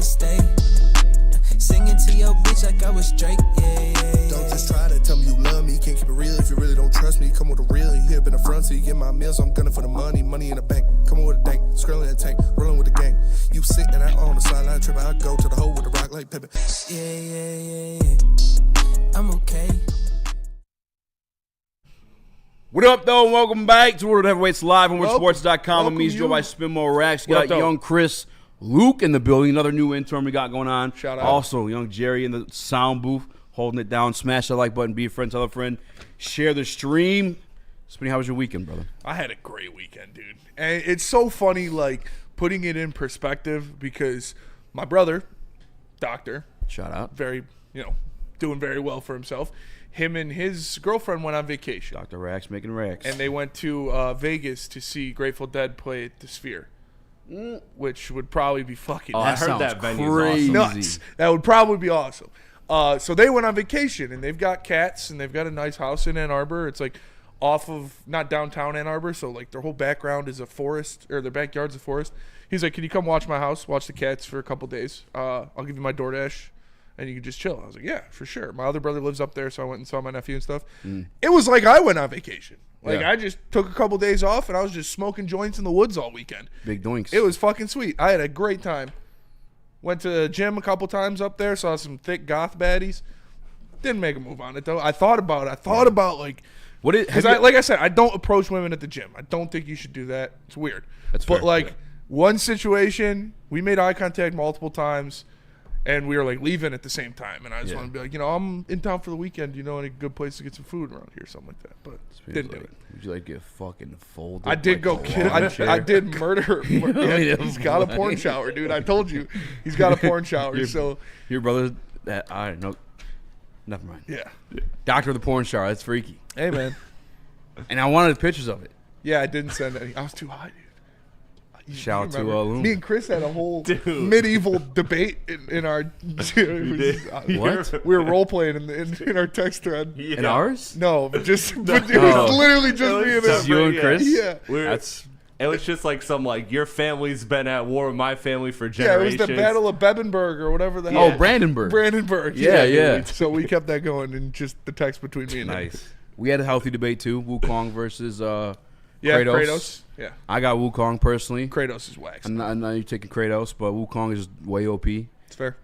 stay. Singing to your bitch like I was Drake, yeah. Don't just try to tell me you love me. Can't keep it real if you really don't trust me. Come with a real, you hip in the front, so you get my meals. I'm gunning for the money in the bank. Come on with a dank, scrolling in the tank, rolling with the gang. You sitting out on the sideline tripping, I go to the hole with the rock like Pippin. Yeah. I'm okay. What up, though? Welcome back to Woodward Heavyweights Live on WoodSports.com. I'm Joe by Spinmo Rax. Got young Chris Luke in the building. Another new intern we got going on. Shout out. Also, young Jerry in the sound booth, holding it down. Smash that like button. Be a friend, tell a friend. Share the stream. Spinny, how was your weekend, brother? I had a great weekend, dude. And it's so funny, like, putting it in perspective because my brother, doctor. Shout out. Very, doing very well for himself. Him and his girlfriend went on vacation. Dr. Rax making racks. And they went to Vegas to see Grateful Dead play at the Sphere. Which would probably be fucking I heard that venue crazy. Nuts. That would probably be awesome. So they went on vacation, and they've got cats, and they've got a nice house in Ann Arbor. It's like off of, not downtown Ann Arbor, so like their whole background is a forest, or their backyard's a forest. He's like, can you come watch my house, watch the cats for a couple days? I'll give you my DoorDash, and you can just chill. I was like, yeah, for sure. My other brother lives up there, so I went and saw my nephew and stuff. It was like I went on vacation. Like, I just took a couple days off, and I was just smoking joints in the woods all weekend. Big doinks. It was fucking sweet. I had a great time. Went to the gym a couple times up there, saw some thick goth baddies. Didn't make a move on it, though. I thought about like, like I said, I don't approach women at the gym. I don't think you should do that. It's weird. That's but fair. like, one situation, we made eye contact multiple times, and we were like leaving at the same time. And I just want to be like, I'm in town for the weekend. Do you know any good place to get some food around here, something like that? But didn't do it. Would you like get fucking folded? I did go kid. I did murder. He's got a porn shower, dude. I told you, he's got a porn shower. Your brother, I know. Never mind. Yeah. Doctor of the porn shower. That's freaky. Hey, man. And I wanted pictures of it. Yeah, I didn't send any. I was too high, dude. Shout out to Loon. Me and Chris had a whole medieval debate in our. What? We were role playing in our text thread. Yeah. In ours? No, but it was literally just me and him. You and Chris? Yeah. It was just like some your family's been at war with my family for Yeah, generations. it was the Battle of Bebenberg or whatever the hell. Oh, Brandenburg. Brandenburg. Yeah. So we kept that going in just the text between me and him. Nice. We had a healthy debate too. Wukong versus Kratos. Yeah. I got Wukong personally. Kratos is wax. I know you're taking Kratos, but Wukong is way OP. It's fair.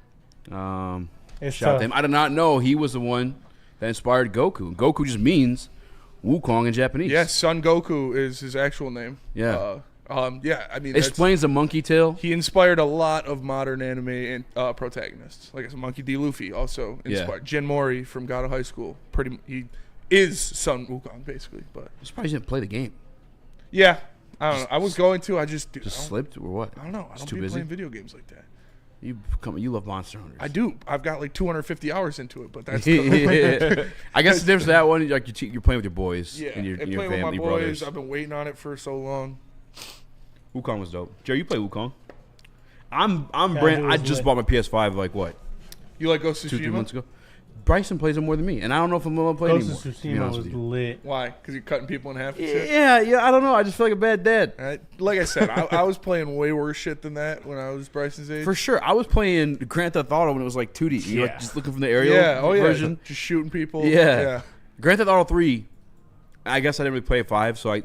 Shout out to him. I did not know he was the one that inspired Goku. Goku just means Wukong in Japanese. Yes, Son Goku is his actual name. Yeah. I mean, explains the monkey tail. He inspired a lot of modern anime and protagonists. Like Monkey D. Luffy also inspired. Jin Mori from God of High School. He is Son Wukong basically, but I'm surprised he didn't play the game. Yeah, I don't know. I was going to. I just slipped or what? I don't know. I don't too be busy playing video games like that. You love Monster Hunters. I do. I've got like 250 hours into it, but that's. I guess the difference with that one, like you're playing with your boys and your playing family, with my boys. brothers. I've been waiting on it for so long. Wukong was dope. Jerry, you play Wukong? I just bought my PS5 like what? You like Ghost of Tsushima? 2-3 months ago. Bryson plays it more than me, and I don't know if I'm gonna play anymore. Ghost of Tsushima was lit. Why? Because you're cutting people in half and shit? Yeah. I don't know. I just feel like a bad dad. Like I said, I was playing way worse shit than that when I was Bryson's age. For sure. I was playing Grand Theft Auto when it was like 2D. You know, just looking from the aerial version. Just shooting people. Yeah. Grand Theft Auto 3, I guess I didn't really play 5, so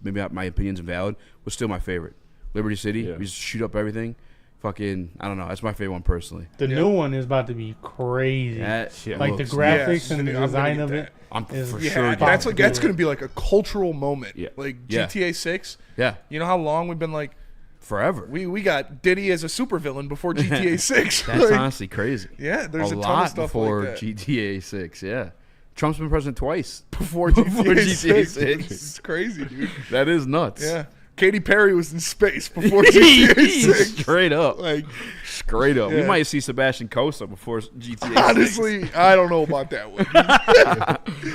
maybe my opinion's invalid, was still my favorite. Liberty City, we just shoot up everything. Fucking, I don't know. That's my favorite one personally. The new one is about to be crazy. Like the graphics and the design of it. For sure. That's going to be like a cultural moment. Yeah. Like GTA 6. Yeah. You know how long we've been like forever. We got Diddy as a supervillain before GTA 6. That's honestly crazy. Yeah, there's a ton lot of stuff before like that. GTA 6. Yeah. Trump's been president twice before GTA 6. 6. It's crazy, dude. That is nuts. Yeah. Katy Perry was in space before GTA 6. Straight up. Straight up. Yeah. We might see Sebastian Costa before GTA 6. Honestly, I don't know about that one.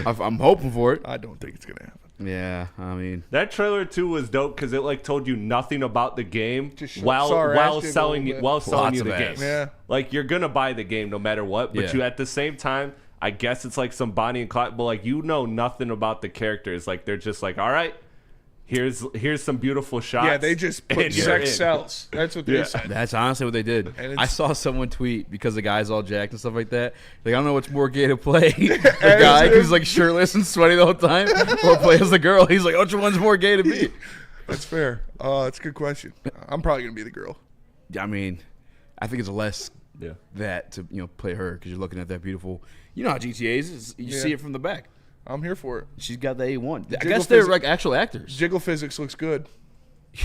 I'm hoping for it. I don't think it's going to happen. Yeah, I mean. That trailer, too, was dope because it, told you nothing about the game while selling you the game. Yeah. Like, you're going to buy the game no matter what, but you, at the same time, I guess it's like some Bonnie and Clyde, but, you know nothing about the characters. Like, they're just like, all right. Here's some beautiful shots. Yeah, they just put sex sells. That's what they said. That's honestly what they did. I saw someone tweet because the guy's all jacked and stuff like that. Like, I don't know what's more gay to play. The guy who's like shirtless and sweaty the whole time, or play as the girl. He's like, which one's more gay to me? That's fair. That's a good question. I'm probably gonna be the girl. I mean, I think it's less that to play her because you're looking at that beautiful. You know how GTA is. You see it from the back. I'm here for it. She's got the A1. I guess they're like actual actors. Jiggle physics looks good.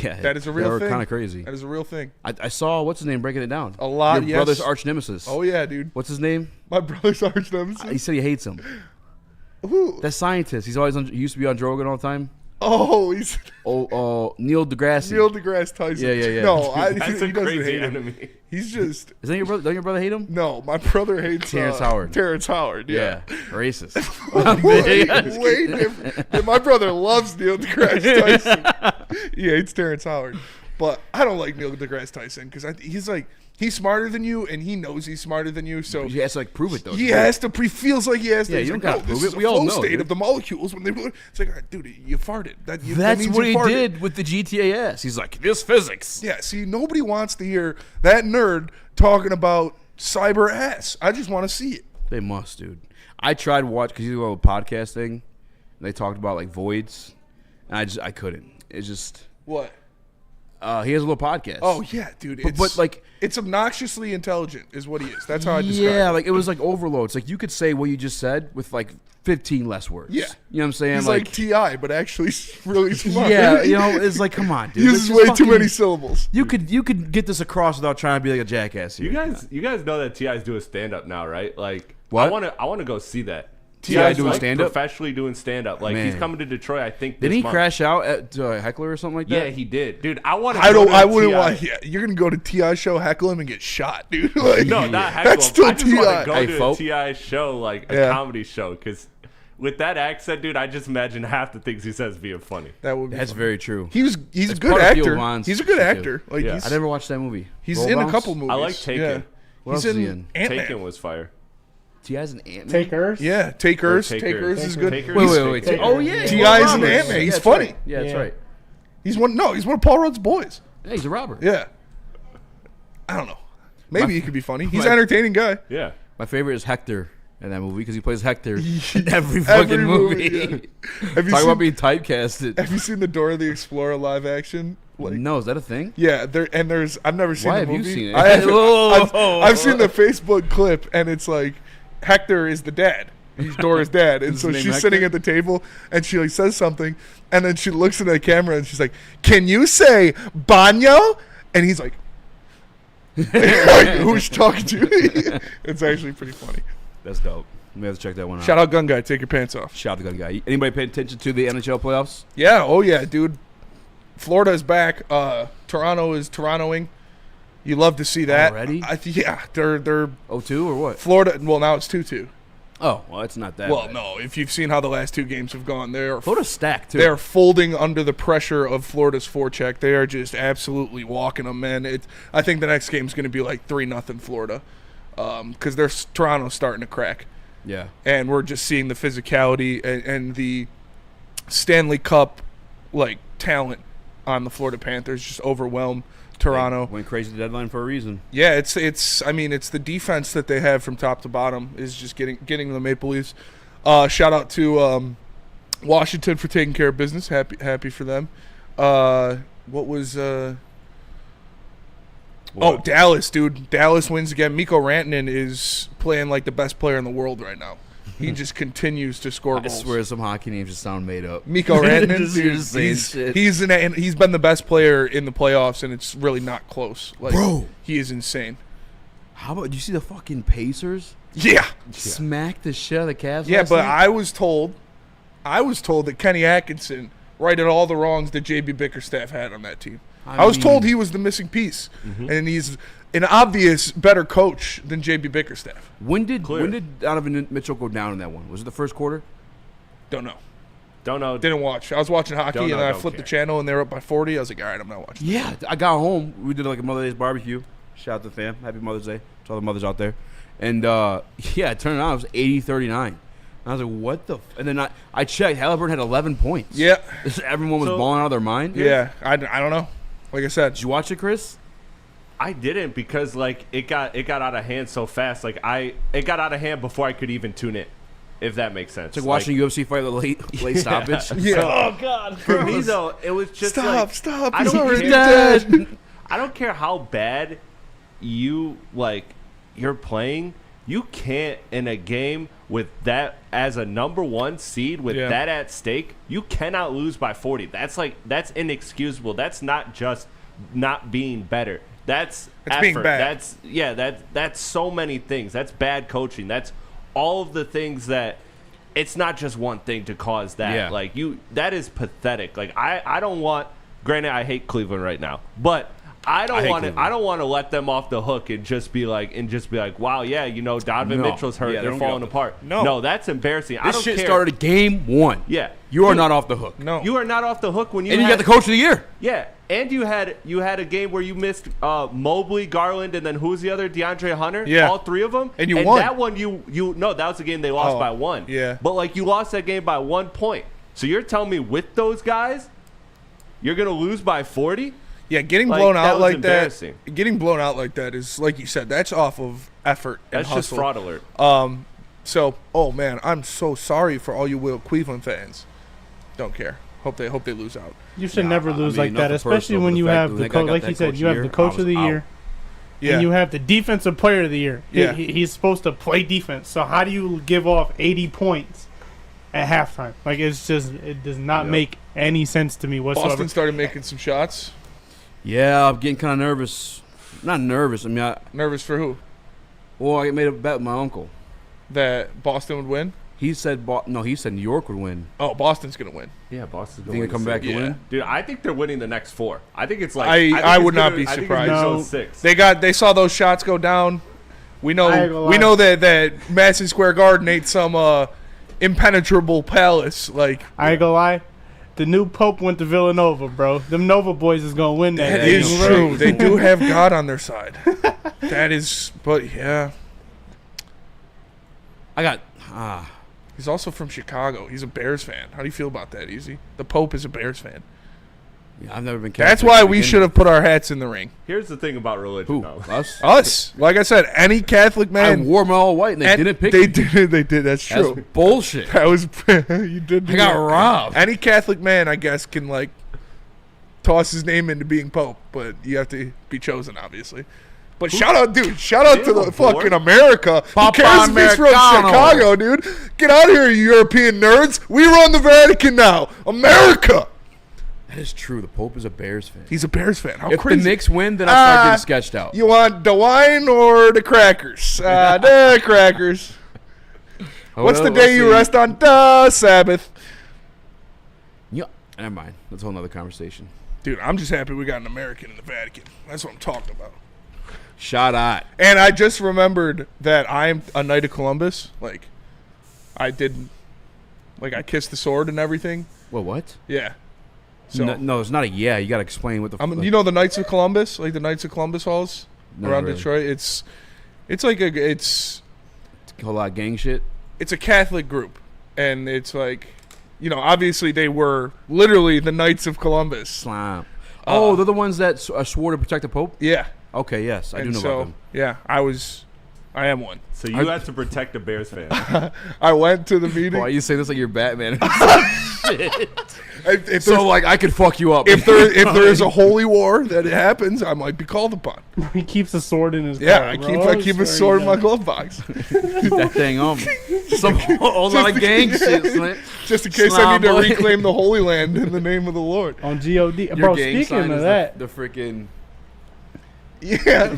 Yeah, that is a real thing. They're kind of crazy. That is a real thing. I saw what's his name breaking it down. A lot. Your brother's arch nemesis. Oh yeah, dude. What's his name? My brother's arch nemesis. He said he hates him. Who? That scientist. He's always he used to be on Rogan all the time. Oh, he's Neil deGrasse. Neil deGrasse Tyson. Yeah. No, that's he a doesn't crazy hate him. enemy. He's just. Is that your brother? Don't your brother hate him? No, my brother hates Terrence Howard. Terrence Howard. Yeah. Racist. Way different. And my brother loves Neil deGrasse Tyson. He hates Terrence Howard, but I don't like Neil deGrasse Tyson because he's like. He's smarter than you, and he knows he's smarter than you. So he has to like prove it, though. He has to. He feels like he has to. Yeah, he's you don't like, gotta prove this it. is We a all flow know, state dude. of the molecules when they. It's like, all right, dude, you farted. That That's means what you he farted. did with the GTAS. He's like, this physics. Yeah. See, nobody wants to hear that nerd talking about cyber ass. I just want to see it. They must, dude. I tried to watch because you do a podcast thing. And they talked about like voids, and I couldn't. It's just What? he has a little podcast. Oh yeah, dude. But like it's obnoxiously intelligent, is what he is. That's how I describe it. Yeah, like it was like overload. It's like you could say what you just said with like 15 less words. Yeah. You know what I'm saying? He's like T.I., but actually really smart. Yeah, it's like, come on, dude. He uses way too many syllables. You could get this across without trying to be like a jackass here. You guys know that T.I.'s doing stand-up now, right? Like, what? I want to go see that. T.I. doing like stand-up? Professionally doing stand-up. Like, he's coming to Detroit, I think, Didn't he month. crash out at Heckler or something like that? Yeah, he did. Dude, I wouldn't want. Yeah, you're gonna go to T.I. show, heckle him, and get shot, dude. Like, no, not heckle him. That's still I just want T.I. to go to a T.I. show, like a comedy show, because with that accent, dude, I just imagine half the things he says being funny. That's very true. He's a good actor. He's a good actor. Like, I never watched that movie. He's in a couple movies. I like Taken. Yeah. What else is he in? Ant-Man. Taken was fire. T.I.'s an Ant-Man? Takers? Yeah, Takers. Takers. Takers is good. Takers. Wait. Oh, yeah. T.I.'s an Ant-Man. He's funny. Right. Yeah, that's right. He's one of Paul Rudd's boys. Yeah, he's a robber. Yeah. I don't know. Maybe he could be funny. He's an entertaining guy. Yeah. My favorite is Hector in that movie because he plays Hector in every fucking movie. Yeah. Talk about being typecasted. Have you seen the Dora the Explorer live action? Like, No, is that a thing? Yeah, I've never seen Why the have movie. you seen it? I've seen the Facebook clip, and it's like Hector is the dad. He's Dora's dad, and so she's sitting at the table, and she like says something, and then she looks into the camera, and she's like, "Can you say baño?" And he's like, "Who's talking to me?" It's actually pretty funny. That's dope. Maybe have to check that one out. Shout out Gun Guy. Take your pants off. Shout out the Gun Guy. Anybody paying attention to the NHL playoffs? Yeah. Oh yeah, dude. Florida is back. Toronto is Torontoing. You love to see that. Already? Yeah, they're 0-2 or what? Florida. Well, now it's 2-2. Oh, well, it's not that. Well, bad. no. If you've seen how the last two games have gone, Florida's stacked too. They're folding under the pressure of Florida's forecheck. They are just absolutely walking them, man. I think the next game's going to be like 3-0 Florida, because Toronto's starting to crack. Yeah, and we're just seeing the physicality and the Stanley Cup like talent on the Florida Panthers just overwhelm Toronto. They went crazy the deadline for a reason. Yeah, it's the defense that they have from top to bottom is just getting the Maple Leafs. Shout out to Washington for taking care of business. Happy for them. Dallas, dude. Dallas wins again. Mikko Rantanen is playing like the best player in the world right now. He just continues to score goals. I swear some hockey names just sound made up. Mikko Rantanen, dude, he's been the best player in the playoffs, and it's really not close. Like, bro, he is insane. How about, do you see the fucking Pacers? Yeah. Smack the shit out of the Cavs. Yeah, but night? I was told that Kenny Atkinson righted all the wrongs that JB Bickerstaff had on that team. I was told he was the missing piece, and he's an obvious better coach than JB Bickerstaff. When did Donovan Mitchell go down in that one? Was it the first quarter? Don't know. Didn't watch. I was watching hockey, and then I flipped the channel, and they were up by 40. I was like, all right, I'm not watching. Yeah, I got home. We did like a Mother's Day barbecue. Shout out to the fam. Happy Mother's Day to all the mothers out there. And, I turned it on. It was 80-39. I was like, what the? And then I checked. Halliburton had 11 points. Yeah. Everyone was balling out of their mind. Yeah. I don't know. Like I said. Did you watch it, Chris? I didn't because like it got out of hand so fast. Like it got out of hand before I could even tune in. If that makes sense. It's like watching a UFC fight with a late stoppage. Yeah. Oh God. For me though, it was just stop. I He's don't already care. dead. I don't care how bad you're playing. You can't in a game with that as a number 1 seed with that at stake. You cannot lose by 40. That's inexcusable. That's not just not being better. That's effort. Being bad. That's so many things. That's bad coaching. That's all of the things that it's not just one thing to cause that. Yeah. Like that is pathetic. Like I don't want. Granted, I hate Cleveland right now, but I don't want to let them off the hook and just be like, wow, yeah, Donovan Mitchell's hurt. They're falling apart. No, that's embarrassing. This shit started game 1. Yeah, you are not off the hook. No, you are not off the hook when you. And you got the coach of the year. Yeah, and you had a game where you missed Mobley, Garland, and then who's the other? DeAndre Hunter. Yeah, all 3 of them. And you won. That one, that was the game they lost by 1. Yeah, but like you lost that game by 1 point. So you're telling me with those guys, you're gonna lose by 40? Yeah, getting blown out like that. Getting blown out like that is, like you said, that's off of effort and that's hustle. just fraud alert. So, oh man, I'm so sorry for all you Cleveland fans. Don't care. Hope they lose out. You should never lose like that, especially when you have the coach. Like you said, you have the coach of the year. Yeah. And you have the defensive player of the year. Yeah. He's supposed to play defense. So how do you give off 80 points at halftime? Like, it does not make any sense to me whatsoever. Boston started making some shots. Yeah, I'm getting kind of nervous. Not nervous. I mean, nervous for who? Well, I made a bet with my uncle that Boston would win. He said he said New York would win. Oh, Boston's gonna win. Yeah, Boston's gonna win. Come back and win, dude. I think they're winning the next 4. I think it's like I would not be surprised. No. 6. They saw those shots go down. We know that Madison Square Garden ain't some impenetrable palace. Like, I ain't gonna lie. The new Pope went to Villanova, bro. Them Nova boys is going to win that. That is true. They do have God on their side. That is, but yeah. He's also from Chicago. He's a Bears fan. How do you feel about that, Easy? The Pope is a Bears fan. Yeah, I've never been Catholic. That's why we should have put our hats in the ring. Here's the thing about religion. Who? Though. Us. Like I said, any Catholic man. I wore my all white and they didn't pick me. They did. That's true. That's bullshit. That was you did. I got robbed. Any Catholic man, I guess, can like toss his name into being Pope, but you have to be chosen, obviously. But shout out to the fucking America. Who cares if he's from Chicago, dude? Get out of here, you European nerds. We run the Vatican now. America. That is true. The Pope is a Bears fan. He's a Bears fan. How if crazy. the Knicks win, then I'll start getting sketched out. You want the wine or the crackers? The crackers. What's the day you rest on? The Sabbath. Yeah. Never mind. That's a whole nother conversation. Dude, I'm just happy we got an American in the Vatican. That's what I'm talking about. Shot at. And I just remembered that I'm a Knight of Columbus. Like, I kissed the sword and everything. Well, what? Yeah. So no, it's not a yeah. You got to explain what the. You know the Knights of Columbus, like the Knights of Columbus halls around really. Detroit. It's like it's a whole lot of gang shit. It's a Catholic group, and it's like, obviously they were literally the Knights of Columbus. Slam. They're the ones that swore to protect the Pope. Yeah. Okay. Yes, I do know about them. Yeah, I am one. So you had to protect a Bears fan. I went to the meeting. Why you say this like you're Batman? Shit. I could fuck you up. If there is a holy war that it happens, I might be called upon. He keeps a sword in his car, I keep a sword in my glove box. Keep that thing on me. Some whole lot of gang shit, Slint. Just in case I need to reclaim the Holy Land in the name of the Lord. On God. Bro, speaking of that. The freaking... Yeah.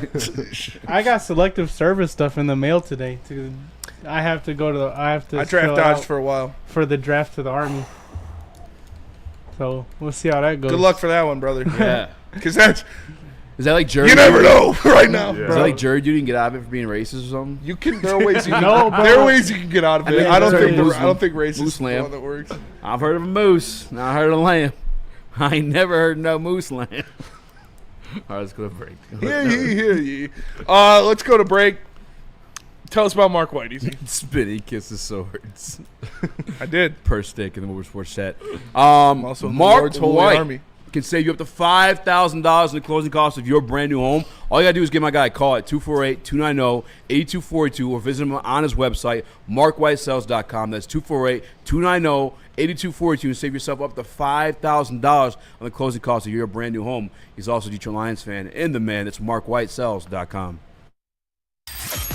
I got selective service stuff in the mail today. I have to go to I draft dodged for a while. For the draft to the Army. So we'll see how that goes. Good luck for that one, brother. Yeah. Because is that like jury? You never know right now. Yeah. Is that like jury duty and get out of it for being racist or something? There are ways you can get out of it. I don't think racist is the one that works. I've heard of a moose. Now I heard of a lamb. I ain't never heard of no moose lamb. All right, let's go to break. Yeah. Let's go to break. Tell us about Mark White, Easy. Spinning kisses swords. I did. Per stick in the Woodward Sports chat. Also in the Mark Lord's Holy White Army. can save you up to $5,000 in the closing cost of your brand new home. All you got to do is give my guy a call at 248-290-8242 or visit him on his website, markwhitesells.com. That's 248-290-8242 and save yourself up to $5,000 on the closing cost of your brand new home. He's also a Detroit Lions fan and the man. It's markwhitesells.com.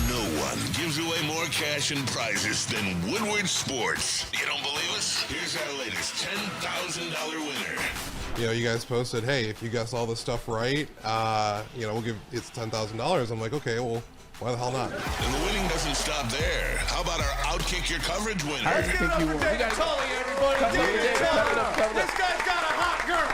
No one gives away more cash and prizes than Woodward Sports. You don't believe us? Here's our latest $10,000 winner. You know, you guys posted, hey, if you guess all this stuff right, we'll give it's $10,000. I'm like, okay, well, why the hell not? And the winning doesn't stop there. How about our Outkick Your Coverage winner? This guy's got a hot girl.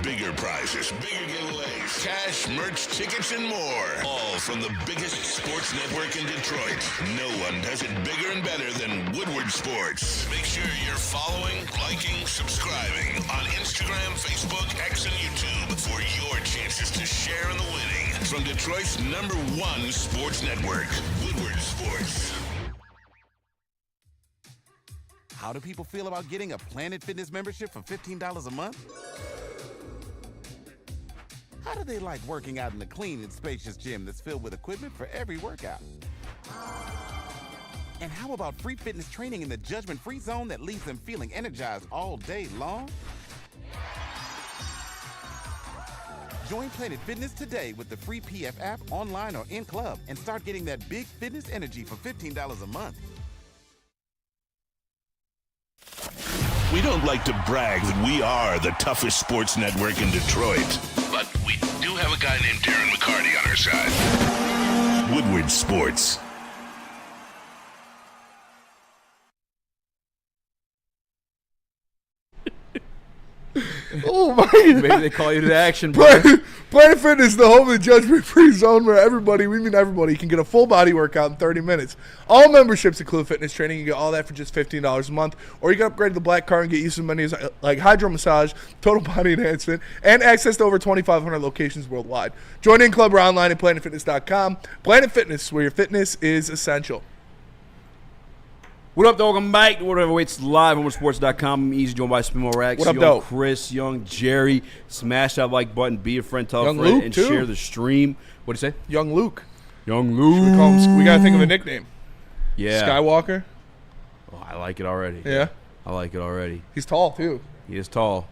Bigger prizes, bigger giveaways, cash, merch, tickets, and more. All from the biggest sports network in Detroit. No one does it bigger and better than Woodward Sports. Make sure you're following, liking, subscribing on Instagram, Facebook, X, and YouTube for your chances to share in the winning. From Detroit's #1 sports network, Woodward Sports. How do people feel about getting a Planet Fitness membership for $15 a month? How do they like working out in a clean and spacious gym that's filled with equipment for every workout? And how about free fitness training in the judgment-free zone that leaves them feeling energized all day long? Join Planet Fitness today with the free PF app, online or in club, and start getting that big fitness energy for $15 a month. We don't like to brag that we are the toughest sports network in Detroit, but we do have a guy named Darren McCarty on our side. Woodward Sports. Oh my Maybe they call you to action, bro. Planet Fitness, the home of the judgment-free zone where everybody can get a full body workout in 30 minutes. All memberships include fitness training. You get all that for just $15 a month. Or you can upgrade to the Black Card and get used to many like hydro massage, total body enhancement, and access to over 2,500 locations worldwide. Join in club or online at planetfitness.com. Planet Fitness, where your fitness is essential. What up, dog? Welcome back to Whatever Waits Live on Sports.com. Easy joined by Spimo Rax. What up, young dog? Chris, young Jerry. Smash that like button, be a friend, tell a Young friend, Luke, and too. share the stream. What'd you say? Young Luke. Young Luke. We got to think of a nickname. Yeah. Skywalker. Oh, I like it already. Yeah. I like it already. He's tall, too. He is tall.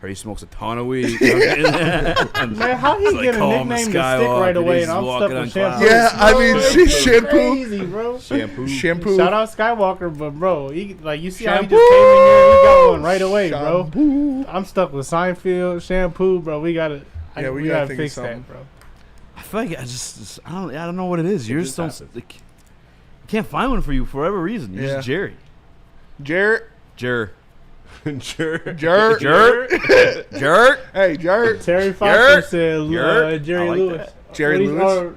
Heard he smokes a ton of weed. Man, how he It's like, get a call him nickname to stick Skywalker, right away, he's and I'm walking stuck on with shampoo? clouds. Yeah, I mean, Bro, she's it's shampoo. crazy, bro. Shampoo. Shout out Skywalker, but bro, you see how he just came in here? He got one right away, bro. I'm stuck with Seinfeld shampoo, bro. We gotta think fix of something. that, bro. I feel like I don't know what it is. You just don't. I can't find one for you for whatever reason. You're just Jerry. Jerk. Jerk. Jerk. Jerk. Hey, Jerk. Terry Foster Yerk. said Yerk. Jerry I like Lewis. that. Jerry What he's- Lewis?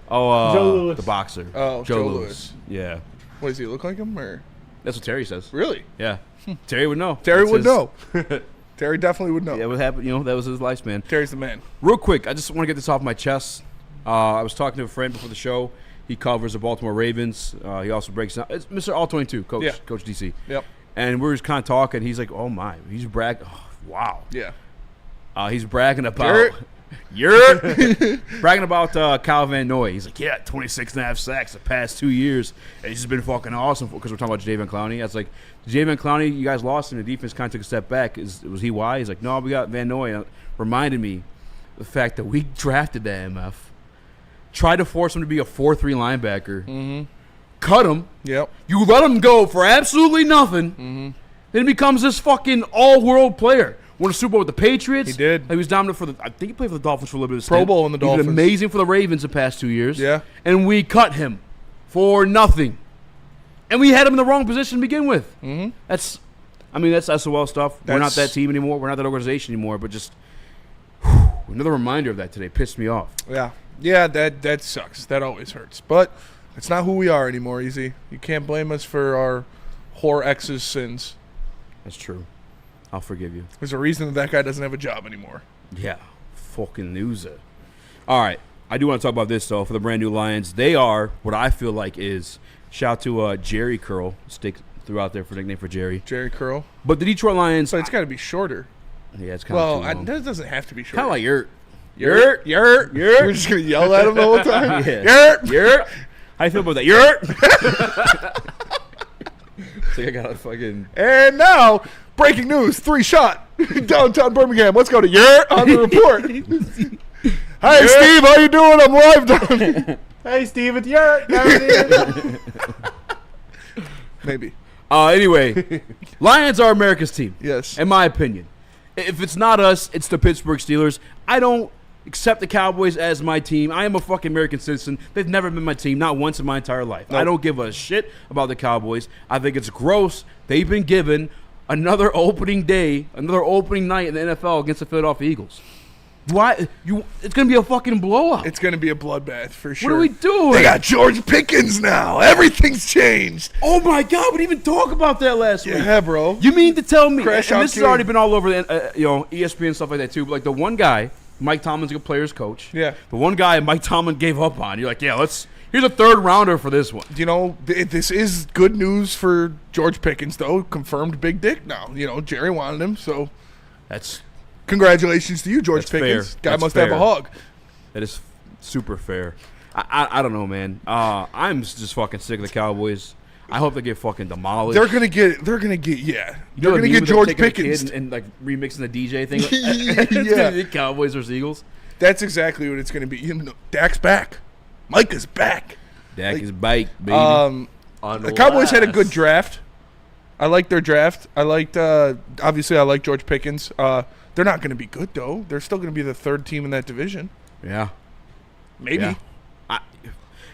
Joe Louis. The boxer. Oh, Joe Louis. Yeah, What, does he look like him? Or? that's what Terry says. Really? Yeah, Terry would know. Terry That's would his- know. Terry definitely would know. Yeah, what happened? That was his lifespan. Terry's the man. Real quick, I just want to get this off my chest. I was talking to a friend before the show. He covers the Baltimore Ravens. He also breaks down. It's Mr. All-22, Coach. Yeah. Coach DC. Yep. And we were just kind of talking. He's like, "Oh my," he's bragging. Oh, wow. Yeah. He's bragging about. Bragging about Kyle Van Noy. He's like, 26 and a half sacks the past 2 years. And he's just been fucking awesome because we're talking about Jadeveon Clowney. I was like, Jadeveon Clowney, you guys lost him. The defense kind of took a step back. Was he why? He's like, no, we got Van Noy. Reminded me the fact that we drafted the MF, tried to force him to be a 4-3 linebacker, cut him. Yep. You let him go for absolutely nothing. Then he becomes this fucking all-world player. Won a Super Bowl with the Patriots. He did. He was dominant for I think he played for the Dolphins for a little bit of Pro Bowl in the He's been Dolphins. amazing for the Ravens the past 2 years. Yeah. And we cut him for nothing. And we had him in the wrong position to begin with. Mm-hmm. That's SOL stuff. We're not that team anymore. We're not that organization anymore. But just another reminder of that today pissed me off. Yeah. Yeah, that sucks. That always hurts. But it's not who we are anymore, Easy. You can't blame us for our whore ex's sins. That's true. I'll forgive you. There's a reason that guy doesn't have a job anymore. Yeah. Fucking loser. All right. I do want to talk about this, though, for the brand new Lions. They are what I feel like is, shout out to Jerry Curl, stick throughout there for nickname for Jerry. Jerry Curl. But the Detroit Lions. So it's got to be shorter. Yeah, it's kind of too long. That doesn't have to be shorter. Kind of like Yurt. Yurt. We're just going to yell at him the whole time? Yeah. Yurt. How you feel about that? Yurt. So I got a fucking. And now, breaking news, 3-shot. Downtown Birmingham. Let's go to Yurt on the report. Hi, Steve. How you doing? I'm live down here. Hey, Steve, it's Yurt down here. Maybe. Anyway, Lions are America's team. Yes. In my opinion. If it's not us, it's the Pittsburgh Steelers. I don't accept the Cowboys as my team. I am a fucking American citizen. They've never been my team, not once in my entire life. Nope. I don't give a shit about the Cowboys. I think it's gross. They've been given another opening day, another opening night in the NFL against the Philadelphia Eagles. Why? It's going to be a fucking blowout. It's going to be a bloodbath for sure. What are we doing? They got George Pickens now. Everything's changed. Oh, my God. We didn't even talk about that last week. Yeah, bro. You mean to tell me, Crash and out this game. has already been all over the, ESPN and stuff like that, too, but like the one guy, Mike Tomlin's a good player's coach. Yeah. The one guy Mike Tomlin gave up on. You're like, yeah, here's a third rounder for this one. You know, this is good news for George Pickens, though. Confirmed big dick now. You know, Jerry wanted him, so That's congratulations to you, George Pickens. fair. Guy That's must fair. have a hog. That is super fair. I don't know, man. I'm just fucking sick of the Cowboys. I hope they get fucking demolished. They're gonna get You know They're gonna get George taking a kid Pickens. and like remixing the DJ thing. Yeah. The Cowboys versus Eagles. That's exactly what it's gonna be. You know, Dak's back. Micah's back. Dak is back, baby. The Cowboys had a good draft. I like their draft. I liked obviously I like George Pickens. They're not going to be good though. They're still going to be the third team in that division. Yeah. Maybe. Yeah.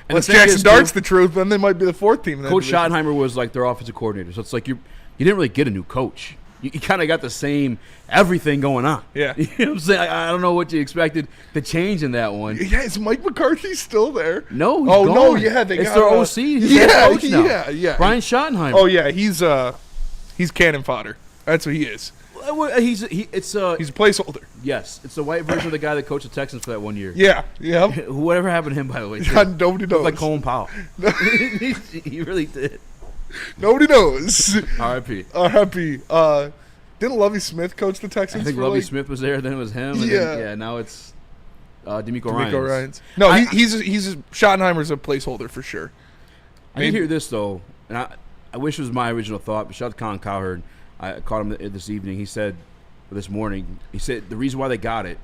Unless Jackson Dart's the truth, then they might be the fourth team in that Coach division. Schottenheimer was like their offensive coordinator. So it's like you didn't really get a new coach. You kind of got the same everything going on. Yeah. You know what I'm saying? I don't know what you expected to change in that one. Yeah, is Mike McCarthy still there? No, he's Oh, gone. no, yeah. It's their OC. He's their coach now. Yeah. Brian Schottenheimer. Oh, yeah. He's cannon fodder. That's what he is. He's a placeholder. Yes, it's the white version of the guy that coached the Texans for that 1 year. Yeah. Yeah. Whatever happened to him, by the way? Nobody knows. Like Colin Powell. He really did. Nobody knows. R.I.P. R.I.P. Didn't Lovie Smith coach the Texans? I think Lovie Smith was there. Then it was him. And then, now it's D'Amico Ryans. No, he's Schottenheimer's a placeholder for sure. I did hear this though, and I wish it was my original thought. But shout out to Colin Cowherd. I caught him this evening. He said, or this morning, the reason why they got it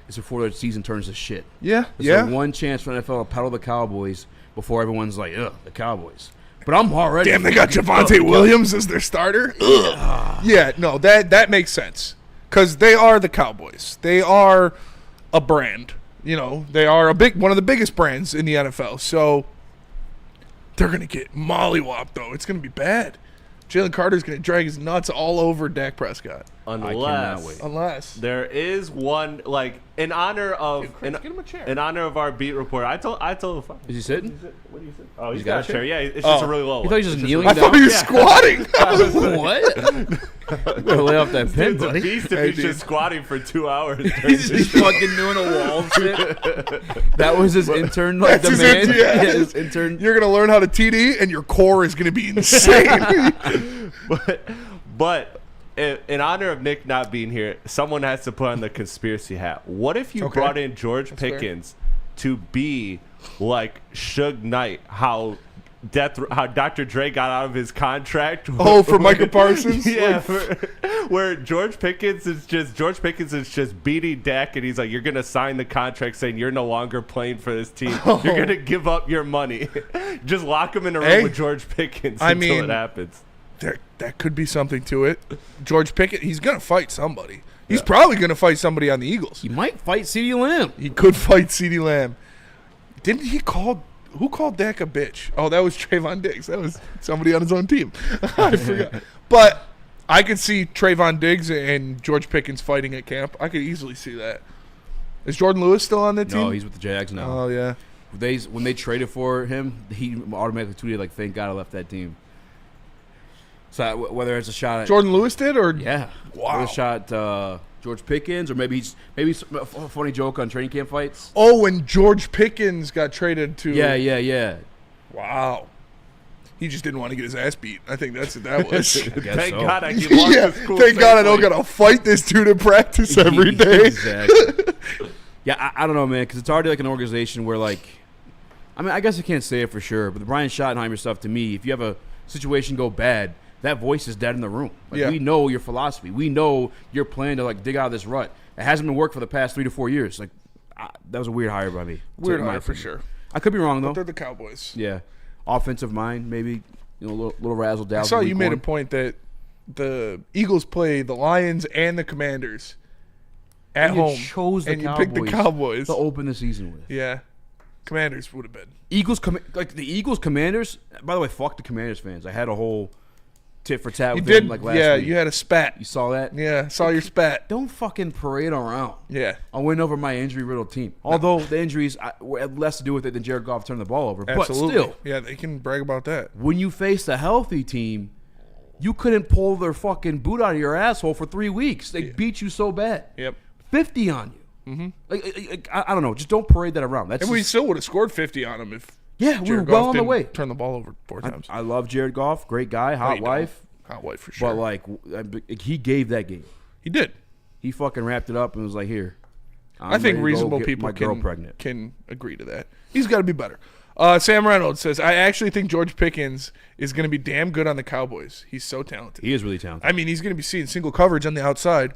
is before the season turns to shit. Yeah, It's like one chance for the NFL to peddle the Cowboys before everyone's like, ugh, the Cowboys. But I'm already. Damn, they got Javonte Williams as their starter. Ugh. Yeah, no, that makes sense because they are the Cowboys. They are a brand. You know, they are one of the biggest brands in the NFL. So they're gonna get mollywopped though. It's gonna be bad. Jalen Carter's going to drag his nuts all over Dak Prescott. Unless there is one, like, in honor of get him a chair. In honor of our beat reporter. I told him. Is he sitting? What do you say? Oh, he's got a chair. Yeah, it's just a really low You one. thought he was just kneeling I down? thought he was squatting. What? Better lay off that pin, It's a buddy. beast if he's just squatting for 2 hours. He's fucking doing a wall sit. That was his intern, like That's the his man. intern, yeah. His intern. You're going to learn how to TD, and your core is going to be insane. But in honor of Nick not being here, someone has to put on the conspiracy hat. What if you brought in George Pickens to be like Suge Knight, how Dr. Dre got out of his contract? Oh, for Micah Parsons? Yeah, where George Pickens is just beating Dak, and he's like, "You're gonna sign the contract saying you're no longer playing for this team. You're gonna give up your money. Just lock him in a room with George Pickens until it happens." That could be something to it. George Pickens, he's going to fight somebody. He's probably going to fight somebody on the Eagles. He might fight CeeDee Lamb. He could fight CeeDee Lamb. Didn't he call – who called Dak a bitch? Oh, that was Trayvon Diggs. That was somebody on his own team. I forgot. But I could see Trayvon Diggs and George Pickens fighting at camp. I could easily see that. Is Jordan Lewis still on the team? No, he's with the Jags now. Oh, yeah. When they traded for him, he automatically tweeted, like, thank God I left that team. So whether it's a shot at Jordan Lewis did or yeah, wow, a shot George Pickens, or maybe a funny joke on training camp fights. Oh, and George Pickens got traded to. Yeah. Wow. He just didn't want to get his ass beat. I think that's what that was. Thank so. God I can watch Yeah, this cool thank God I thing. don't got to fight this dude in practice every day. Exactly. Yeah, I don't know, man, because it's already like an organization where, like, I mean, I guess I can't say it for sure, but the Brian Schottenheimer stuff, to me, if you have a situation go bad, that voice is dead in the room. Like, we know your philosophy. We know your plan to, like, dig out of this rut. It hasn't been worked for the past 3 to 4 years. Like, that was a weird hire by me. Weird hire for sure. I could be wrong, though. But they're the Cowboys. Yeah. Offensive mind, maybe, a little razzle-dazzle. I saw you made a point that the Eagles play the Lions and the Commanders at home. Chose the and Cowboys you picked the Cowboys to open the season with. Yeah. Commanders would have been. The Eagles Commanders. By the way, fuck the Commanders fans. I had a whole tit for tat You with did, them like last week. you had a spat. You saw that? Yeah, saw your spat. Don't fucking parade around. Yeah. I'll win over my injury-riddled team. Although the injuries had less to do with it than Jared Goff turning the ball over. Absolutely. But still, Yeah, they can brag about that. when you faced a healthy team, you couldn't pull their fucking boot out of your asshole for 3 weeks. They beat you so bad. Yep. 50 on you. Mm-hmm. Like, I don't know. Just don't parade that around. That's And we still would have scored 50 on them if we were Jared well Goff on the didn't way. turn the ball over 4 times. I love Jared Goff. Great guy. Hot you wife. Hot wife for sure. But, like, he gave that game. He did. He fucking wrapped it up and was like, here. I think reasonable get people my girl pregnant. can agree to that. He's got to be better. Sam Reynolds says, I actually think George Pickens is going to be damn good on the Cowboys. He's so talented. He is really talented. I mean, he's going to be seeing single coverage on the outside.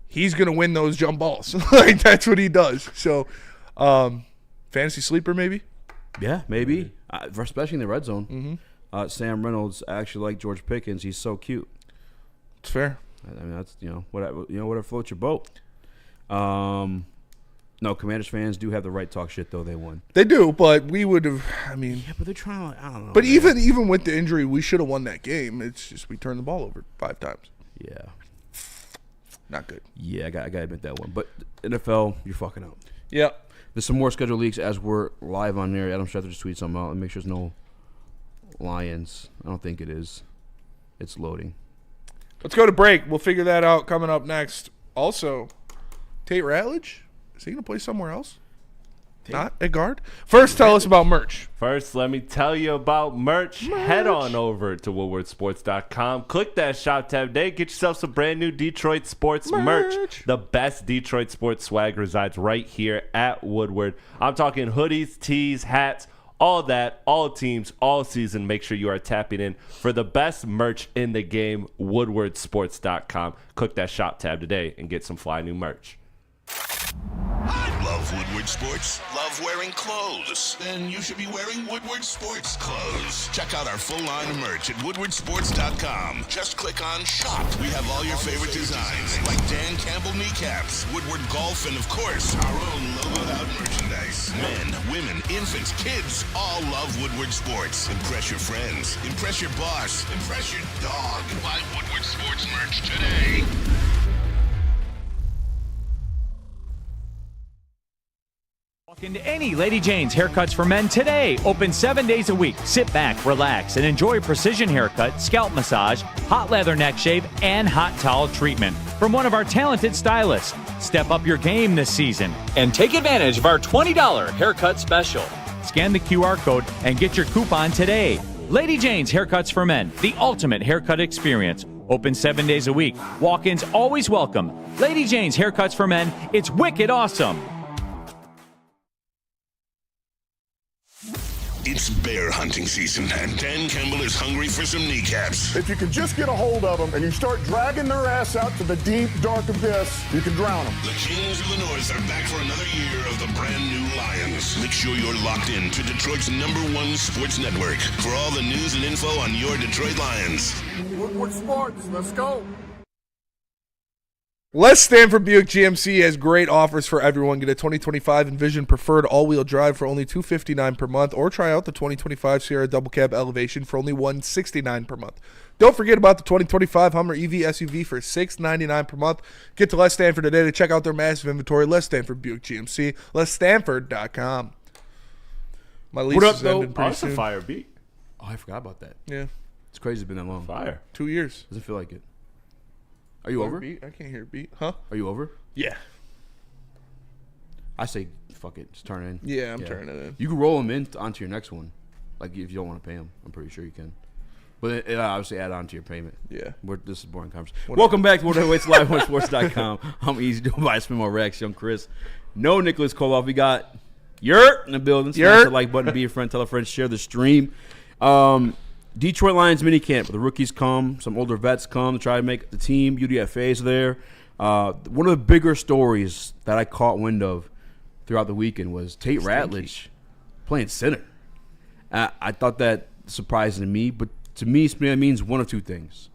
He's going to win those jump balls. Like, that's what he does. So, fantasy sleeper maybe? Yeah, maybe. Especially in the red zone. Sam Reynolds actually like George Pickens. He's so cute. It's fair. I mean, that's whatever floats your boat. No, Commanders fans do have the right to talk shit though. They won. They do, but we would have. I mean, Yeah, but they're trying to. I don't know. but man. even with the injury, we should have won that game. It's just we turned the ball over 5 times. Yeah, Not good. I gotta admit that one. But NFL, you're fucking up. Yeah. There's some more scheduled leaks as we're live on there. Adam Schefter just tweeted something out and make sure there's no Lions. I don't think it is. It's loading. Let's go to break. We'll figure that out coming up next. Also, Tate Ratledge, is he going to play somewhere else? Not at guard? First, tell us about merch. First, let me tell you about merch. Head on over to woodwardsports.com. Click that shop tab today. Get yourself some brand new Detroit sports merch. The best Detroit sports swag resides right here at Woodward. I'm talking hoodies, tees, hats, all that, all teams, all season. Make sure you are tapping in for the best merch in the game, woodwardsports.com. Click that shop tab today and get some fly new merch. Love Woodward Sports? Love wearing clothes? Then you should be wearing Woodward Sports clothes. Check out our full line of merch at woodwardsports.com. Just click on shop. We have all your favorite designs, like Dan Campbell kneecaps, Woodward golf, and of course, our own logoed out merchandise. Men, women, infants, kids all love Woodward Sports. Impress your friends. Impress your boss. Impress your dog. Buy Woodward Sports merch today. Walk into any Lady Jane's Haircuts for Men today. Open 7 days a week. Sit back, relax, and enjoy precision haircut, scalp massage, hot leather neck shave, and hot towel treatment from one of our talented stylists. Step up your game this season and take advantage of our $20 haircut special. Scan the QR code and get your coupon today. Lady Jane's Haircuts for Men, the ultimate haircut experience. Open 7 days a week. Walk-ins always welcome. Lady Jane's Haircuts for Men, it's wicked awesome. It's bear hunting season, and Dan Campbell is hungry for some kneecaps. If you can just get a hold of them and you start dragging their ass out to the deep, dark abyss, you can drown them. The Kings of the North are back for another year of the brand new Lions. Make sure you're locked in to Detroit's #1 sports network for all the news and info on your Detroit Lions. Woodward Sports, let's go. Les Stanford Buick GMC has great offers for everyone. Get a 2025 Envision Preferred all-wheel drive for only $259 per month, or try out the 2025 Sierra Double Cab Elevation for only $169 per month. Don't forget about the 2025 Hummer EV SUV for $699 per month. Get to Les Stanford today to check out their massive inventory. Les Stanford Buick GMC, LesStanford.com. My lease What up, is though? ending Oh, pretty that's a soon. fire beat. Oh, I forgot about that. Yeah, It's crazy it's been that long. Fire. 2 years. Doesn't feel like it. Are you over? Beat? I can't hear beat. Huh? Are you over? Yeah. I say fuck it. Just turn it in. Yeah, I'm turning it in. You can roll them in onto your next one. Like if you don't want to pay them. I'm pretty sure you can. But it obviously add on to your payment. Yeah. This is boring conversation. Welcome back to Heavyweights Live on Sports.com. I'm Easy doing by Spin More Rex, Young Chris. No Nicholas Koloff. We got Yurt in the building. Smash the like button, be your friend, tell a friend, share the stream. Detroit Lions minicamp. The rookies come, some older vets come to try to make the team. UDFA's there. One of the bigger stories that I caught wind of throughout the weekend was Tate Ratledge playing center. I thought that surprising to me, but to me, it means one of two things.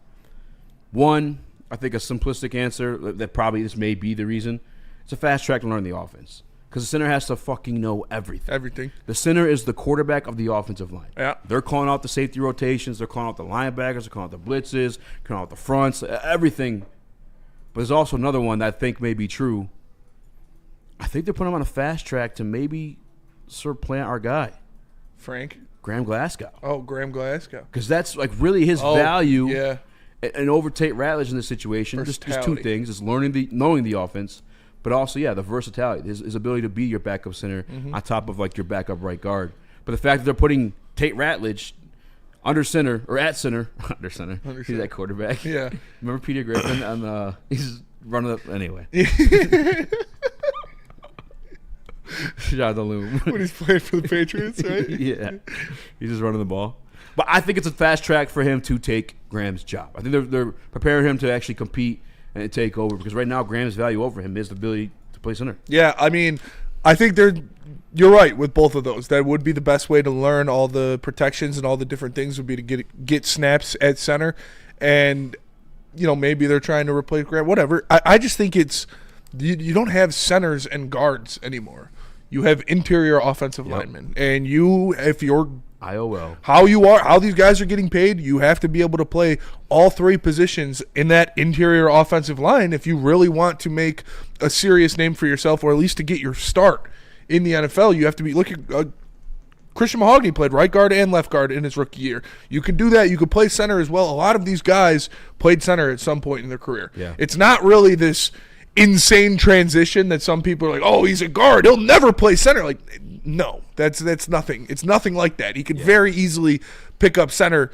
One, I think a simplistic answer that probably this may be the reason. It's a fast track to learn the offense. Because the center has to fucking know everything. Everything. The center is the quarterback of the offensive line. Yeah. They're calling out the safety rotations. They're calling out the linebackers. They're calling out the blitzes. Calling out the fronts. Everything. But there's also another one that I think may be true. I think they're putting him on a fast track to maybe supplant our guy. Graham Glasgow. Oh, Graham Glasgow. Because that's like really his value. Yeah. And over Tate Ratledge in this situation. Just two things. It's knowing the offense. But also, the versatility, his ability to be your backup center on top of like your backup right guard. But the fact that they're putting Tate Ratledge under center or at center, under center. He's that quarterback. Yeah. Remember Peter Griffin on he's running up anyway. Shout out to Loom. When he's playing for the Patriots, right? Yeah. He's just running the ball. But I think it's a fast track for him to take Graham's job. I think they're preparing him to actually compete and take over because right now Graham's value over him is the ability to play center. Yeah, I mean, I think you're right with both of those. That would be the best way to learn all the protections and all the different things would be to get snaps at center. And, maybe they're trying to replace Graham, whatever. I just think it's you don't have centers and guards anymore. You have interior offensive linemen. And if you're IOL. How these guys are getting paid, you have to be able to play all three positions in that interior offensive line if you really want to make a serious name for yourself or at least to get your start in the NFL. You have to be looking. Christian Mahogany played right guard and left guard in his rookie year. You could do that. You could play center as well. A lot of these guys played center at some point in their career. Yeah. It's not really this insane transition that some people are like, oh, he's a guard, he'll never play center. Like, no, that's nothing. It's nothing like that. He could very easily pick up center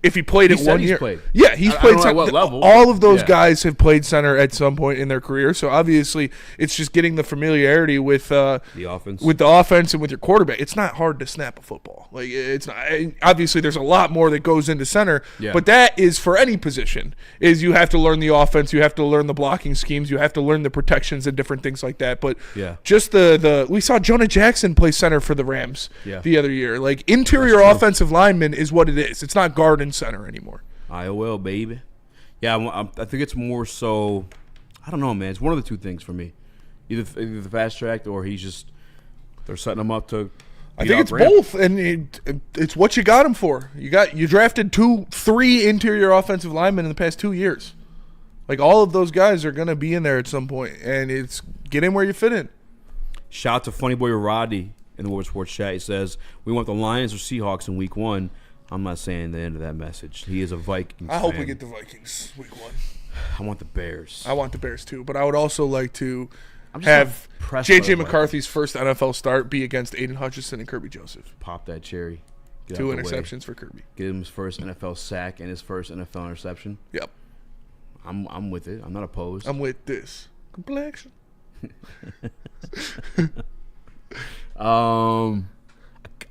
if he played it 1 year. Yeah, he's played center. At what level. All of those guys have played center at some point in their career. So obviously, it's just getting the familiarity with the offense and with your quarterback. It's not hard to snap a football. Like it's not. Obviously, there's a lot more that goes into center. Yeah. But that is for any position. Is you have to learn the offense. You have to learn the blocking schemes. You have to learn the protections and different things like that. But just we saw Jonah Jackson play center for the Rams the other year. Like interior offensive lineman is what it is. It's not guard and center anymore. IOL, baby. Yeah, I think it's more so. I don't know, man. It's one of the two things for me. Either the fast track or they're setting him up to. I think it's both, and it's what you got him for. You drafted 3 interior offensive linemen in the past 2 years. Like all of those guys are going to be in there at some point, and it's get in where you fit in. Shout out to Funny Boy Roddy in the Woodward Sports chat. He says we want the Lions or Seahawks in Week 1. I'm not saying the end of that message. He is a Vikings I hope fan. we get the Vikings Week 1. I want the Bears. I want the Bears too, but I would also like to have J.J. McCarthy's first NFL start be against Aiden Hutchinson and Kirby Joseph. Pop that cherry. 2 interceptions for Kirby. Get him his first NFL sack and his first NFL interception. Yep. I'm with it. I'm not opposed. I'm with this complexion.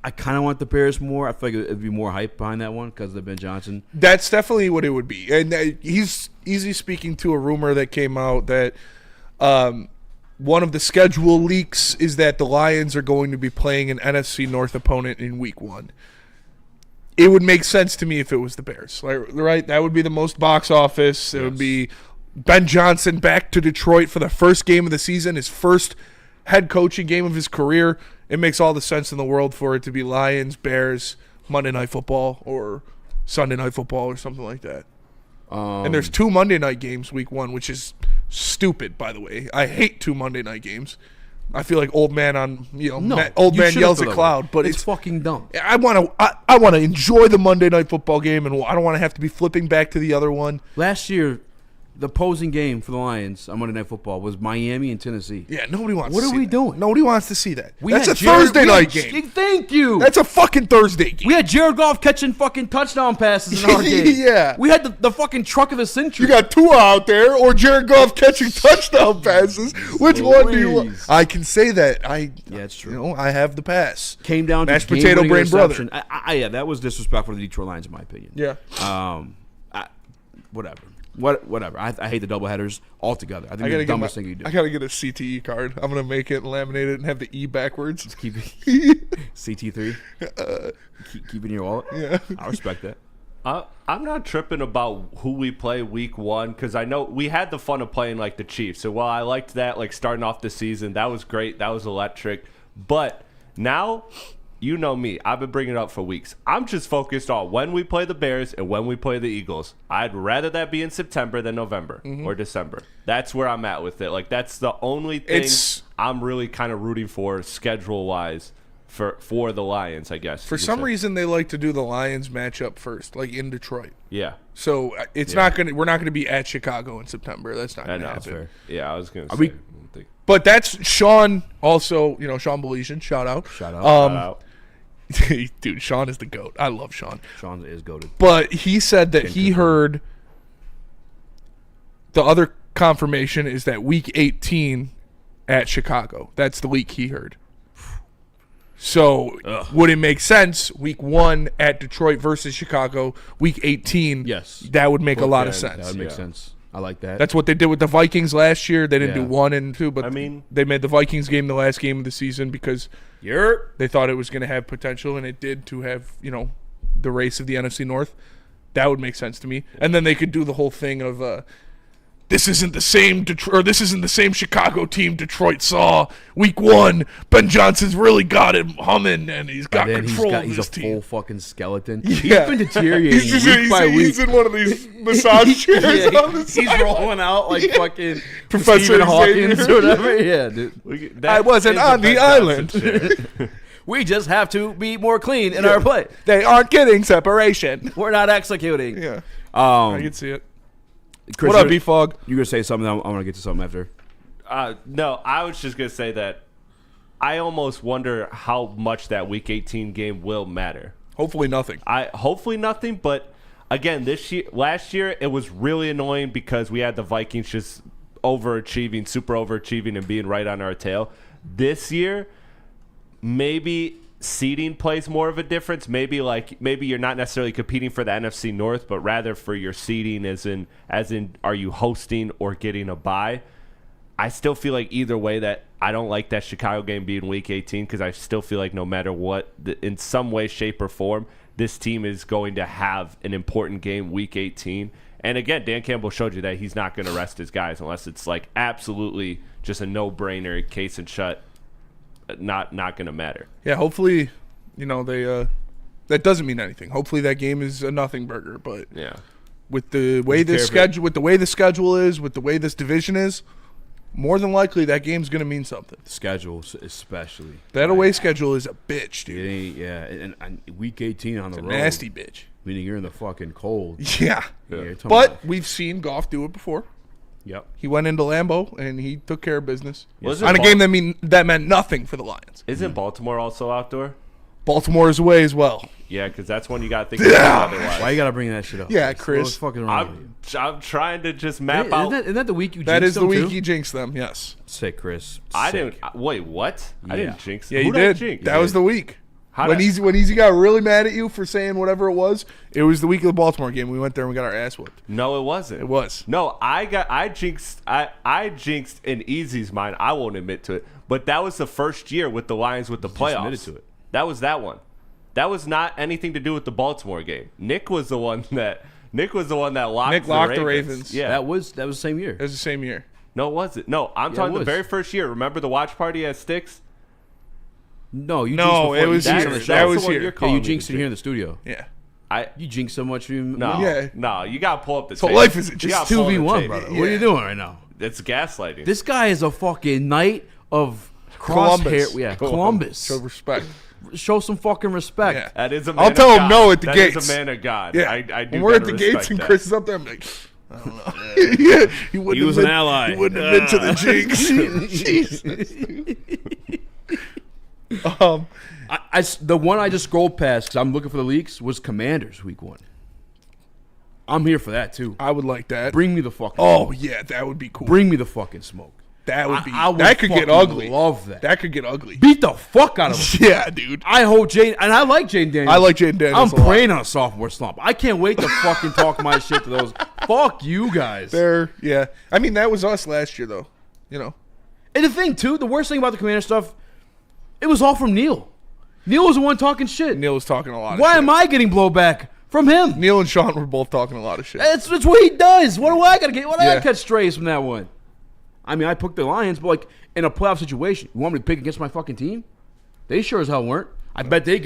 I kind of want the Bears more. I feel like it'd be more hype behind that one because of Ben Johnson. That's definitely what it would be. And he's easy speaking to a rumor that came out that one of the schedule leaks is that the Lions are going to be playing an NFC North opponent in Week 1. It would make sense to me if it was the Bears. Right? That would be the most box office. It would be Ben Johnson back to Detroit for the first game of the season, his first head coaching game of his career. It makes all the sense in the world for it to be Lions, Bears, Monday Night Football, or Sunday Night Football, or something like that. And there's 2 Monday night games Week 1, which is stupid, by the way. I hate 2 Monday night games. I feel like old man yells at cloud, but it's fucking dumb. I want to enjoy the Monday Night Football game, and I don't want to have to be flipping back to the other one. Last year, The opposing game for the Lions on Monday Night Football was Miami and Tennessee. Yeah, nobody wants What to see are we that. doing? Nobody wants to see that. We That's had a Thursday night game. Thank you. That's a fucking Thursday game. We had Jared Goff catching fucking touchdown passes in our game. Yeah. We had the fucking truck of the century. You got Tua out there or Jared Goff catching touchdown passes. Which one do you want? I can say that. Yeah, it's true. You know, I have the pass. Came down to mashed potato brain brother. Yeah, that was disrespectful to the Detroit Lions in my opinion. Yeah. Whatever. Whatever. I hate the doubleheaders altogether. I think it's the dumbest thing you do. I gotta get a CTE card. I'm gonna make it and laminate it and have the E backwards. Keep it CT3. Keep it in your wallet. Yeah, I respect that. I'm not tripping about who we play week 1 because I know we had the fun of playing like the Chiefs. So while I liked that, like starting off the season, that was great. That was electric. But now, you know me. I've been bringing it up for weeks. I'm just focused on when we play the Bears and when we play the Eagles. I'd rather that be in September than November or December. That's where I'm at with it. Like, that's the only thing I'm really kind of rooting for schedule-wise for the Lions, I guess. For some reason, they like to do the Lions matchup first, like in Detroit. Yeah. So it's not gonna. We're not gonna be at Chicago in September. That's not gonna happen. Fair. Yeah, I was gonna say. But that's Sean. Also, you know, Sean Belesian. Shout out. Shout out. Shout out. Dude, Sean is the GOAT. I love Sean. Sean is goated. But he said that he heard the other confirmation is that week 18 at Chicago. That's the week he heard. So would it make sense week 1 at Detroit versus Chicago, week 18? Yes. That would make a lot of sense. That would make sense. I like that. That's what they did with the Vikings last year. They didn't do 1 and 2, but I mean, they made the Vikings game the last game of the season because they thought it was going to have potential, and it did to have, you know, the race of the NFC North. That would make sense to me. And then they could do the whole thing of this isn't the same this isn't the same Chicago team Detroit saw week 1. Ben Johnson's really got him humming, and he's got control of he's this a team. full fucking skeleton. Yeah. He's been deteriorating week by week. He's in one of these massage chairs on the He's side. rolling out like fucking Professor Stephen Hawkins Xavier. or whatever. Yeah, dude. I wasn't on the island. We just have to be more clean in our play. They aren't getting separation. We're not executing. Yeah. I can see it. Chris, what up, B-Fog? You gonna say something? I want to get to something after. No, I was just gonna say that I almost wonder how much that Week 18 game will matter. Hopefully nothing. Hopefully nothing. But again, last year, it was really annoying because we had the Vikings just overachieving, super overachieving, and being right on our tail. This year, maybe seeding plays more of a difference. Maybe you're not necessarily competing for the NFC North, but rather for your seeding as in are you hosting or getting a bye. I still feel like either way that I don't like that Chicago game being week 18 because I still feel like no matter what, in some way, shape, or form, this team is going to have an important game week 18. And again, Dan Campbell showed you that he's not going to rest his guys unless it's like absolutely just a no-brainer, case and shut. Not going to matter. Yeah, hopefully, you know, they that doesn't mean anything. Hopefully that game is a nothing burger, but yeah. With the way the schedule is, with the way this division is, more than likely that game's going to mean something. Schedule especially. That away schedule is a bitch, dude. It ain't, yeah, and week 18 on the road. Nasty bitch. Meaning you're in the fucking cold. Yeah. But we've seen Goff do it before. Yep. He went into Lambeau and he took care of business on a game that meant nothing for the Lions. Isn't Baltimore also outdoor? Baltimore is away as well. Yeah, because that's when you got to think about otherwise. Why you got to bring that shit up? Yeah, Chris. What's fucking wrong with you? I'm trying to just map out. Isn't that the week you jinxed That is the week too? you jinxed them, yes. Sick, Chris. I didn't. Wait, what? I didn't jinx them. Yeah, you Who did. Jinx? That was the week. When Easy got really mad at you for saying whatever it was the week of the Baltimore game. We went there and we got our ass whipped. No, it wasn't. It was. No, I jinxed in Easy's mind. I won't admit to it, but that was the first year with the Lions with the playoffs. Admitted to it. That was that one. That was not anything to do with the Baltimore game. Nick was the one that locked the Ravens. Yeah, that was the same year. It was the same year. No, was it? No, I'm talking the very first year. Remember the watch party at Sticks? No, you no, jinxed it was you here. jinxed on the show. That was here. Yeah, you jinxed it here in the studio. Yeah. You jinxed so much. No, you got to pull up the so tape. life is just 2v1, brother. Yeah. What are you doing right now? It's gaslighting. This guy is a fucking knight of crosshair. Columbus. Yeah, Columbus. Show respect. Show some fucking respect. Yeah. That is a man I'll of tell God. him no at the that gates. That is a man of God. Yeah. I do when we're at the gotta gates respect and that. Chris is up there, I'm like, I don't know. Yeah, he was an ally. He wouldn't have been to the Jinx. Jesus. The one I just scrolled past because I'm looking for the leaks was Commanders week 1. I'm here for that too. I would like that. Bring me the fucking Oh, smoke. yeah, that would be cool. Bring me the fucking smoke. That would be. I would that could get fucking ugly. love that. That could get ugly. Beat the fuck out of him. Yeah, dude. I hope Jane, and I like Jane Daniels. I like Jane Daniels. I'm praying on a sophomore slump. I can't wait to fucking talk my shit to those. Fuck you guys. Yeah. I mean, that was us last year, though. You know. And the thing, too, the worst thing about the Commander stuff, it was all from Neil. Neil was the one talking shit. Neil was talking a lot of Why shit. am I getting blowback from him? Neil and Sean were both talking a lot of shit. That's what he does. What do I got to get? What do I catch strays from that one? I mean, I picked the Lions, but like in a playoff situation, you want me to pick against my fucking team? They sure as hell weren't. I bet they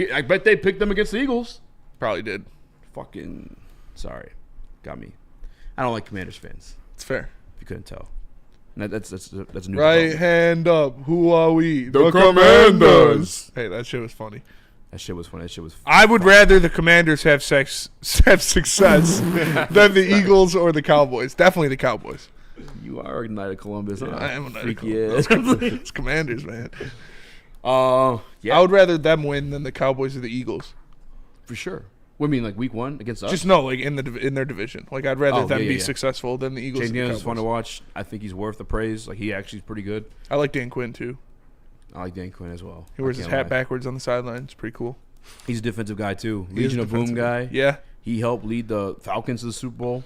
picked them against the Eagles. Probably did. Fucking sorry, got me. I don't like Commanders fans. It's fair. If you couldn't tell. And that's a new right problem. hand up. Who are we? The Commanders. Hey, that shit was funny. That shit was funny. I would rather the Commanders have success than the Eagles or the Cowboys. Definitely the Cowboys. You are a Knight of Columbus. Huh? I am a Knight of Freaky Columbus. ass. It's Commanders, man. Yeah, I would rather them win than the Cowboys or the Eagles. for sure. What do you mean, like week 1 against us? Just no, like in their division. Like I'd rather them be successful than the Eagles. Jane and the Daniels is Cowboys. fun to watch. I think he's worth the praise. Like he actually is pretty good. I like Dan Quinn too. I like Dan Quinn as well. He wears his hat backwards on the sideline. It's pretty cool. He's a defensive guy too. He is Legion a of Boom defensive guy. Yeah. He helped lead the Falcons to the Super Bowl.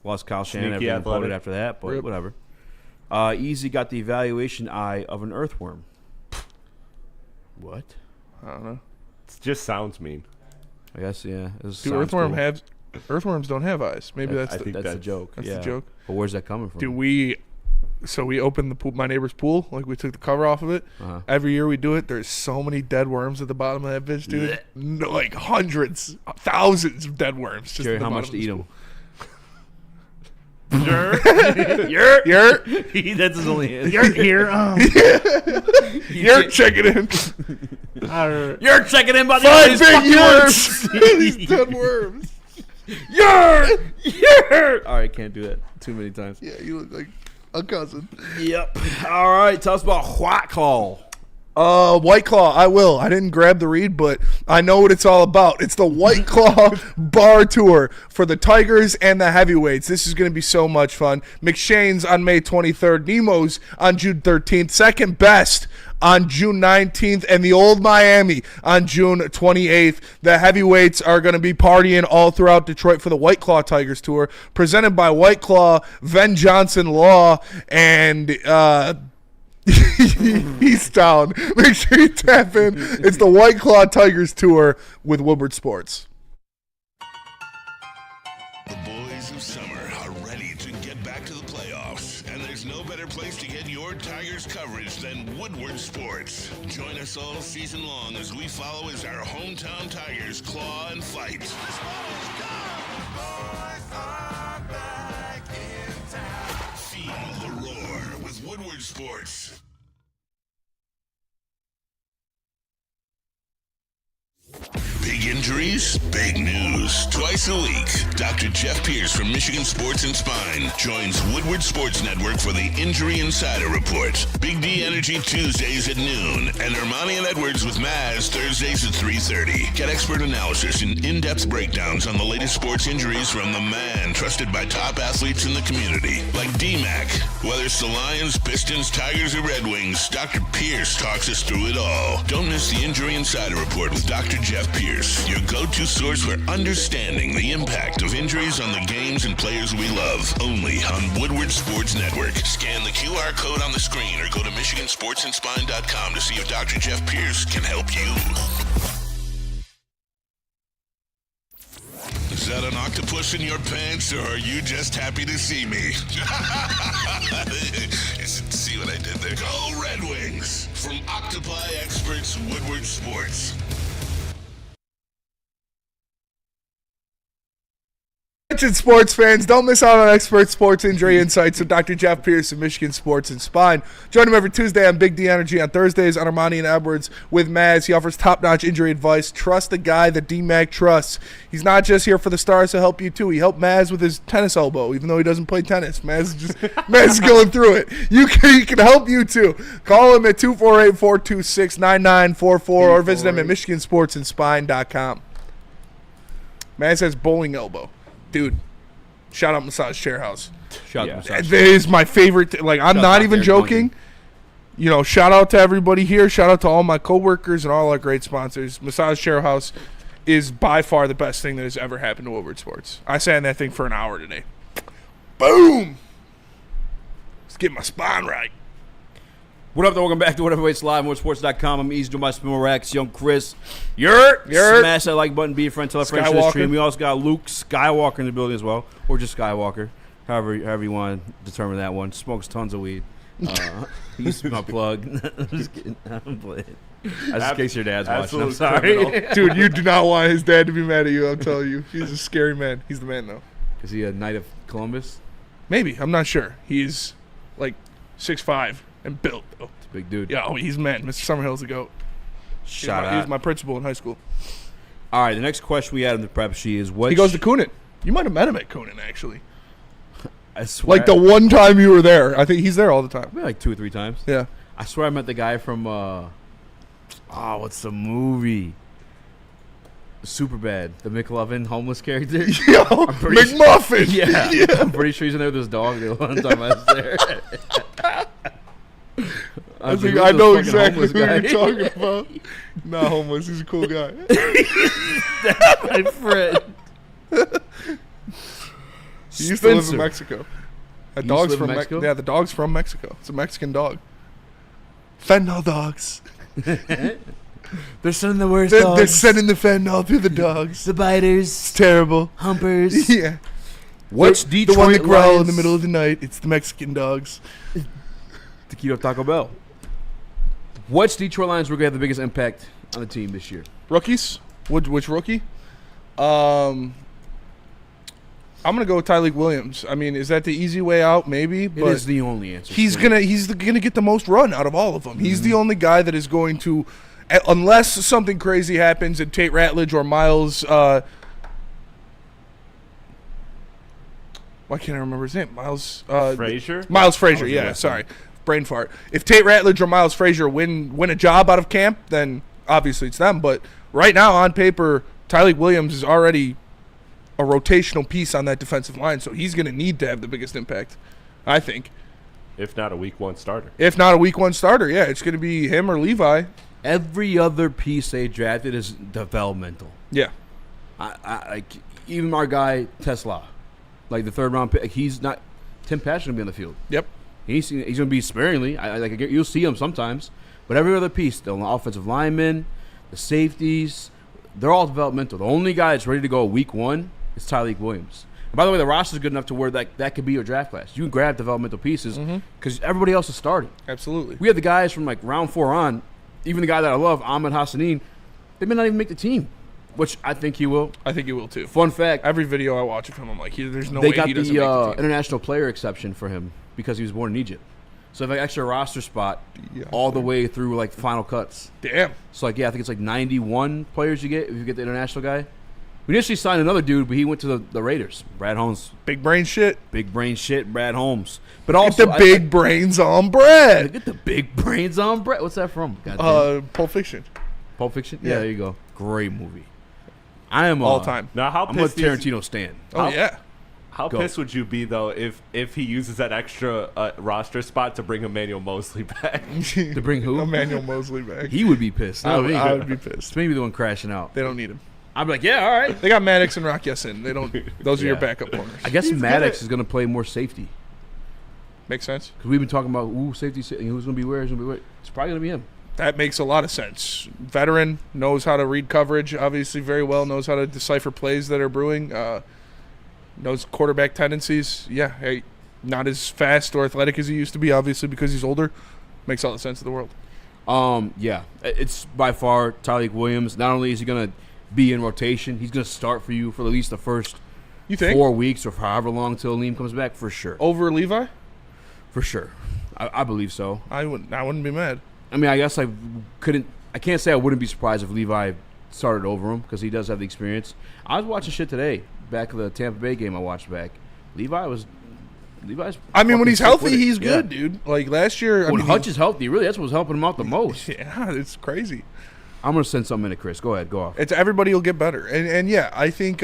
Lost Kyle Shannon. Sneaky Everyone voted athletic. after that, but Rip. whatever. Easy got the evaluation eye of an earthworm. What? I don't know. It just sounds mean. I guess yeah. Do earthworms don't have eyes? Maybe that's the that's a joke. That's yeah. the joke. But where's that coming from? Do we? So we opened the pool, my neighbor's pool. Like we took the cover off of it. Uh-huh. Every year we do it. There's so many dead worms at the bottom of that bitch, dude. No, like hundreds, thousands of dead worms. Just Jerry, at the how bottom much of to this eat pool. them? That's his only answer. You're here. You're checking in. You're checking in by the 5 these big fucking worms. worms. These dead worms. You're. All right, can't do that too many times. Yeah, you look like a cousin. Yep. All right, tell us about White Claw. White Claw, I will. I didn't grab the read, but I know what it's all about. It's the White Claw Bar Tour for the Tigers and the Heavyweights. This is going to be so much fun. McShane's on May 23rd, Nemo's on June 13th, Second Best on June 19th, and the Old Miami on June 28th. The Heavyweights are going to be partying all throughout Detroit for the White Claw Tigers Tour, presented by White Claw, Ven Johnson Law, and Easttown. Make sure you tap in. It's the White Claw Tigers Tour with Woodward Sports. The boys of summer are ready to get back to the playoffs, and there's no better place to get your Tigers coverage than Woodward Sports. Join us all season long as we follow as our hometown Tigers claw and fight. Feel the roar with Woodward Sports. Big injuries, big news. Twice a week, Dr. Jeff Pierce from Michigan Sports and Spine joins Woodward Sports Network for the Injury Insider Report. Big D Energy Tuesdays at noon, and Ermanni and Edwards with Maz Thursdays at 3:30. Get expert analysis and in-depth breakdowns on the latest sports injuries from the man trusted by top athletes in the community, like D-Mac. Whether it's the Lions, Pistons, Tigers, or Red Wings, Dr. Pierce talks us through it all. Don't miss the Injury Insider Report with Dr. Jeff Pierce, your go-to source for understanding the impact of injuries on the games and players we love. Only on Woodward Sports Network. Scan the QR code on the screen or go to MichiganSportsandSpine.com to see if Dr. Jeff Pierce can help you. Is that an octopus in your pants, or are you just happy to see me? See what I did there? Go Red Wings! From Octopi Experts, Woodward Sports. Attention sports fans, don't miss out on expert sports injury insights with Dr. Jeff Pierce of Michigan Sports and Spine. Join him every Tuesday on Big D Energy, on Thursdays on Ermanni and Edwards with Maz. He offers top-notch injury advice. Trust the guy that D-Mac trusts. He's not just here for the stars to help you, too. He helped Maz with his tennis elbow, even though he doesn't play tennis. Maz is going through it. He can help you, too. Call him at 248-426-9944 or visit him at michigansportsandspine.com. Maz has bowling elbow. Dude, shout out Massage Chair House. Shout out Massage That is my favorite. Like, I'm not even joking. You know, shout out to everybody here. Shout out to all my coworkers and all our great sponsors. Massage Chair House is by far the best thing that has ever happened to Woodward Sports. I sat in that thing for an hour today. Boom! Let's get my spine right. What up, though? Welcome back to Whatever Waits Live, MoreSports.com. I'm Easy, doing my Spin Rax, Young Chris. Smash that like button, be a friend, tell a friend to the stream. We also got Luke Skywalker in the building as well, or just Skywalker, however you want to determine that one. Smokes tons of weed. He used to be my plug. I'm just kidding. I'm playing. Just in case your dad's watching. I'm sorry. Dude, you do not want his dad to be mad at you, I'm telling you. He's a scary man. He's the man, though. Is he a Knight of Columbus? Maybe. I'm not sure. He's like 6'5". And built, though. It's a big dude. Yeah, he's man. Mr. Summerhill's a goat. He was my principal in high school. All right, the next question we had in the prep sheet is what... He goes to Coonan. You might have met him at Coonan, actually. I swear. Like the one time you were there. I think he's there all the time. Maybe like 2 or 3 times. Yeah. I swear I met the guy from... what's the movie? Superbad. The McLovin homeless character. Yo, McMuffin. Yeah. I'm pretty sure he's in there with his dog the one time I was there. I know exactly who you're talking about. Not homeless. He's a cool guy. That's my friend. He used to live in Mexico. The dog's from Mexico? Yeah, the dog's from Mexico. It's a Mexican dog. Fentanyl dogs. They're sending the worst dogs. They're They're sending the fentanyl to the dogs. The biters. It's terrible. Humpers. Yeah. What's Detroit the one that growl Lions? in the middle of the night? It's the Mexican dogs. Taquito Taco Bell. What's Detroit Lions going to have the biggest impact on the team this year? Rookies? Which rookie? I'm going to go with Tyreek Williams. I mean, is that the easy way out? Maybe. But it is the only answer. He's gonna get the most run out of all of them. Mm-hmm. He's the only guy that is going to, unless something crazy happens and Tate Ratledge or Miles. Why can't I remember his name? Miles Frazier? Miles Frazier, yeah, sorry. Brain fart. If Tate Ratledge or Miles Frazier win a job out of camp, then obviously it's them. But right now, on paper, Tyreek Williams is already a rotational piece on that defensive line, so he's going to need to have the biggest impact, I think. If not a week 1 starter. Yeah, it's going to be him or Levi. Every other piece they drafted is developmental. Yeah. Like even our guy Tesla. Like the 3rd round pick, he's not. Tim Patch going to be on the field. Yep. He's going to be sparingly. You'll see him sometimes, but every other piece, the offensive linemen, the safeties, they're all developmental. The only guy that's ready to go week 1 is Tyreek Williams. And by the way, the roster is good enough to where that could be your draft class. You can grab developmental pieces because everybody else is starting. Absolutely. We have the guys from like round 4 on. Even the guy that I love, Ahmed Hassanin, they may not even make the team. Which I think he will. I think he will too. Fun fact: every video I watch of him, I'm like, there's no way he doesn't make the team. They got the international player exception for him because he was born in Egypt. So they have an extra roster spot all the way through like final cuts. Damn. So I think it's like 91 players you get if you get the international guy. We initially signed another dude, but he went to the Raiders. Brad Holmes. Big brain shit. Brad Holmes. But also get the big brains on Brad. Get the big brains on Brad. What's that from? Pulp Fiction. Pulp Fiction? Yeah, there you go. Great movie. I am all time. Now, how I'm a Tarantino stan. How pissed would you be though if he uses that extra roster spot to bring Emmanuel Mosley back? To bring who? Emmanuel Mosley back. He would be pissed. I would be pissed. It's maybe the one crashing out. They don't need him. I'd be like, yeah, all right. They got Maddox and Rock Yessin. They don't. Those are your backup corners. I guess Maddox is going to play more safety. Makes sense. Because we've been talking about safety. Who's going to be where? It's probably going to be him. That makes a lot of sense. Veteran, knows how to read coverage, obviously very well, knows how to decipher plays that are brewing, knows quarterback tendencies. Yeah, hey, not as fast or athletic as he used to be, obviously, because he's older. Makes all the sense in the world. Yeah, it's by far Tyreek Williams. Not only is he going to be in rotation, he's going to start for you for at least the first You think 4 weeks or however long till Aleem comes back, for sure. over Levi? For sure, I believe so. I wouldn't be mad. I mean, I guess I can't say I wouldn't be surprised if Levi started over him because he does have the experience. I was watching shit today, back of the Tampa Bay game I watched back. Levi's. I mean, when he's healthy, with it. he's good, dude. Like last year, When Hutch is healthy, really, that's what's helping him out the most. Yeah, it's crazy. I'm gonna send something to Chris. Go ahead, go off. It's everybody will get better, and yeah, I think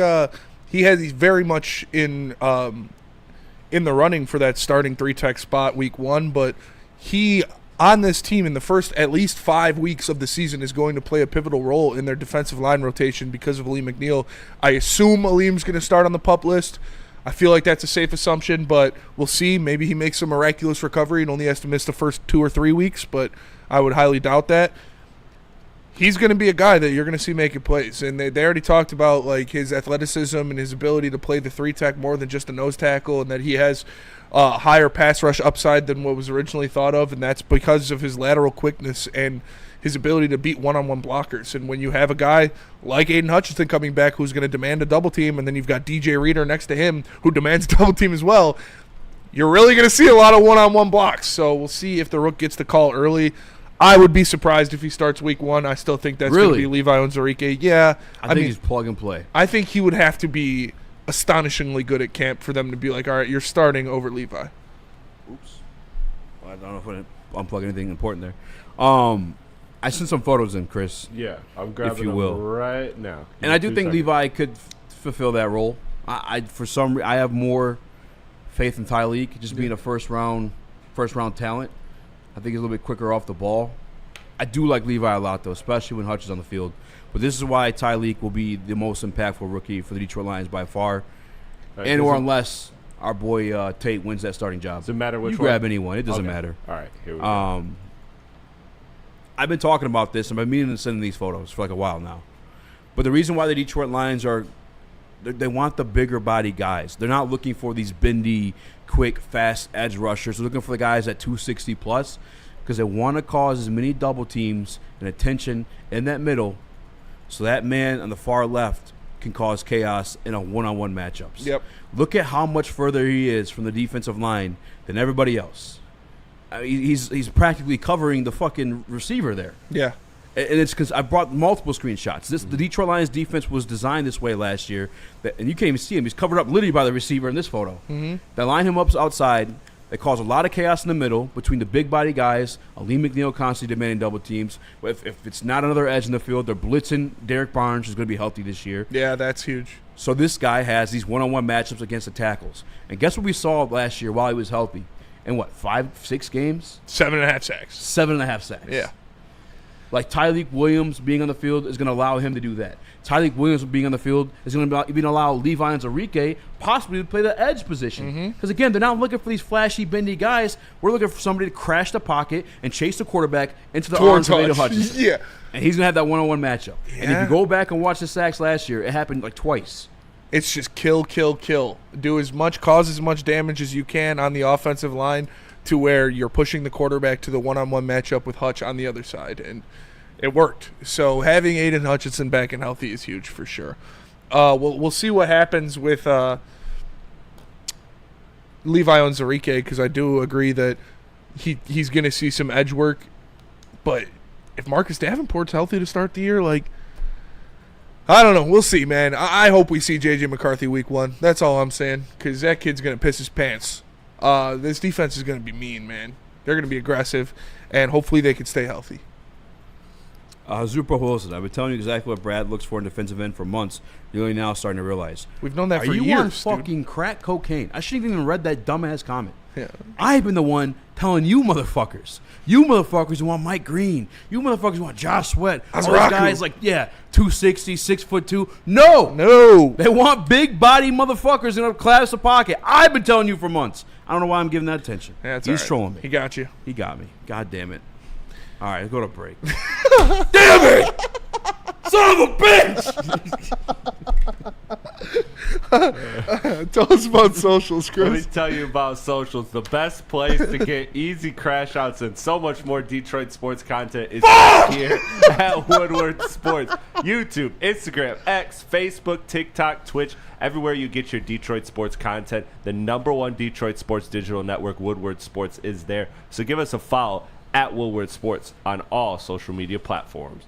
he's very much in the running for that starting 3-tech spot week 1, but he on this team in the first at least 5 weeks of the season is going to play a pivotal role in their defensive line rotation because of Aleem McNeil. I assume Aleem's going to start on the PUP list. I feel like that's a safe assumption, but we'll see. Maybe he makes a miraculous recovery and only has to miss the first 2 or 3 weeks, but I would highly doubt that. He's going to be a guy that you're going to see making plays, and they already talked about like his athleticism and his ability to play the 3-tech more than just a nose tackle, and that he has higher pass rush upside than what was originally thought of, and that's because of his lateral quickness and his ability to beat one-on-one blockers. And when you have a guy like Aiden Hutchinson coming back who's going to demand a double team, and then you've got DJ Reader next to him who demands a double team as well, you're really going to see a lot of one-on-one blocks. So we'll see if the Rook gets the call early. I would be surprised if he starts week 1. I still think that's going to be Levi Onwuzurike. Yeah. I think he's plug and play. I think he would have to be astonishingly good at camp for them to be like, all right, you're starting over Levi. Oops. Well, I don't know if I'm unplugging anything important there. I sent some photos in, Chris. Yeah, I'm grabbing if you will. them right now. And I do think Levi could fulfill that role. I have more faith in Tyleek just being a first round talent. I think he's a little bit quicker off the ball. I do like Levi a lot, though, especially when Hutch is on the field. But this is why Tyleek will be the most impactful rookie for the Detroit Lions by far. Right, or unless our boy Tate wins that starting job. Doesn't matter which you one? grab anyone. It doesn't matter. All right, here we go. I've been talking about this. I've been meaning to send these photos for like a while now. But the reason why the Detroit Lions they want the bigger body guys. They're not looking for these bendy, quick, fast edge rushers. They're looking for the guys at 260 plus because they want to cause as many double teams and attention in that middle so that man on the far left can cause chaos in a one-on-one matchups. Yep. Look at how much further he is from the defensive line than everybody else. I mean, he's practically covering the fucking receiver there. Yeah. And it's because I brought multiple screenshots. The Detroit Lions defense was designed this way last year, and you can't even see him. He's covered up literally by the receiver in this photo. Mm-hmm. They line him up outside. They cause a lot of chaos in the middle between the big body guys. Aleem McNeil constantly demanding double teams. If it's not another edge in the field, they're blitzing Derek Barnes, who's going to be healthy this year. Yeah, that's huge. So this guy has these one-on-one matchups against the tackles. And guess what we saw last year while he was healthy? In what, 5-6 games? 7.5 sacks. 7.5 sacks. Yeah. Like Tyleek Williams being on the field is going to allow him to do that. Tyleek Williams being on the field is going to even allow Levi Onwuzurike possibly to play the edge position. Because, again, they're not looking for these flashy, bendy guys. We're looking for somebody to crash the pocket and chase the quarterback into the arms of Aiden Hutchinson. Yeah. And he's going to have that one-on-one matchup. Yeah. And if you go back and watch the sacks last year, it happened like twice. It's just kill, kill, kill. Cause as much damage as you can on the offensive line to where you're pushing the quarterback to the one-on-one matchup with Hutch on the other side. And it worked. So having Aiden Hutchinson back and healthy is huge for sure. We'll see what happens with Levi Onwuzurike, because I do agree that he's going to see some edge work. But if Marcus Davenport's healthy to start the year, like, I don't know. We'll see, man. I hope we see J.J. McCarthy week 1. That's all I'm saying, because that kid's going to piss his pants. This defense is going to be mean, man. They're going to be aggressive, and hopefully they can stay healthy. Zupo Wilson, I've been telling you exactly what Brad looks for in defensive end for months. You're only now starting to realize. We've known that for years. Are you on fucking crack cocaine? I shouldn't even read that dumbass comment. Yeah. I've been the one telling you motherfuckers. You motherfuckers who want Mike Green. You motherfuckers who want Josh Sweat. All those guys like, 260, 6'2". No. They want big body motherfuckers in a class of pocket. I've been telling you for months. I don't know why I'm giving that attention. Yeah, He's trolling me. He got you. He got me. God damn it. All right, let's go to break. Damn it! Son of a bitch! Yeah, tell us about socials, Let me Chris. tell you about socials. The best place to get easy crash outs and so much more Detroit sports content is here at Woodward Sports. YouTube, Instagram, X, Facebook, TikTok, Twitch, everywhere you get your Detroit sports content. The #1 Detroit sports digital network, Woodward Sports, is there. So give us a follow at Woodward Sports on all social media platforms.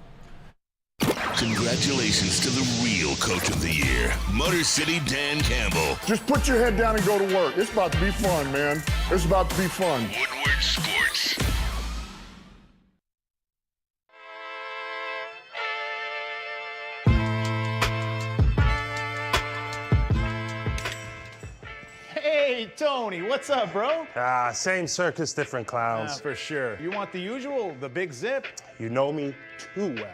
Congratulations to the real coach of the year, Motor City Dan Campbell. Just put your head down and go to work. It's about to be fun, man. It's about to be fun. Woodward Sports. Hey, Tony, what's up, bro? Same circus, different clowns. For sure. You want the usual, the big zip? You know me too well.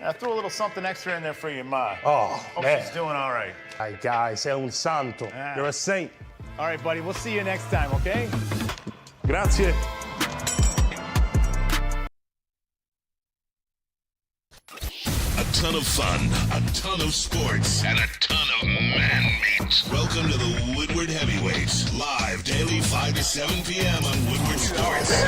I threw a little something extra in there for your ma. Oh, Hope man. she's doing all right. Ay, guys, sei un santo. Ah. You're a saint. All right, buddy, we'll see you next time, okay? Grazie. A ton of fun, a ton of sports, and a ton of man meat. Welcome to the Woodward Heavyweights, live daily 5 to 7 p.m. on Woodward Sports.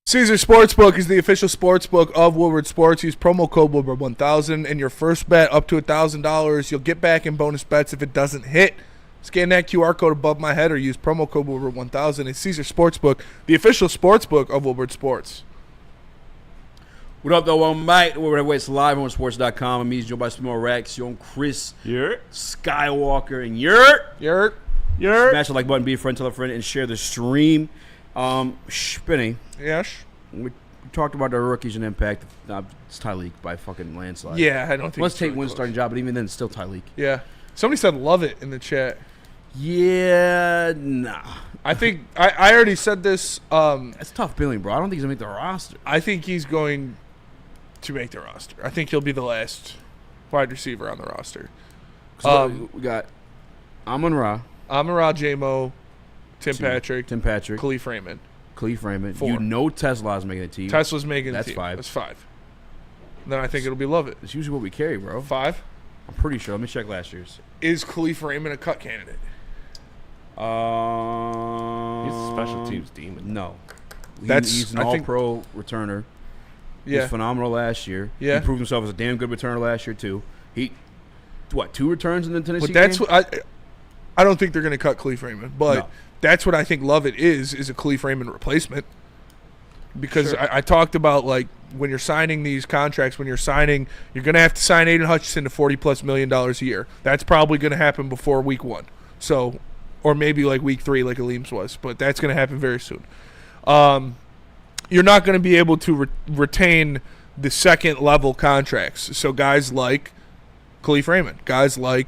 Caesar Sportsbook is the official sportsbook of Woodward Sports. Use promo code Woodward1000 and your first bet up to $1,000. You'll get back in bonus bets if it doesn't hit. Scan that QR code above my head or use promo code Woodward1000. It's Caesar Sportsbook, the official sportsbook of Woodward Sports. What up, though? Welcome back. We're at Waits Live on sports.com. I'm joined by some more Rax, young Chris Skywalker, and Yurt. Smash the like button, be a friend, tell a friend, and share the stream. Spinning. Yes. We talked about the rookies and impact. It's Tyleek by fucking landslide. Yeah, I don't think Let's it's take really one close. starting job, but even then, it's still Tyleek. Yeah. Somebody said love it in the chat. Yeah, nah. I think I already said this. That's tough billing, bro. I don't think he's going to make the roster. I think he's going to make the roster. I think he'll be the last wide receiver on the roster. We got Amon-Ra, J-Mo, Tim Patrick, Khalif Raymond. 4. You know Tesla's making a team. Tesla's making That's the team. 5. That's 5. Then I think it'll be Lovett. It's usually what we carry, bro. 5. I'm pretty sure. Let me check last year's. Is Khalif Raymond a cut candidate? He's a special teams demon. No. He's an all-pro returner. He was phenomenal last year. Yeah. He proved himself as a damn good returner last year, too. He, 2 returns in the Tennessee But that's game? what I don't think they're going to cut Khalif Raymond, but that's what I think Lovett is a Khalif Raymond replacement. Because I talked about, like, when you're signing these contracts, you're going to have to sign Aiden Hutchinson to $40+ million a year. That's probably going to happen before week 1. So, or maybe like week 3 like Aleem's was, but that's going to happen very soon. You're not going to be able to retain the second level contracts. So guys like Khalif Raymond, guys like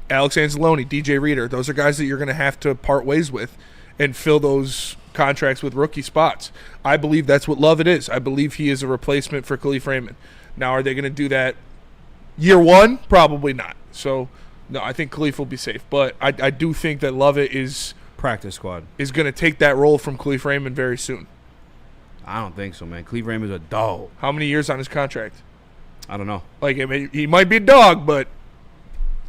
Alex Anzalone, DJ Reader, those are guys that you're going to have to part ways with and fill those contracts with rookie spots. I believe that's what Lovett is. I believe he is a replacement for Khalif Raymond. Now, are they going to do that year 1? Probably not. So, no, I think Khalif will be safe. But I do think that Lovett is practice squad is going to take that role from Khalif Raymond very soon. I don't think so, man. Khalif Raymond's a dog. How many years on his contract? I don't know. Like, I mean, he might be a dog, but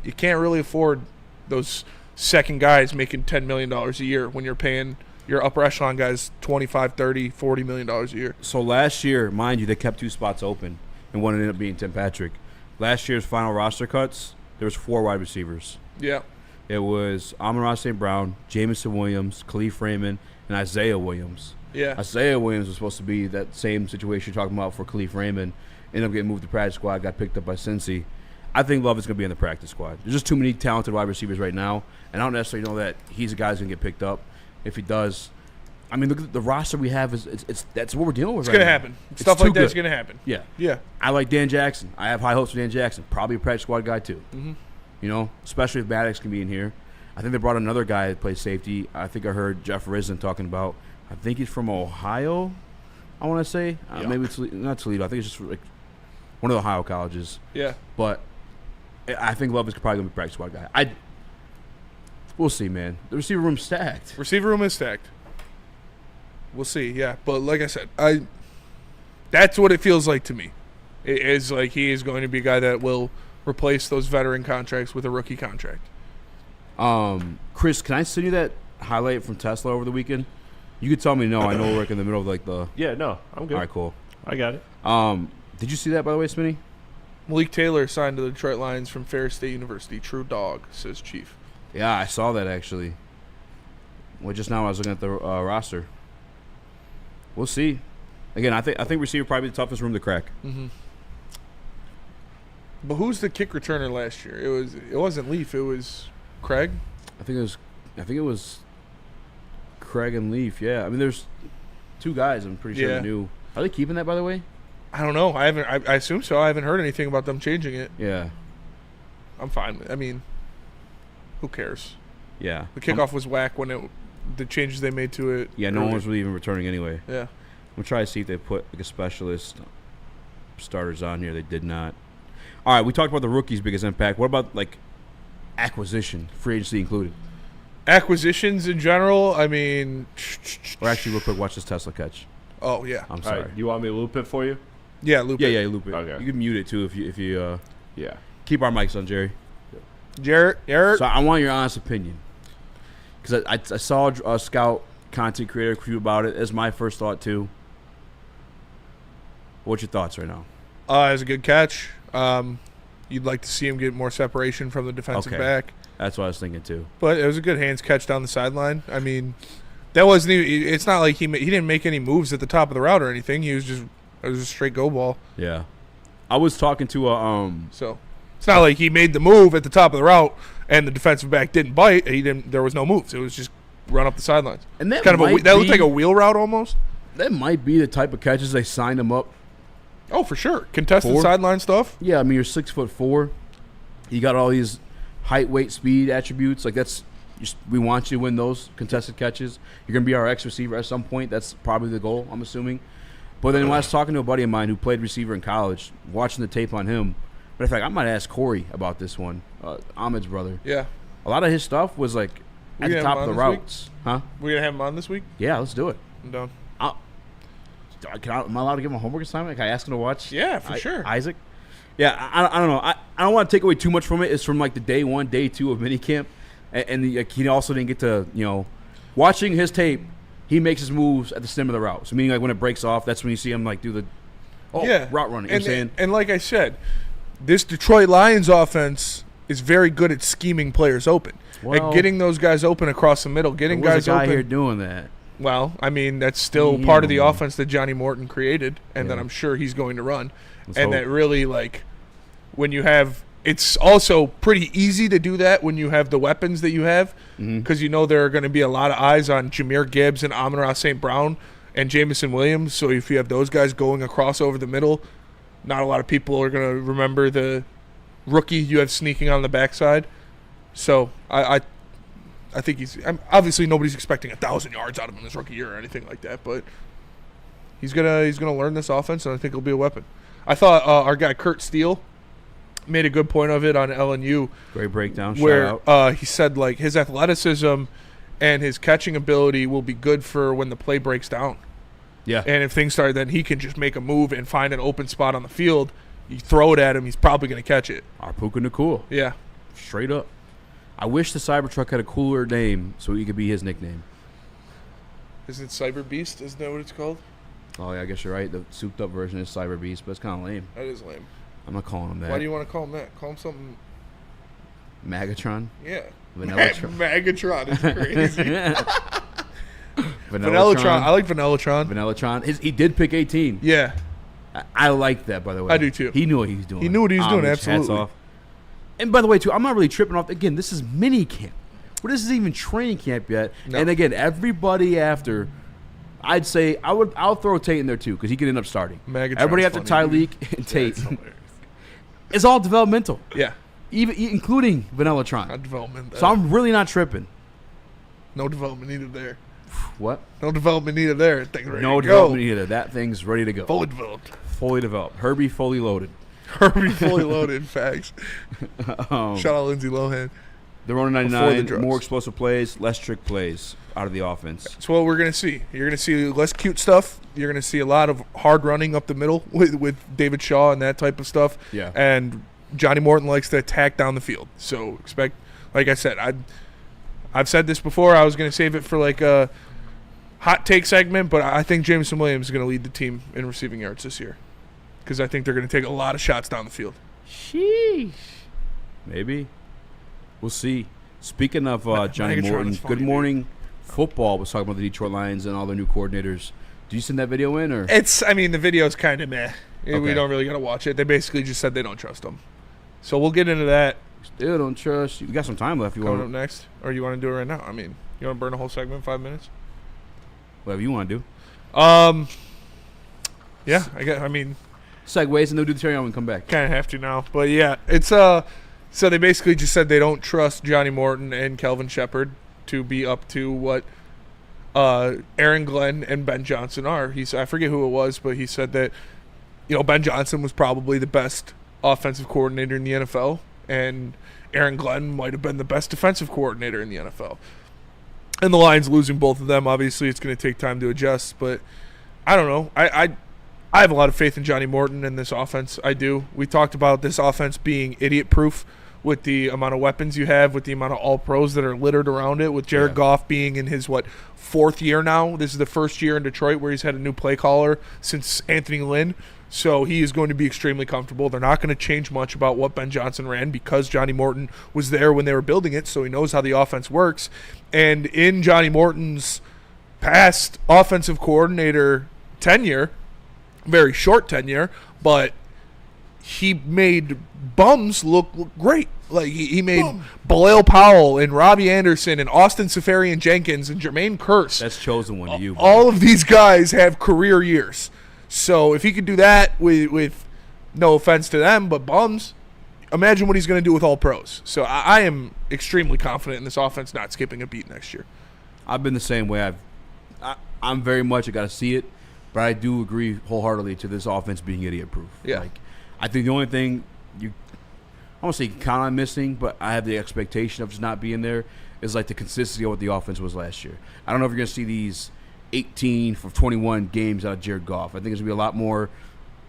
you can't really afford those second guys making $10 million a year when you're paying your upper echelon guys $25, $30, $40 million a year. So last year, mind you, they kept 2 spots open, and one ended up being Tim Patrick. Last year's final roster cuts, there was 4 wide receivers. Yeah. It was Amon-Ra St. Brown, Jamison Williams, Khalif Raymond, and Isaiah Williams. Yeah. Isaiah Williams was supposed to be that same situation you're talking about for Khalif Raymond. Ended up getting moved to practice squad, got picked up by Cincy. I think Love is going to be in the practice squad. There's just too many talented wide receivers right now, and I don't necessarily know that he's a guy who's going to get picked up. If he does, I mean, look at the roster we have. That's what we're dealing with. It's going to happen. Stuff like that's going to happen. Yeah. Yeah. I like Dan Jackson. I have high hopes for Dan Jackson. Probably a practice squad guy, too. Mm-hmm. You know, especially if Maddox can be in here. I think they brought another guy that plays safety. I think I heard Jeff Risen talking about, I think he's from Ohio, I want to say. Maybe it's not Toledo. I think it's just like one of the Ohio colleges. Yeah. But I think Love is probably going to be a practice squad guy. We'll see, man. The receiver room's stacked. Receiver room is stacked. We'll see, yeah. But like I said, that's what it feels like to me. is like he is going to be a guy that will replace those veteran contracts with a rookie contract. Chris, can I send you that highlight from Tesla over the weekend? You could tell me no. I know we're like in the middle of like the. Yeah, no, I'm good. All right, cool. I got it. Did you see that by the way, Smitty? Malik Taylor signed to the Detroit Lions from Ferris State University. True dog, says Chief. Yeah, I saw that actually. Well, just now I was looking at the roster. We'll see. Again, I think receiver probably the toughest room to crack. Mm-hmm. But who's the kick returner last year? It wasn't Leaf. It was Craig. I think it was Craig and Leaf. Yeah, I mean there's two guys. I'm pretty sure new. Are they keeping that by the way? I don't know. I assume so. I haven't heard anything about them changing it. Yeah. I'm fine. I mean, who cares? Yeah. The kickoff was whack when the changes they made to it. Yeah, no one was really even returning anyway. Yeah. I'm gonna try to see if they put like a specialist starters on here. They did not. All right, we talked about the rookies' biggest impact. What about like acquisition, free agency included? Acquisitions in general, I mean. Or actually, real quick, watch this Tesla catch. Oh yeah. I'm sorry. Right, you want me to loop it for you? Yeah, loop it. Yeah, loop it. Okay. You can mute it too if you yeah. Keep our mics on, Jerry. Jarrett. So I want your honest opinion because I saw a scout content creator tweet about it. It's my first thought too. What's your thoughts right now? It was a good catch. You'd like to see him get more separation from the defensive back. That's what I was thinking too. But it was a good hands catch down the sideline. I mean, that wasn't even. It's not like he didn't make any moves at the top of the route or anything. It was a straight go ball. Yeah, I was talking to So it's not like he made the move at the top of the route and the defensive back didn't bite. There was no moves. It was just run up the sidelines. And that that looked like a wheel route almost. That might be the type of catches they signed him up. Oh, for sure. Contested sideline stuff. Yeah, I mean you're 6'4". You got all these height, weight, speed attributes. Like we want you to win those contested catches. You're gonna be our X receiver at some point. That's probably the goal, I'm assuming. But then when I was talking to a buddy of mine who played receiver in college, watching the tape on him. Matter of fact, I might ask Corey about this one. Ahmed's brother. Yeah. A lot of his stuff was like at the top of the routes. Huh? We're gonna have him on this week. Yeah, let's do it. I'm down. Am I allowed to give him a homework assignment? Can I ask him to watch? Yeah, for sure. Isaac? Yeah, I don't know. I don't want to take away too much from it. It's from like the day 1, day 2 of minicamp. And he also didn't get to, watching his tape, he makes his moves at the stem of the route. So meaning like when it breaks off, that's when you see him like do the route running. You know what I'm saying? And like I said, this Detroit Lions offense is very good at scheming players open. At getting those guys open across the middle, getting guys open. There's a guy here doing that. Well, I mean, that's still part of the offense that Johnny Morton created and that I'm sure he's going to run. That really, like, when you have – it's also pretty easy to do that when you have the weapons that you have because you know there are going to be a lot of eyes on Jahmyr Gibbs and Amon-Ra St. Brown and Jamison Williams. So if you have those guys going across over the middle, not a lot of people are going to remember the rookie you have sneaking on the backside. So I think obviously nobody's expecting 1,000 yards out of him in his rookie year or anything like that, but he's gonna learn this offense, and I think he'll be a weapon. I thought our guy Kurt Steele made a good point of it on LNU. Great breakdown. Where he said like his athleticism and his catching ability will be good for when the play breaks down. Yeah. And if things start, then he can just make a move and find an open spot on the field. You throw it at him, he's probably gonna catch it. Our Puka Nakua. Yeah. Straight up. I wish the Cybertruck had a cooler name so he could be his nickname. Isn't it Cyber Beast? Isn't that what it's called? Oh, yeah, I guess you're right. The souped-up version is Cyber Beast, but it's kind of lame. That is lame. I'm not calling him that. Why do you want to call him that? Call him something... Magatron? Yeah. Vanillatron. Magatron is crazy. Vanillatron. I like Vanillatron. Vanillatron. He did pick 18. Yeah. I like that, by the way. I do, too. He knew what he was doing. He knew what he was doing, Hats absolutely. off. And by the way, too, I'm not really tripping off. Again, this is mini camp. Well, this isn't even training camp yet. No. And again, everybody after, I'd say I'll throw Tate in there too because he could end up starting. Megatron's everybody after Tyleek and Tate. It's all developmental. Yeah. Even including Vanillatron. Not development. So I'm really not tripping. No development needed there. What? No development needed there. No development needed. That thing's ready to go. Fully developed. Fully developed. Herbie fully loaded. Herbie fully loaded. Facts. Shout out Lindsay Lohan. They're running Before 99, the drugs. more explosive plays, less trick plays out of the offense. That's what we're going to see. You're going to see less cute stuff. You're going to see a lot of hard running up the middle with David Shaw and that type of stuff. Yeah. And Johnny Morton likes to attack down the field. So expect, like I said, I've said this before. I was going to save it for like a hot take segment, but I think Jameson Williams is going to lead the team in receiving yards this year because I think they're going to take a lot of shots down the field. Sheesh. Maybe. We'll see. Speaking of Johnny Megatron Morton, is funny, Good Morning Football was talking about the Detroit Lions and all their new coordinators. Did you send that video in? Or The video's kind of meh. We Okay. don't really got to watch it. They basically just said they don't trust them. So we'll get into that still don't trust you? We got some time left. You coming up want next. Or you want to do it right now? I mean, you want to burn a whole segment in 5 minutes? whatever you want to do. Yeah, I mean, Segues and they'll do the cherry on and come back. kind of have to now. But yeah, it's so they basically just said they don't trust Johnny Morton and Kelvin Shepard to be up to what Aaron Glenn and Ben Johnson are. I forget who it was, but he said that Ben Johnson was probably the best offensive coordinator in the NFL, and Aaron Glenn might have been the best defensive coordinator in the NFL. And the Lions losing both of them, obviously it's going to take time to adjust, but I don't know. I have a lot of faith in Johnny Morton and this offense. I do. We talked about this offense being idiot-proof with the amount of weapons you have, with the amount of all-pros that are littered around it, with Jared Goff being in his, fourth year now. This is the first year in Detroit where he's had a new play caller since Anthony Lynn. So he is going to be extremely comfortable. They're not going to change much about what Ben Johnson ran because Johnny Morton was there when they were building it, so he knows how the offense works. And in Johnny Morton's past offensive coordinator tenure, very short tenure, but he made bums look great. Like he made Bilal Powell and Robbie Anderson and Austin Safarian Jenkins and Jermaine Kearse. That's chosen one to you. All of these guys have career years. So if he could do that with no offense to them, but bums, imagine what he's going to do with all pros. So I am extremely confident in this offense not skipping a beat next year. I've been the same way. I'm very much, I got to see it, but I do agree wholeheartedly to this offense being idiot-proof. Yeah. I think the only thing I won't say kind of missing, but I have the expectation of just not being there, is the consistency of what the offense was last year. I don't know if you're going to see these 18 for 21 games out of Jared Goff. I think it's going to be a lot more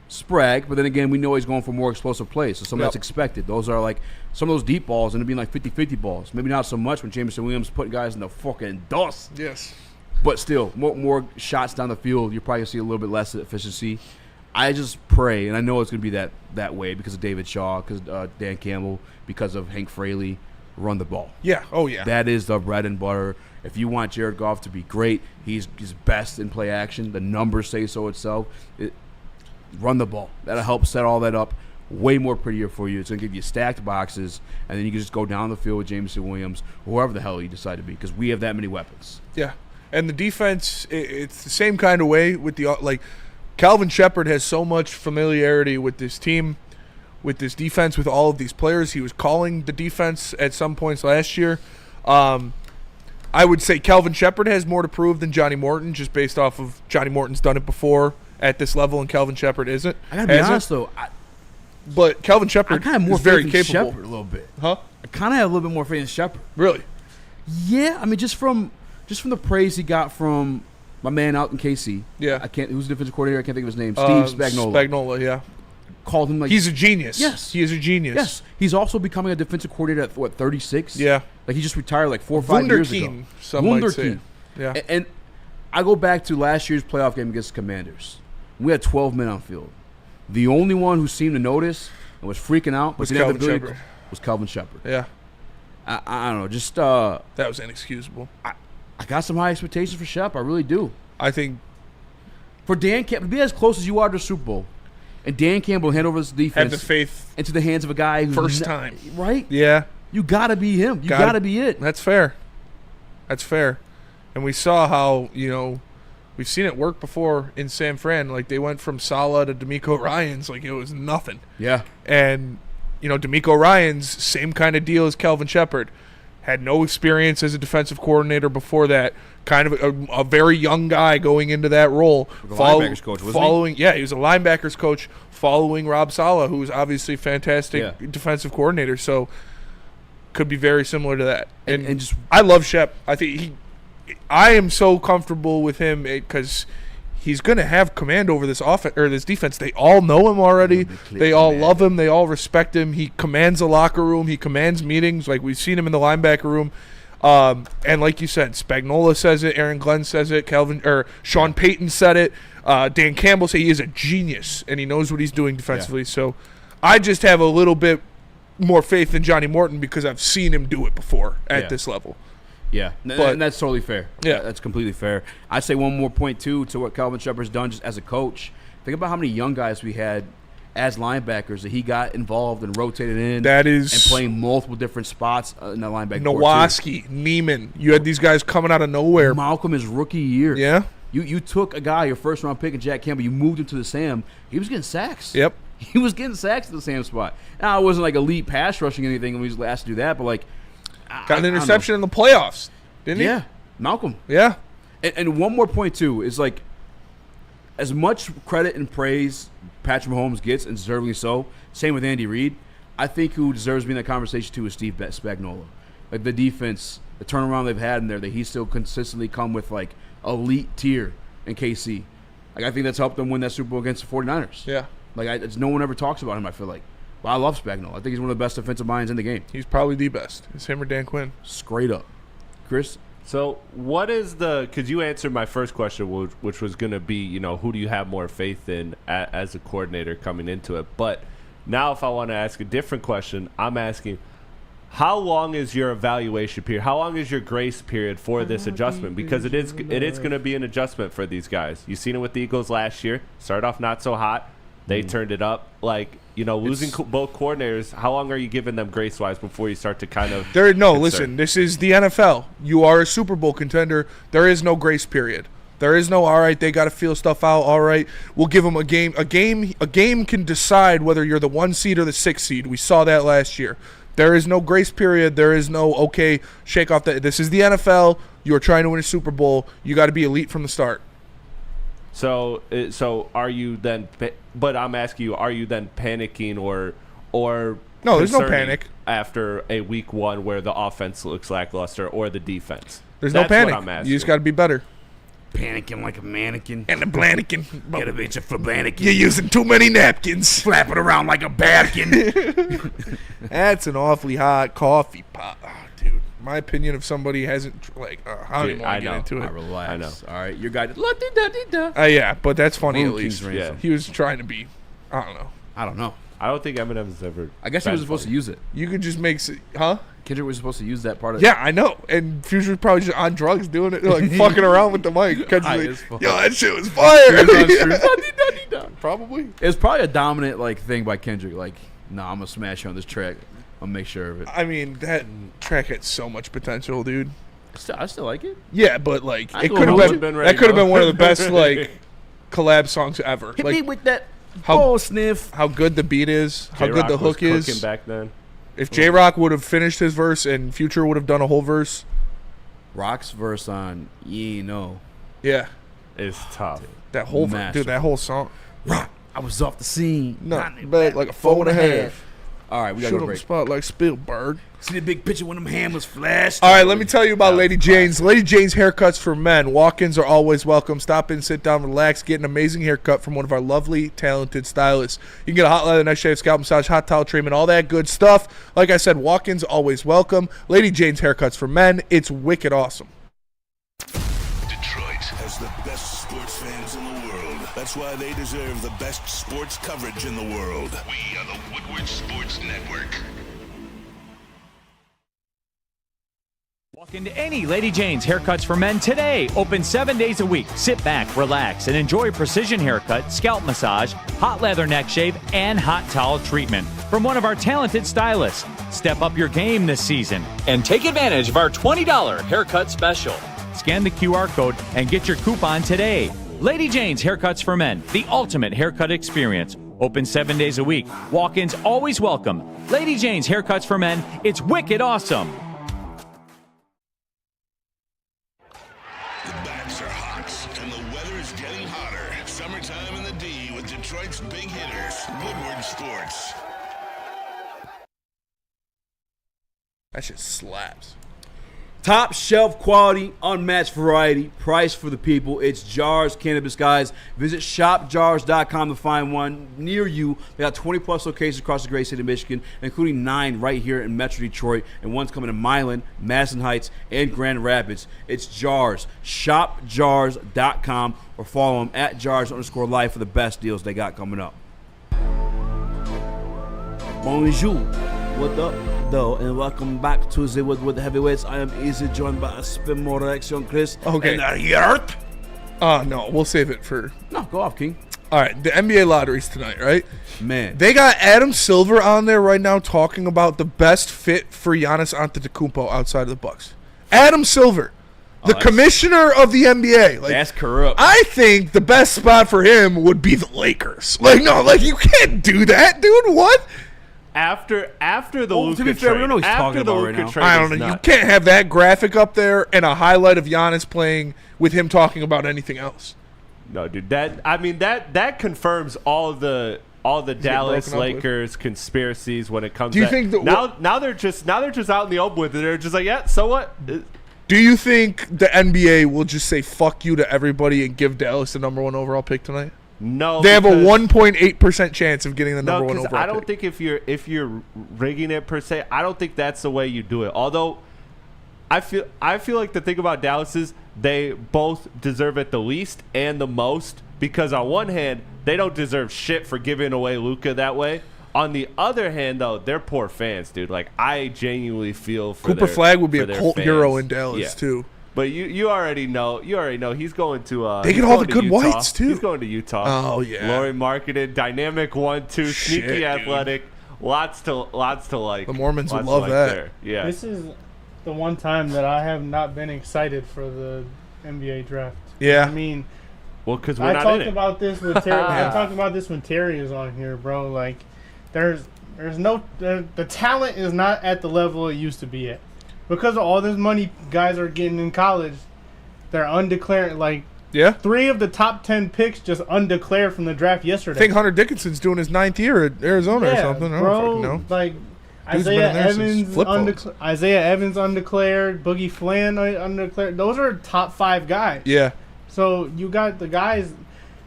sporadic, but then again, we know he's going for more explosive plays, so some of that's expected. Those are some of those deep balls end up being 50-50 balls. Maybe not so much when Jameson Williams put guys in the fucking dust. Yes. But still, more shots down the field, you're probably going to see a little bit less efficiency. I just pray, and I know it's going to be that way because of David Shaw, because of Dan Campbell, because of Hank Fraley, run the ball. Yeah. Oh, yeah. That is the bread and butter. If you want Jared Goff to be great, he's best in play action. The numbers say so itself. Run the ball. That'll help set all that up way more prettier for you. It's going to give you stacked boxes, and then you can just go down the field with Jameson Williams, whoever the hell you decide to be, because we have that many weapons. Yeah. And the defense, it's the same kind of way with the Calvin Shepard has so much familiarity with this team, with this defense, with all of these players. He was calling the defense at some points last year. I would say Calvin Shepard has more to prove than Johnny Morton, just based off of Johnny Morton's done it before at this level, and Calvin Shepard isn't. I gotta be honest though, but Calvin Shepard is very capable. Shepard a little bit, huh? I kind of have a little bit more faith in Shepard. Really? Yeah, I mean, just from the praise he got from my man out in KC. Yeah, who's the defensive coordinator? I can't think of his name. Steve Spagnuolo. Spagnuolo, yeah. Called him he's a genius. Yes, he is a genius. Yes, he's also becoming a defensive coordinator at 36. Yeah, he just retired 4 or 5 years ago. Some might say. Yeah, and I go back to last year's playoff game against the Commanders. We had 12 men on field. The only one who seemed to notice and was freaking out was Calvin Shepard. Was Calvin Shepard. Yeah, I don't know. Just that was inexcusable. I got some high expectations for Shep. I really do. I think for Dan Campbell to be as close as you are to the Super Bowl, and Dan Campbell hand over his defense, have the faith into the hands of a guy who's first time, right? Yeah, you gotta be him. You gotta be it. That's fair. That's fair. And we saw how we've seen it work before in San Fran. They went from Saleh to DeMeco Ryans it was nothing. Yeah, and DeMeco Ryans, same kind of deal as Calvin Shepard. Had no experience as a defensive coordinator before that. Kind of a very young guy going into that role. Linebackers coach, wasn't he? Yeah, he was a linebackers coach, following Rob Saleh, who's obviously a fantastic defensive coordinator. So, I don't know. I think Calvin Shepard is very capable. I think could be very similar to that. And just I love Shep. I am so comfortable with him because he's going to have command over this offense or this defense. They all know him already. They all love him. They all respect him. He commands the locker room. He commands meetings. Like, we've seen him in the linebacker room. And like you said, Spagnuolo says it. Aaron Glenn says it. Sean Payton said it. Dan Campbell said he is a genius and he knows what he's doing defensively. Yeah. So I just have a little bit more faith in Johnny Morton because I've seen him do it before at this level. Yeah, and that's totally fair. Yeah, that's completely fair. I say one more point too to what Calvin Shepard's done just as a coach. Think about how many young guys we had as linebackers that he got involved and rotated in. And playing multiple different spots in the linebacker. Nowaski, Neiman. You had these guys coming out of nowhere. Malcolm, his rookie year. Yeah. You took a guy, your first round pick, and Jack Campbell. You moved him to the Sam. He was getting sacks. Yep. He was getting sacks at the Sam spot. Now, it wasn't like elite pass rushing or anything, and we was asked to do that, but like. Got an interception in the playoffs, didn't he? Yeah. Malcolm. Yeah. And one more point, too, is like, as much credit and praise Patrick Mahomes gets, and deservedly so, same with Andy Reid, I think who deserves to be in that conversation, too, is Steve Spagnuolo. Like, the defense, the turnaround they've had in there, that he's still consistently come with, like, elite tier in KC. Like, I think that's helped them win that Super Bowl against the 49ers. Yeah. Like, no one ever talks about him, I feel like. But I love Spagnuolo. I think he's one of the best defensive minds in the game. He's probably the best. It's him or Dan Quinn. Straight up. Chris? So what is because you answered my first question, which was going to be, who do you have more faith in as a coordinator coming into it? But now if I want to ask a different question, I'm asking, how long is your evaluation period? How long is your grace period for this adjustment? Because it is going to be an adjustment for these guys. You've seen it with the Eagles last year. Started off not so hot. They turned it up. Like, losing both coordinators, how long are you giving them grace-wise before you start to kind of listen, this is the NFL. You are a Super Bowl contender. There is no grace period. There is no, all right, they got to feel stuff out. All right, we'll give them a game. A game can decide whether you're the 1 seed or the 6 seed. We saw that last year. There is no grace period. There is no, okay, shake off that. This is the NFL. You are trying to win a Super Bowl. You got to be elite from the start. So are you then? But I'm asking you, are you then panicking or no? There's no panic after a week 1 where the offense looks lackluster or the defense. There's no panic. What I'm asking. You just got to be better. Panicking like a mannequin. And a blanikin. Get a bitch a flabanikin. You're using too many napkins. Flapping around like a badkin. That's an awfully hot coffee pot. Oh, dude. My opinion of somebody hasn't, I don't even want to get into it. Relax. I know. All right, your guy just la-di-da-di-da. Yeah, but that's funny at least. Yeah. He was trying to be, I don't know. I don't think Eminem's ever. I guess he was supposed to use it. You could just make, huh? Kendrick was supposed to use that part of Yeah, I know. And Future was probably just on drugs doing it, like fucking around with the mic. Yo, that shit was fire. Probably. It was probably a dominant thing by Kendrick. Like, no, I'm gonna smash you on this track. I'll make sure of it. I mean, that track had so much potential, dude. I still like it. Yeah, but it could have been that could have been one of the best collab songs ever. Hit me with that bull sniff. How good the beat is, how good the hook is. Back then. If J-Rock would have finished his verse and Future would have done a whole verse. Rock's verse on You Know. Yeah. It's tough. That whole dude, that whole song. Rock, I was off the scene. No, but like a 4.5. All right, we got to go break. Shoot on the spot like Spielberg. See the big picture when them hammers flashed. All right, let me tell you about Lady Jane's. Lady Jane's haircuts for men. Walk-ins are always welcome. Stop in, sit down, relax, get an amazing haircut from one of our lovely, talented stylists. You can get a hot leather, neck shave, scalp massage, hot towel treatment, all that good stuff. Like I said, walk-ins always welcome. Lady Jane's haircuts for men. It's wicked awesome. Detroit has the best sports fans in the world. That's why they deserve the best sports coverage in the world. We are the Woodward Sports Network. Walk into any Lady Jane's Haircuts for Men today. Open 7 days a week. Sit back, relax, and enjoy precision haircut, scalp massage, hot leather neck shave, and hot towel treatment from one of our talented stylists. Step up your game this season and take advantage of our $20 haircut special. Scan the QR code and get your coupon today. Lady Jane's Haircuts for Men, the ultimate haircut experience. Open 7 days a week. Walk-ins always welcome. Lady Jane's Haircuts for Men. It's wicked awesome. The bats are hot, and the weather is getting hotter. Summertime in the D with Detroit's big hitters, Woodward Sports. That shit slaps. Top shelf quality, unmatched variety, price for the people. It's Jars Cannabis, guys. Visit shopjars.com to find one near you. They got 20-plus locations across the great state of Michigan, including 9 right here in Metro Detroit, and one's coming to Milan, Madison Heights, and Grand Rapids. It's Jars. Shopjars.com or follow them at Jars_Life for the best deals they got coming up. Bonjour. What up, though, and welcome back to the Woodward Heavyweights. I am easy joined by a spin more action, Chris. Okay. And a yurt. No, we'll save it for. No, go off, King. All right, the NBA lottery's tonight, right? Man, they got Adam Silver on there right now talking about the best fit for Giannis Antetokounmpo outside of the Bucks. Adam Silver, the commissioner of the NBA. Like, that's corrupt. I think the best spot for him would be the Lakers. Like, no, like you can't do that, dude. What? After the Luka to be fair, we don't know what he's after talking the about Luka right now. trade I don't is know. You nuts. can't have that graphic up there and a highlight of Giannis playing with him talking about anything else. No, dude. That confirms all the Dallas Lakers conspiracies when it comes. Do you to think that now they're just out in the open with it? They're just like, yeah. So what? Do you think the NBA will just say fuck you to everybody and give Dallas the number 1 overall pick tonight? No, they have a 1.8% chance of getting the number 1 overall I don't pick. think if you're rigging it per se, I don't think that's the way you do it. Although I feel like the thing about Dallas is they both deserve it the least and the most, because on one hand they don't deserve shit for giving away Luka that way. On the other hand, though, they're poor fans, dude. Like, I genuinely feel for Cooper Flag would be a cult hero in Dallas too. But you already know he's going to. They get all the good Utah. whites too. He's going to Utah. Oh yeah. Laurie marketed, dynamic 1-2, sneaky athletic, lots to like. The Mormons would lots to love like that. there. Yeah. This is the one time that I have not been excited for the NBA draft. Yeah. I mean, well, because we're I not talked in it. about this with Terry. I talked about this when Terry is on here, bro. Like, the talent is not at the level it used to be at. Because of all this money guys are getting in college, they're undeclared. Like, 3 of the top 10 picks just undeclared from the draft yesterday. I think Hunter Dickinson's doing his 9th year at Arizona or something. I don't fucking know. Like, Dude's Isaiah been in there since Isaiah Evans undeclared, Boogie Flynn undeclared. Those are top 5 guys. Yeah. So you got the guys.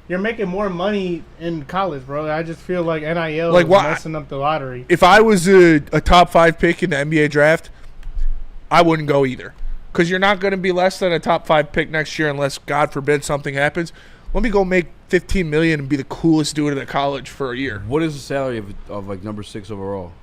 You're making more money in college, bro. I just feel like NIL is messing up the lottery. If I was a top 5 pick in the NBA draft, I wouldn't go either. Because you're not going to be less than a top 5 pick next year unless, God forbid, something happens. Let me go make $15 million and be the coolest dude at college for a year. What is the salary of like number 6 overall?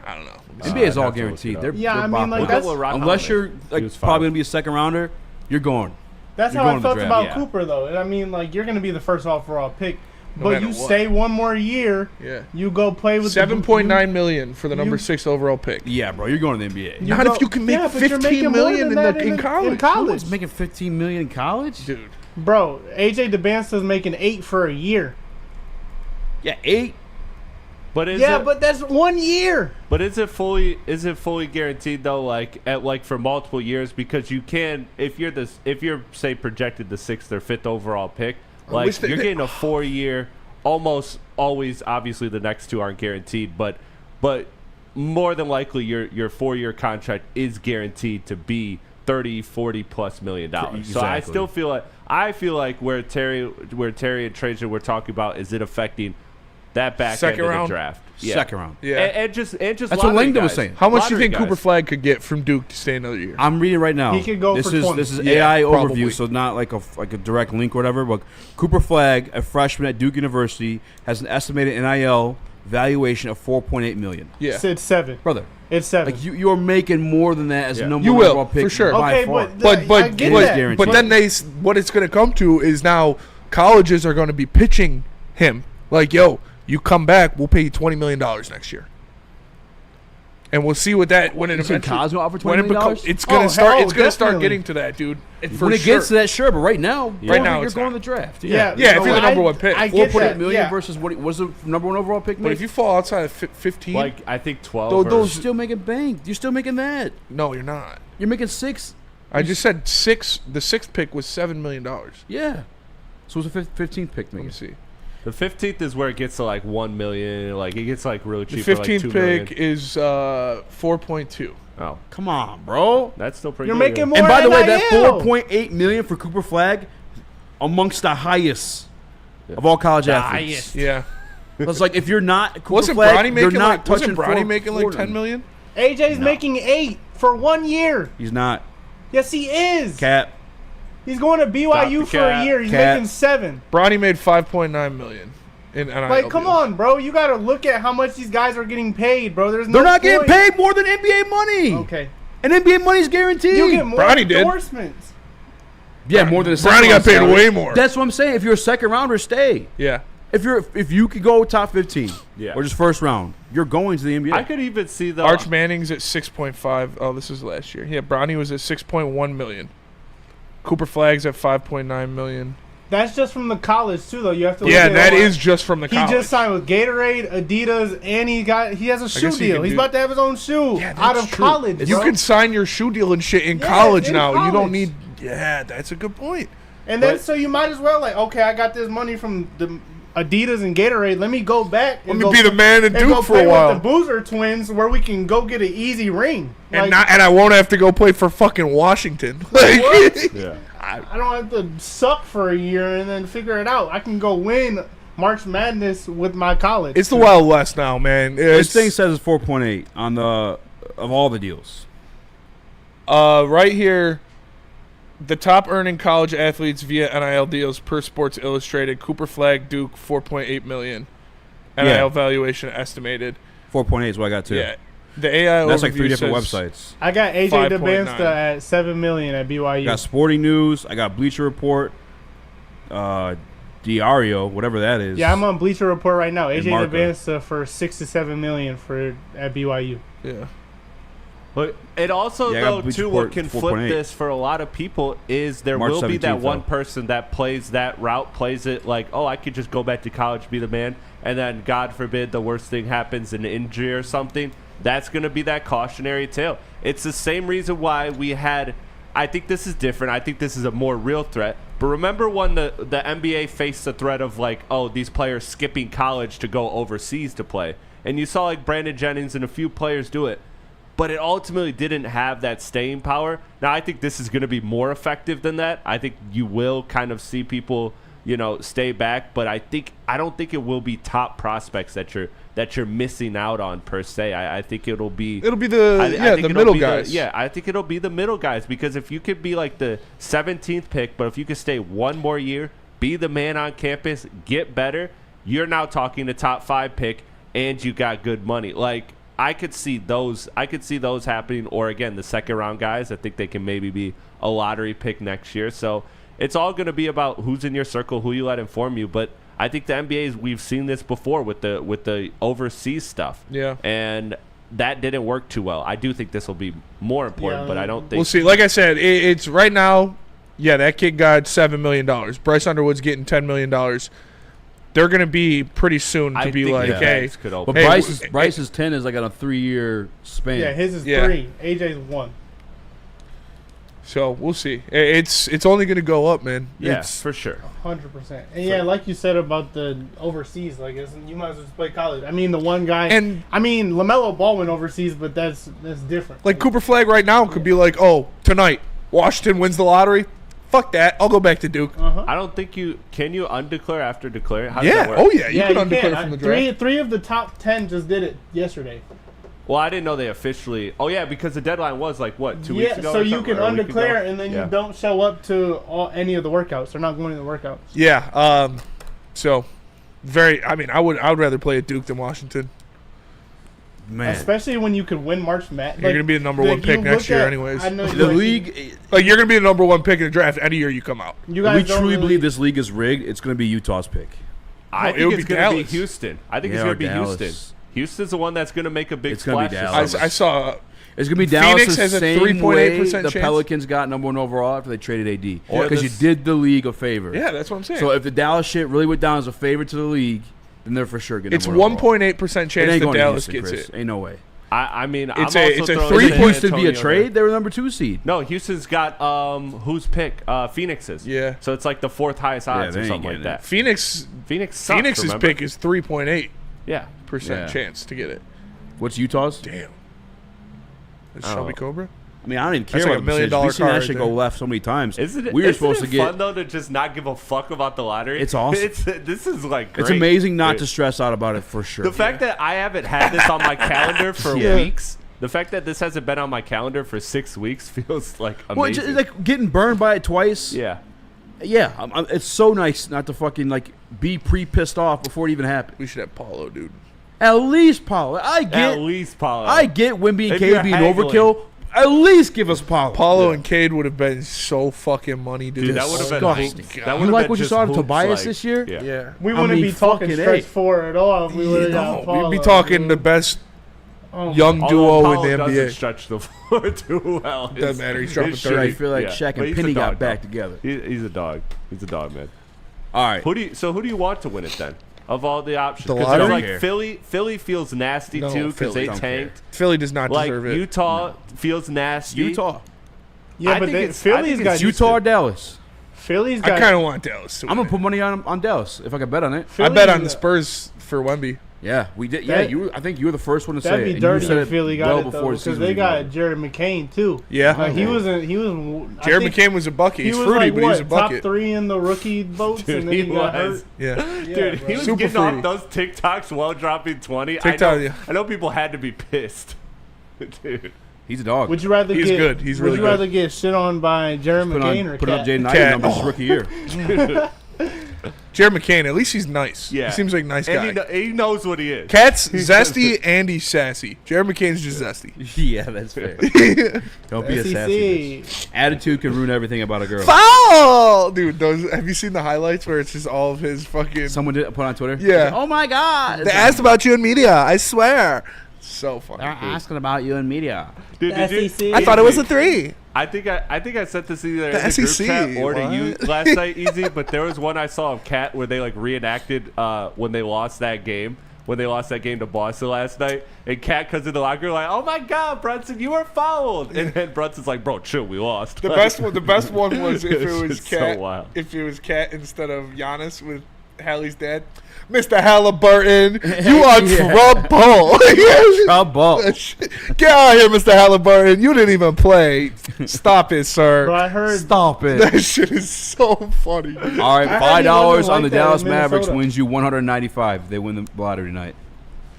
I don't know. NBA is all guaranteed. They're I mean, like, that's, unless you're like probably gonna be a second rounder, you're going. That's how I felt about Cooper, though. I mean, like, you're going to be the first overall pick, but you stay one more year. Yeah. You go play with $7.9 million for the number 6 overall pick. Yeah, bro, you're going to the NBA. Not if you can make $15 million in college. In college, making $15 million in college, dude. Bro, AJ DeBansta's making 8 for a year. Yeah, 8. But but that's 1 year. But is it fully guaranteed though? Like for multiple years, because you can if you're say projected the 6th or 5th overall pick, like you're getting a 4-year. Almost always, obviously, the next 2 aren't guaranteed, but more than likely your 4-year contract is guaranteed to be $30-40+ million. Exactly. So I feel like where Terry and Trajan were talking about is it affecting that back end of the draft. Yeah. Second round. Yeah. And just that's what Langdon was saying. How much do you think Cooper Flag could get from Duke to stay another year? I'm reading right now. He could go this for is 20. This is AI probably. overview, so not like a direct link or whatever. But Cooper Flag, a freshman at Duke University, has an estimated NIL valuation of $4.8 million. Yeah. It's 7, brother. It's 7. Like you're making more than that as a number you 1 will, overall pick for sure. Okay, but I get that. But then what it's going to come to is now colleges are going to be pitching him like, yo, you come back, we'll pay you $20 million next year. And we'll see what that when it eventually offer $20 million? it's going to start. It's going to start getting to that, dude. When it gets to that, sure. But right now, you're going to the draft. Yeah, if you're the number 1 pick, $4.8 million versus what was the number 1 overall pick? But if you fall outside of 15, like I think 12, those still making bank. You're still making that. No, you're not. You're making 6. I just said 6. The 6th pick was $7 million. Yeah. So it was a 15th pick. Let me see. The 15th is where it gets to like $1 million. Like it gets like really cheap. The for 15th like $2 million. pick is 4.2. Oh, Come on, bro. that's still pretty. You're good, making yeah. more. And by the way, that NIL. $4.8 million for Cooper Flagg, amongst the highest of all college athletes. Yeah. It's like if you're not Cooper Wasn't Flagg, Bronny you're making not like touching $10 $10 million? AJ's making 8 for 1 year. He's not. Yes, he is. Cap. He's going to BYU for a cap. year. He's Cap. making 7. Bronny made $5.9 million. In NIL Like, come deals. on, bro. You got to look at how much these guys are getting paid, bro. There's no They're not getting point. paid more than NBA money. Okay. And NBA money's guaranteed. You get more Bronny did. endorsements. Yeah, more than a second Bronny got round paid salary. way more. That's what I'm saying. If you're a second rounder, stay. Yeah. If you could go top 15, Yeah. or just first round, you're going to the NBA. I could even see the Arch Manning's at 6.5. Oh, this is last year. Yeah, Bronny was at 6.1 million. Cooper Flagg's at 5.9 million. That's just from the college, too, though. You have to look Yeah, at that all- is just from the He college. just signed with Gatorade, Adidas, and he has a shoe guess he deal. can He's do- about to have his own shoe Yeah, out that's of true. college. You bro. can sign your shoe deal and shit in Yeah, college in now. You college. don't need. Yeah, that's a good point. And then But- so you might as well okay, I got this money from the Adidas and Gatorade. Let me go back. Let and me go, be the man at and go Duke for play a while. with the Boozer twins, where we can go get an easy ring. And I won't have to go play for fucking Washington. Like, What? Yeah. I don't have to suck for a year and then figure it out. I can go win March Madness with my college. it's the Wild West now, man. This thing says it's 4.8 on the of all the deals. Right here, the top earning college athletes via NIL deals per Sports Illustrated. Cooper Flagg, Duke, 4.8 million. NIL Yeah. valuation estimated. 4.8 is what I got too. Yeah, the AI That's like overview 3 different says websites. I got AJ 5.9. DeBansta at $7 million at I BYU. got Sporting News. I got Bleacher Report. Diario, whatever that is. Yeah, I'm on Bleacher Report right now. AJ Marca. DeBansta for $6 to $7 million at BYU. Yeah. But it also, Yeah, I got though, Bleacher too, Report what can flip 4.8. this for a lot of people is there March will be that 17th, one though. person that plays that route, plays it like, oh, I could just go back to college, be the man, and then, God forbid, the worst thing happens, an injury or something. That's going to be that cautionary tale. It's the same reason why we had, I think this is different. I think this is a more real threat. But remember when the NBA faced the threat of like, oh, these players skipping college to go overseas to play. And you saw like Brandon Jennings and a few players do it. But it ultimately didn't have that staying power. Now, I think this is going to be more effective than that. I think you will kind of see people, stay back. But I don't think it will be top prospects that you're missing out on per se. I think it'll be the it'll middle be guys. I think it'll be the middle guys, because if you could be like the 17th pick, but if you could stay one more year, be the man on campus, get better, you're now talking a top 5 pick, and you got good money. Like, I could see those happening, or again, the second round guys. I think they can maybe be a lottery pick next year. So it's all going to be about who's in your circle, who you let inform you. But I think the NBA we've seen this before with the overseas stuff. Yeah. And that didn't work too well. I do think this will be more important, but I don't think We'll see. Like I said, it's right now. Yeah, that kid got $7 million. Bryce Underwood's getting $10 million. They're going to be pretty soon to I be think like, the hey. banks could But open. Hey, Bryce's 10 is like on a 3-year span. Yeah, his is Yeah. 3. AJ's 1. So we'll see. It's only going to go up, man. Yeah, It's, for sure. 100%. And yeah, like you said about the overseas, like you might as well just play college. I mean, the one guy, And- LaMelo Ball went overseas, but that's different. like Cooper Flagg right now could be like, oh, tonight Washington wins the lottery. Fuck that. I'll go back to Duke. I don't think can you undeclare after declare? How does Yeah. that work? Oh yeah. You can you undeclare can. from the draft. Three of the top 10 just did it yesterday. Well, I didn't know they officially. Oh yeah, because the deadline was like what 2 weeks ago. so or you something, can or a week ago? undeclare and then Yeah. you don't show up to any of the workouts. They're not going to the workouts. Yeah. So I would rather play at Duke than Washington. Man. Especially when you could win March Madness. You're gonna be the number one pick next year, anyways. I know The league, Like you're gonna be the number one pick in the draft any year you come out. You if guys we don't truly really- believe this league is rigged, it's going to be Utah's pick. I it think would it's be going to be Dallas. Houston. I think it's Yeah, going to be Dallas. Houston. Houston's the one that's going to make a big It's gonna splash. be this Dallas. summer. I saw. It's going to be Phoenix Dallas the has a same 3.8% way the chance. Pelicans got number 1 overall after they traded AD. Or Because you this- did the league a favor. Yeah, that's what I'm saying. So if the Dallas shit really went down as a favor to the league, then they're for sure getting it's number 1 overall. 1.8% It chance ain't that going to Dallas Houston, gets Chris. it. Ain't no way. I mean, It's I'm a- also it's a throwing 3 San Points to be a Antonio trade. there. They were number 2 seed. No, Houston's got whose pick? Phoenix's. Yeah. So it's like the 4th highest odds they or ain't something like getting that. Phoenix. Phoenix sucks, Phoenix's remember? pick is 3.8% Yeah. chance to get it. What's Utah's? Damn. Shelby Cobra. I mean, I don't even care That's like about $1 million the We've seen car that right shit there. go left so many times. Isn't it, we were supposed to it get fun though to just not give a fuck about the lottery? It's awesome. This is like great. It's amazing not to stress out about it for sure. The fact that I haven't had this on my calendar for weeks. The fact that this hasn't been on my calendar for 6 weeks feels like amazing. Well, it's like getting burned by it twice. Yeah. It's so nice not to fucking like be pissed off before it even happened. We should have Paulo, dude. At least Paulo. I get Wemby and Cade being overkill. At least give us Paulo. Paulo and Cade would have been so fucking money, dude. That would have been disgusting. You like what you saw to Tobias this year? Yeah. We wouldn't be talking fucking stretch 4 at all if we would have got Paulo. We'd be talking the best young duo in the NBA. Doesn't stretch the floor too well. Doesn't matter. He's dropping 30. I feel like Shaq But and he's Penny a dog, got back though. together. He's a dog. He's a dog, man. All right. Who do you want to win it then? Of all the options, The because lottery? like Philly feels nasty too because they tanked. Philly does not Like deserve it. Utah feels nasty. Utah. Yeah, I but think Philly's got Utah or Dallas? Philly's I got. kind of want Dallas to I'm win gonna put money on Dallas if I could bet on it. I bet on the Spurs for Wemby. Yeah, we did. Yeah, I think you were the first one to say it. That'd be and dirty you said if Philly got well it before though, the because season they was got even Jared McCain too. Yeah. Like, he was. Jared think McCain was a bucket. He's he was fruity, like, but he was a what, bucket. top 3 in the rookie votes, and then he got hurt. Yeah. Dude, he was Super getting fruity. off those TikToks while dropping 20. TikTok, I know people had to be pissed. Dude. He's a dog. Would you rather He's get? good. He's really Would you rather get shit on by Jared McCain or put up Cat? Jaden Ivey Cat. numbers his rookie year. Jared McCain, at least he's nice. Yeah. He seems like a nice guy. And he knows what he is. Cat's zesty and he's sassy. Jared McCain's just zesty. Yeah, that's fair. Don't be a sassy bitch. Attitude can ruin everything about a girl. Foul! Dude, have you seen the highlights where it's just all of his fucking... Someone did put on Twitter? Yeah. Oh my God. They asked about you in media, I swear. So funny. They're asking about you in media. Dude, I thought it was a 3. I think I sent this either in The the group SEC, chat or to you what? last night, Easy. But there was one I saw of Cat where they like reenacted when they lost that game. When they lost that game to Boston last night, and Cat comes in the locker room like, "Oh my God, Brunson, you were fouled!" And then Brunson's like, "Bro, chill, we lost." The best one was if it It's was just Cat. so wild. If it was Cat instead of Giannis with Hallie's dad. Mr. Halliburton, you are trouble. Trouble. Get out of here, Mr. Halliburton. You didn't even play. Stop it, sir. But I heard Stop it. That shit is so funny. All right, I heard he $5 wasn't on the like that in Dallas Mavericks Minnesota. wins you $195. They win the lottery tonight.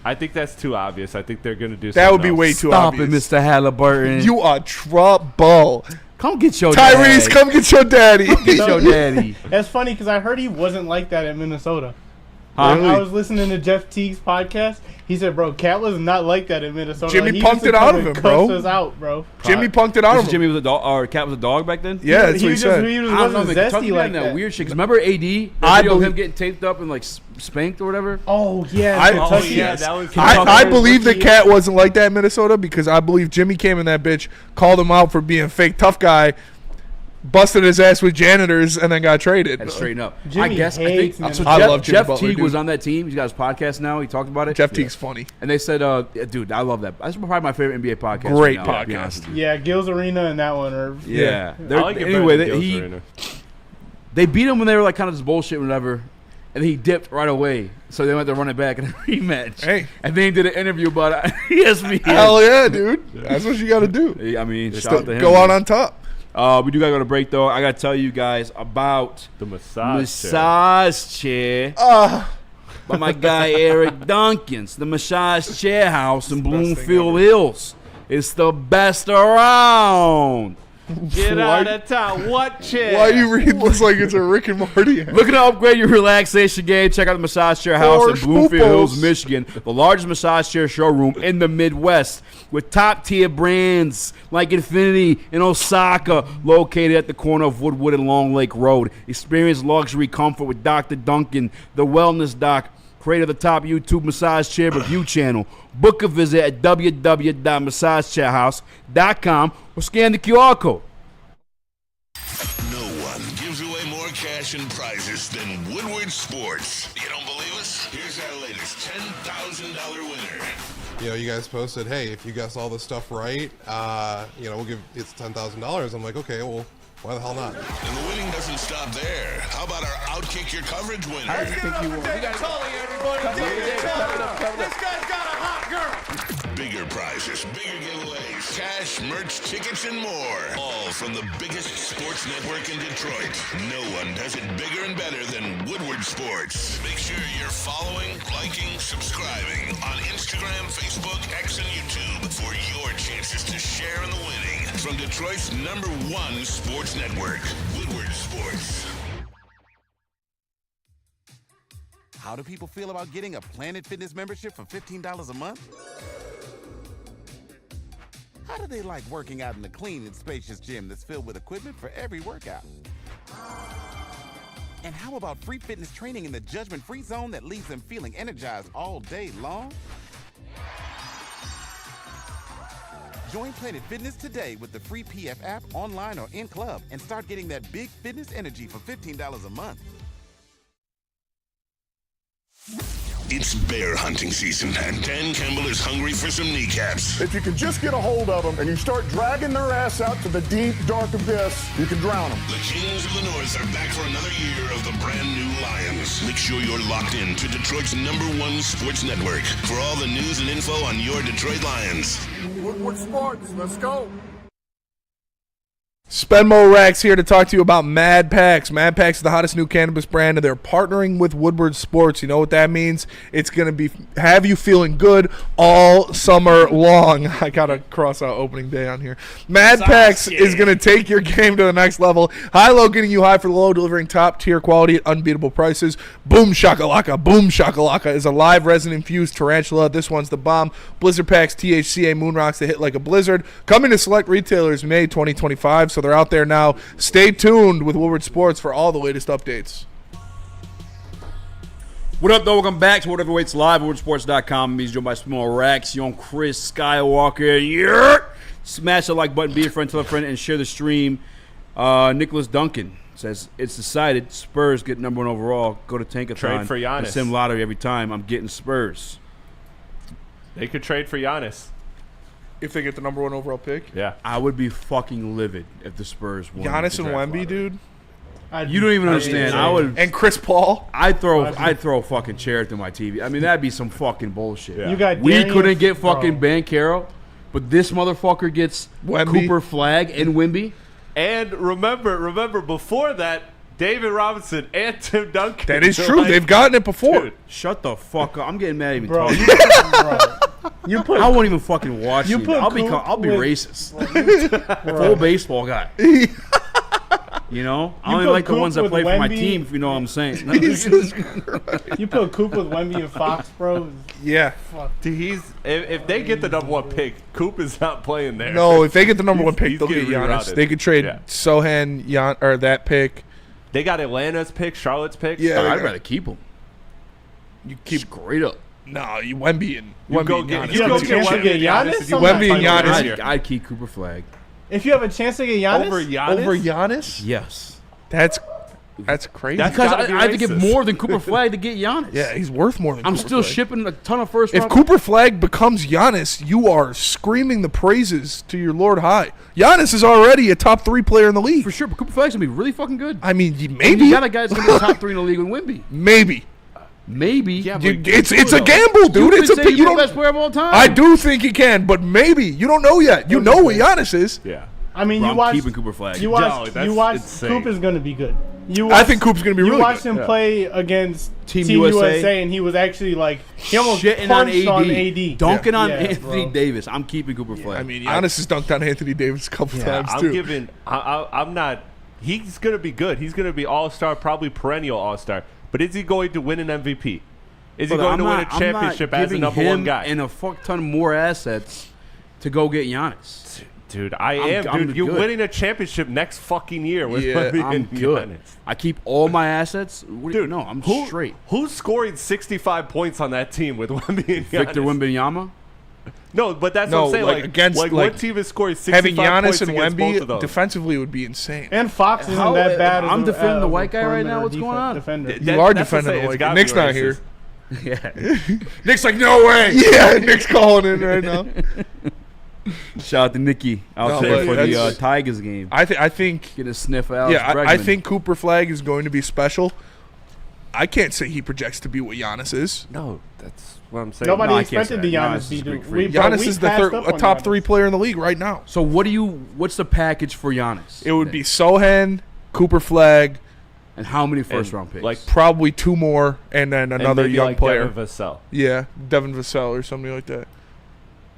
I think that's too obvious. I think they're gonna do That would be something way else. too Stop obvious. it, Mr. Halliburton. You are trouble. Come get your Tyrese, dad. come get your daddy. Get your daddy. That's funny because I heard he wasn't like that in Minnesota. Huh? I was listening to Jeff Teague's podcast. He said, "Bro, Cat was not like that in Minnesota. Jimmy Like, he punked used to it out come of and him, bro. cuss us out, bro. Jimmy punked it out of him. Jimmy was a dog, or Cat was a dog back then? Yeah, that's he what he was said. He was I don't know. wasn't They talked zesty about like that that. weird shit. 'Cause remember AD? I Video of him believe- getting taped up and like spanked or whatever. Oh yeah, I- Kentucky. yeah, that was. I believe the Cat wasn't like that in Minnesota because I believe Jimmy came in that bitch, called him out for being a fake tough guy, busted his ass with janitors, and then got traded. Had to straighten up. Jimmy I guess I hates think so. Minnesota. I Jeff, love Jimmy Jeff Butler, Teague dude. was on that team. He's got his podcast now. He talked about it. Jeff Teague's funny. And they said, dude, I love that. That's probably my favorite NBA podcast. Great right now, to be podcast. honest with you. Yeah, Gil's Arena and that one are. Yeah. I like it Anyway, better than Gil's Arena. they beat him when they were like kind of just bullshit, whatever. And he dipped right away. So they went to run it back in a rematch. Hey. And then he did an interview about it. ESPN. Hell yeah, dude. That's what you got to do. I mean, shout Still out to him. go out on top. We do got to go to break, though. I got to tell you guys about The massage. massage chair by my guy Eric Duncans, the massage chair house in Bloomfield Hills. It's the best around. Get out of town. What chair? Why you read this like it's a Rick and Morty ad? Looking to upgrade your relaxation game? Check out the Massage Chair House in For Bloomfield Hills, spoopos. Michigan, the largest massage chair showroom in the Midwest, with top-tier brands like Infinity in Osaka, located at the corner of Woodward and Long Lake Road. Experience luxury comfort with Dr. Duncan, the Wellness Doc, creator of the top YouTube massage chair review channel. Book a visit at www.massagechairhouse.com or scan the QR code. No one gives away more cash and prizes than Woodward Sports. You don't believe us? Here's our latest $10,000 winner. You know, you guys posted, hey, if you guess all this stuff right, we'll give it's $10,000. I'm like, okay, well, why the hell not? And the winning doesn't stop there. How about our Outkick Your Coverage winner? Bigger prizes, bigger giveaways. cash, merch, tickets, and more. All from the biggest sports network in Detroit. No one does it bigger and better than Woodward Sports. Make sure you're following, liking, subscribing on Instagram, Facebook, X, and YouTube for your chances to share in the winning. From Detroit's #1 sports network, Woodward Sports. How do people feel about getting a Planet Fitness membership for $15 a month? How do they like working out in a clean and spacious gym that's filled with equipment for every workout? And how about free fitness training in the judgment-free zone that leaves them feeling energized all day long? Join Planet Fitness today with the free PF app, online or in club, and start getting that big fitness energy for $15 a month. It's bear hunting season, and Dan Campbell is hungry for some kneecaps. If you can just get a hold of them and you start dragging their ass out to the deep, dark abyss, you can drown them. The Kings of the North are back for another year of the brand new Lions. Make sure you're locked in to Detroit's #1 sports network for all the news and info on your Detroit Lions. Woodward Sports, let's go. Spenmo Rax here to talk to you about Mad Packs. Mad Packs is the hottest new cannabis brand, and they're partnering with Woodward Sports. You know what that means? It's going to have you feeling good all summer long. I got to cross out opening day on here. Mad Packs is going to take your game to the next level. High-low getting you high for the low, delivering top-tier quality at unbeatable prices. Boom Shakalaka. Boom Shakalaka is a live resin-infused tarantula. This one's the bomb. Blizzard Packs, THCA Moon Rocks that hit like a blizzard. Coming to select retailers May 2025, so they're out there now. Stay tuned with Woodward Sports for all the latest updates. What up, though? Welcome back to Whatever Waits Live, WoodwardSports.com. He's joined by Spenmo Rax, young Chris Skywalker. Yeah! Smash the like button, be a friend, tell a friend, and share the stream. Nicholas Duncan says, it's decided. Spurs get #1 overall. Go to Tankathon. Trade for Giannis. And Sim Lottery every time. I'm getting Spurs. They could trade for Giannis. If they get the #1 overall pick? Yeah. I would be fucking livid if the Spurs won. Giannis and Wemby, dude? You don't even understand. I would. And Chris Paul? I'd throw a fucking chair through my TV. I mean, that'd be some fucking bullshit. Yeah. You got we Darius, couldn't get fucking Banchero, but this motherfucker gets Wemby. Cooper Flag and Wemby. And remember before that, David Robinson and Tim Duncan. That is true. They've gotten it before. Dude, shut the fuck up. I'm getting mad even Bro, talking. I won't even fucking watch it. I'll be racist. Full baseball guy. You know? I only like the ones that play for my team, if you know what I'm saying. You put Coop with Wemby and Fox, bro. Yeah. Fuck. Dude, if they get the #1 pick, Coop is not playing there. No, if they get the #1 pick, they'll get getting Giannis. rerouted. They could trade Sohan, or that pick. They got Atlanta's pick, Charlotte's pick. Yeah, I'd rather keep him. You keep straight up. No, you Wemby and Giannis. You go get Giannis. Wemby and Giannis. I'd keep Cooper Flag. If you have a chance to get Giannis over Giannis, yes. That's crazy. Because I have to give more than Cooper Flag to get Giannis. Yeah, he's worth more than. I'm Cooper still Flag. shipping a ton of first. If Cooper Flag becomes Giannis, you are screaming the praises to your Lord High. Giannis is already a top 3 player in the league for sure, but Cooper Flag's gonna be really fucking good. I mean, maybe you got a guy that's gonna be top 3 in the league with Wemby. Maybe. Yeah, it's a gamble, dude. It's a you don't best player of all time. I do think he can, but maybe you don't know yet. You know what Giannis is. Yeah. I mean, I'm keeping Cooper Flag. You watch Coop is going to be good. I think Coop's going to be really good. You watched him play against Team USA, and he was actually like he almost shitting punched on AD. Dunking on Anthony Davis. I'm keeping Cooper Flag. I mean, Giannis has dunked on Anthony Davis a couple times too. I'm not. He's going to be good. He's going to be all-star, probably perennial all-star. But is he going to win an MVP? Is he going to win a championship as a #1 guy? And a fuck ton more assets to go get Giannis. Dude, You're winning a championship next fucking year with Wemby I'm and good. Giannis. I keep all my assets. Dude, no, I'm straight. Who's scoring 65 points on that team with Wemby and Giannis? Victor Wembanyama? No, but that's what I'm saying. Against what team is scoring 65 having Giannis points and against both of Wemby those? defensively would be insane. And Fox isn't that bad. I'm defending the white guy right now. What's going on? You are defending the white guy. Nick's not here. Yeah. Nick's like, no way. Yeah, Nick's calling in right now. Shout out to Nicky out there for the Tigers game. I think get a sniff out. Yeah, I think Cooper Flag is going to be special. I can't say he projects to be what Giannis is. No, that's what I'm saying. Nobody No, I can't expected say the that. Giannis Giannis to is do. Greek freak. Giannis is a top 3 player in the league right now. So what's the package for Giannis? It would be Sohan, Cooper Flag, and how many first-round picks? like probably 2 more, and then another maybe young like player. Devin Vassell. Yeah, Devin Vassell or something like that.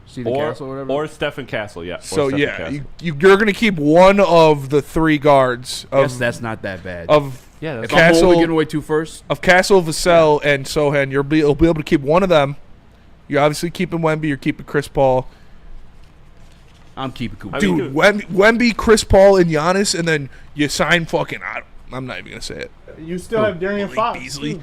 Castle or whatever? Or Stephen Castle, yeah. So Stephen yeah, Castle. you're going to keep one of the 3 guards of Yes, that's not that bad. of Yeah, that's if I'm Castle, only giving away 2 first, of Castle, Vassell, and Sohan. You'll be able to keep one of them. You're obviously keeping Wemby. You're keeping Chris Paul. I'm keeping Cooper. Dude, Wemby, Chris Paul, and Giannis, and then you sign fucking. I'm not even gonna say it. You still have Darian Fox. Beasley, too.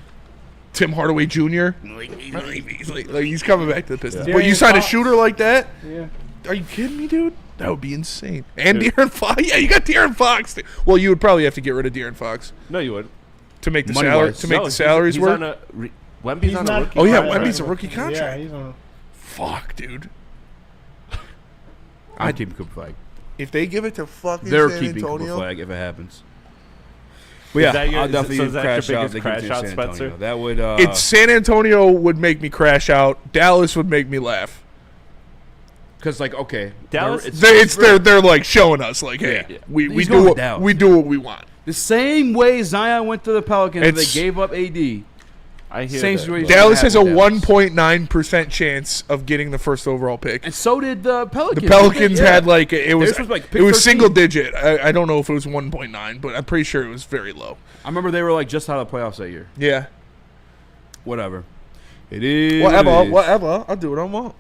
Tim Hardaway Jr. Malik Beasley. Like he's coming back to the Pistons. Yeah. But you Darian sign a Fox. shooter like that? Yeah. Are you kidding me, dude? That would be insane. And De'Aaron Fox. Yeah, you got De'Aaron Fox. Well, you would probably have to get rid of De'Aaron Fox No, you would. to make the Money-wise. salaries he's work. on Wemby's He's on not- a rookie. Oh yeah, contract. Wemby's a rookie contract. Yeah, he's on. Fuck, dude. I'm keeping Cooper Flag. If they give it to fucking They're San keeping Cooper Antonio, Flag if it happens. But yeah, that your- I'll definitely so is that your crash out. biggest They give it crash to out, San Spencer? Antonio. That would. it's San Antonio would make me crash out. Dallas would make me laugh. Because like okay, Dallas- They're like showing us like, hey, Yeah. we He's do going what Dallas. we do what we want. the same way Zion went to the Pelicans, and they It's- gave up AD. I hear Same that. situation. Dallas has a with Dallas. 1.9% chance of getting the first overall pick. And so did the Pelicans. The Pelicans Yeah. had like it was Theirs was, like, pick it was 13. single digit. I don't know if it was 1.9, but I'm pretty sure it was very low. I remember they were like just out of the playoffs that year. Yeah. Whatever. It is. Whatever. I'll do what I want.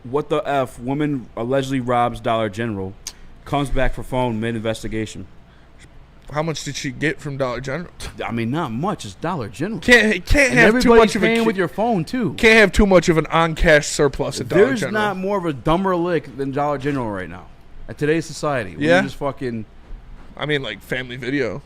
What the F? Woman allegedly robs Dollar General, comes back for phone mid-investigation. How much did she get from Dollar General? I mean, not much. It's Dollar General. Can't And have too everybody's much of paying a with your phone too. can't have too much of an on-cash surplus at Dollar There's General. not more of a dumber lick than Dollar General right now. At today's society, Yeah? we just fucking I mean, like Family Video.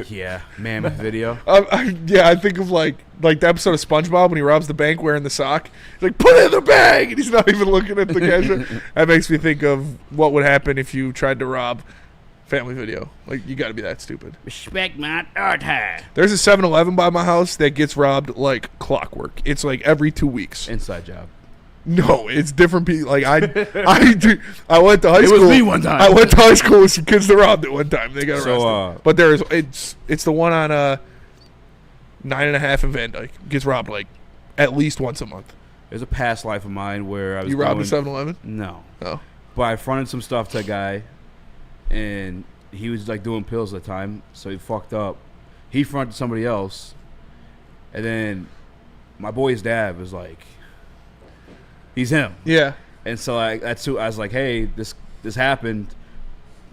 yeah, Mammoth Video. I think of like the episode of SpongeBob when he robs the bank wearing the sock. He's like, put it in the bag, and he's not even looking at the cashier. That makes me think of what would happen if you tried to rob Family Video. Like, you got to be that stupid. Respect my authority. There's a 7-Eleven by my house that gets robbed like clockwork. It's like every 2 weeks. Inside job. No, it's different people. Like I went to high school. It was me one time. I went to high school with some kids that robbed it one time. They got arrested. So, but it's the one on 9.5 in Van Dyke. Gets robbed like at least once a month. There's a past life of mine where I was You robbed a doing- 7-Eleven? No. Oh. But I fronted some stuff to a guy, and he was like doing pills at the time, so he fucked up. He fronted somebody else, and then my boy's dad was like, he's him. Yeah. And so that's who I was like, hey, this happened.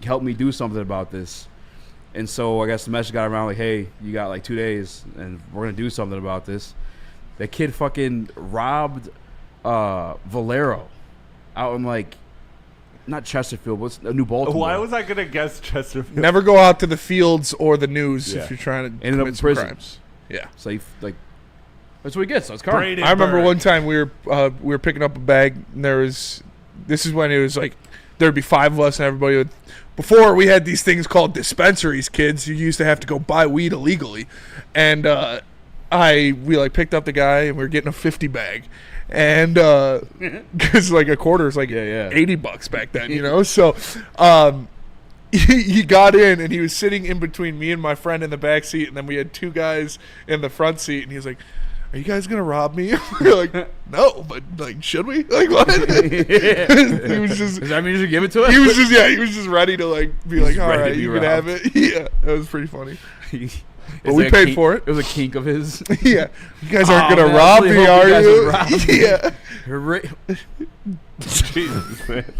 Help me do something about this. And so I guess the message got around like, hey, you got like 2 days, and we're gonna do something about this. That kid fucking robbed Valero out in like, not Chesterfield, but New Baltimore. Why was I gonna guess Chesterfield? Never go out to the fields or the news if you're trying to Ended up commit in some prison. crimes. Yeah. So he, like, that's what he gets. So it's karma. I remember one time we were picking up a bag, and this is when it was like there'd be 5 of us, and everybody would. Before we had these things called dispensaries, kids. You used to have to go buy weed illegally, and we like picked up the guy, and we were getting a 50 bag, and because like a quarter is like $80 back then, you know. So he got in, and he was sitting in between me and my friend in the back seat, and then we had 2 guys in the front seat, and he was like, are you guys gonna rob me? We were like, no, but like, should we? Like, what? He was just. Does that mean you should give it to us? He was just ready to like be like, all right, you can have it. Yeah, that was pretty funny. But we paid for it. It was a kink of his. Yeah, you guys aren't gonna man, rob I me, really hope are you guys you? would rob me. Yeah. Jesus, man.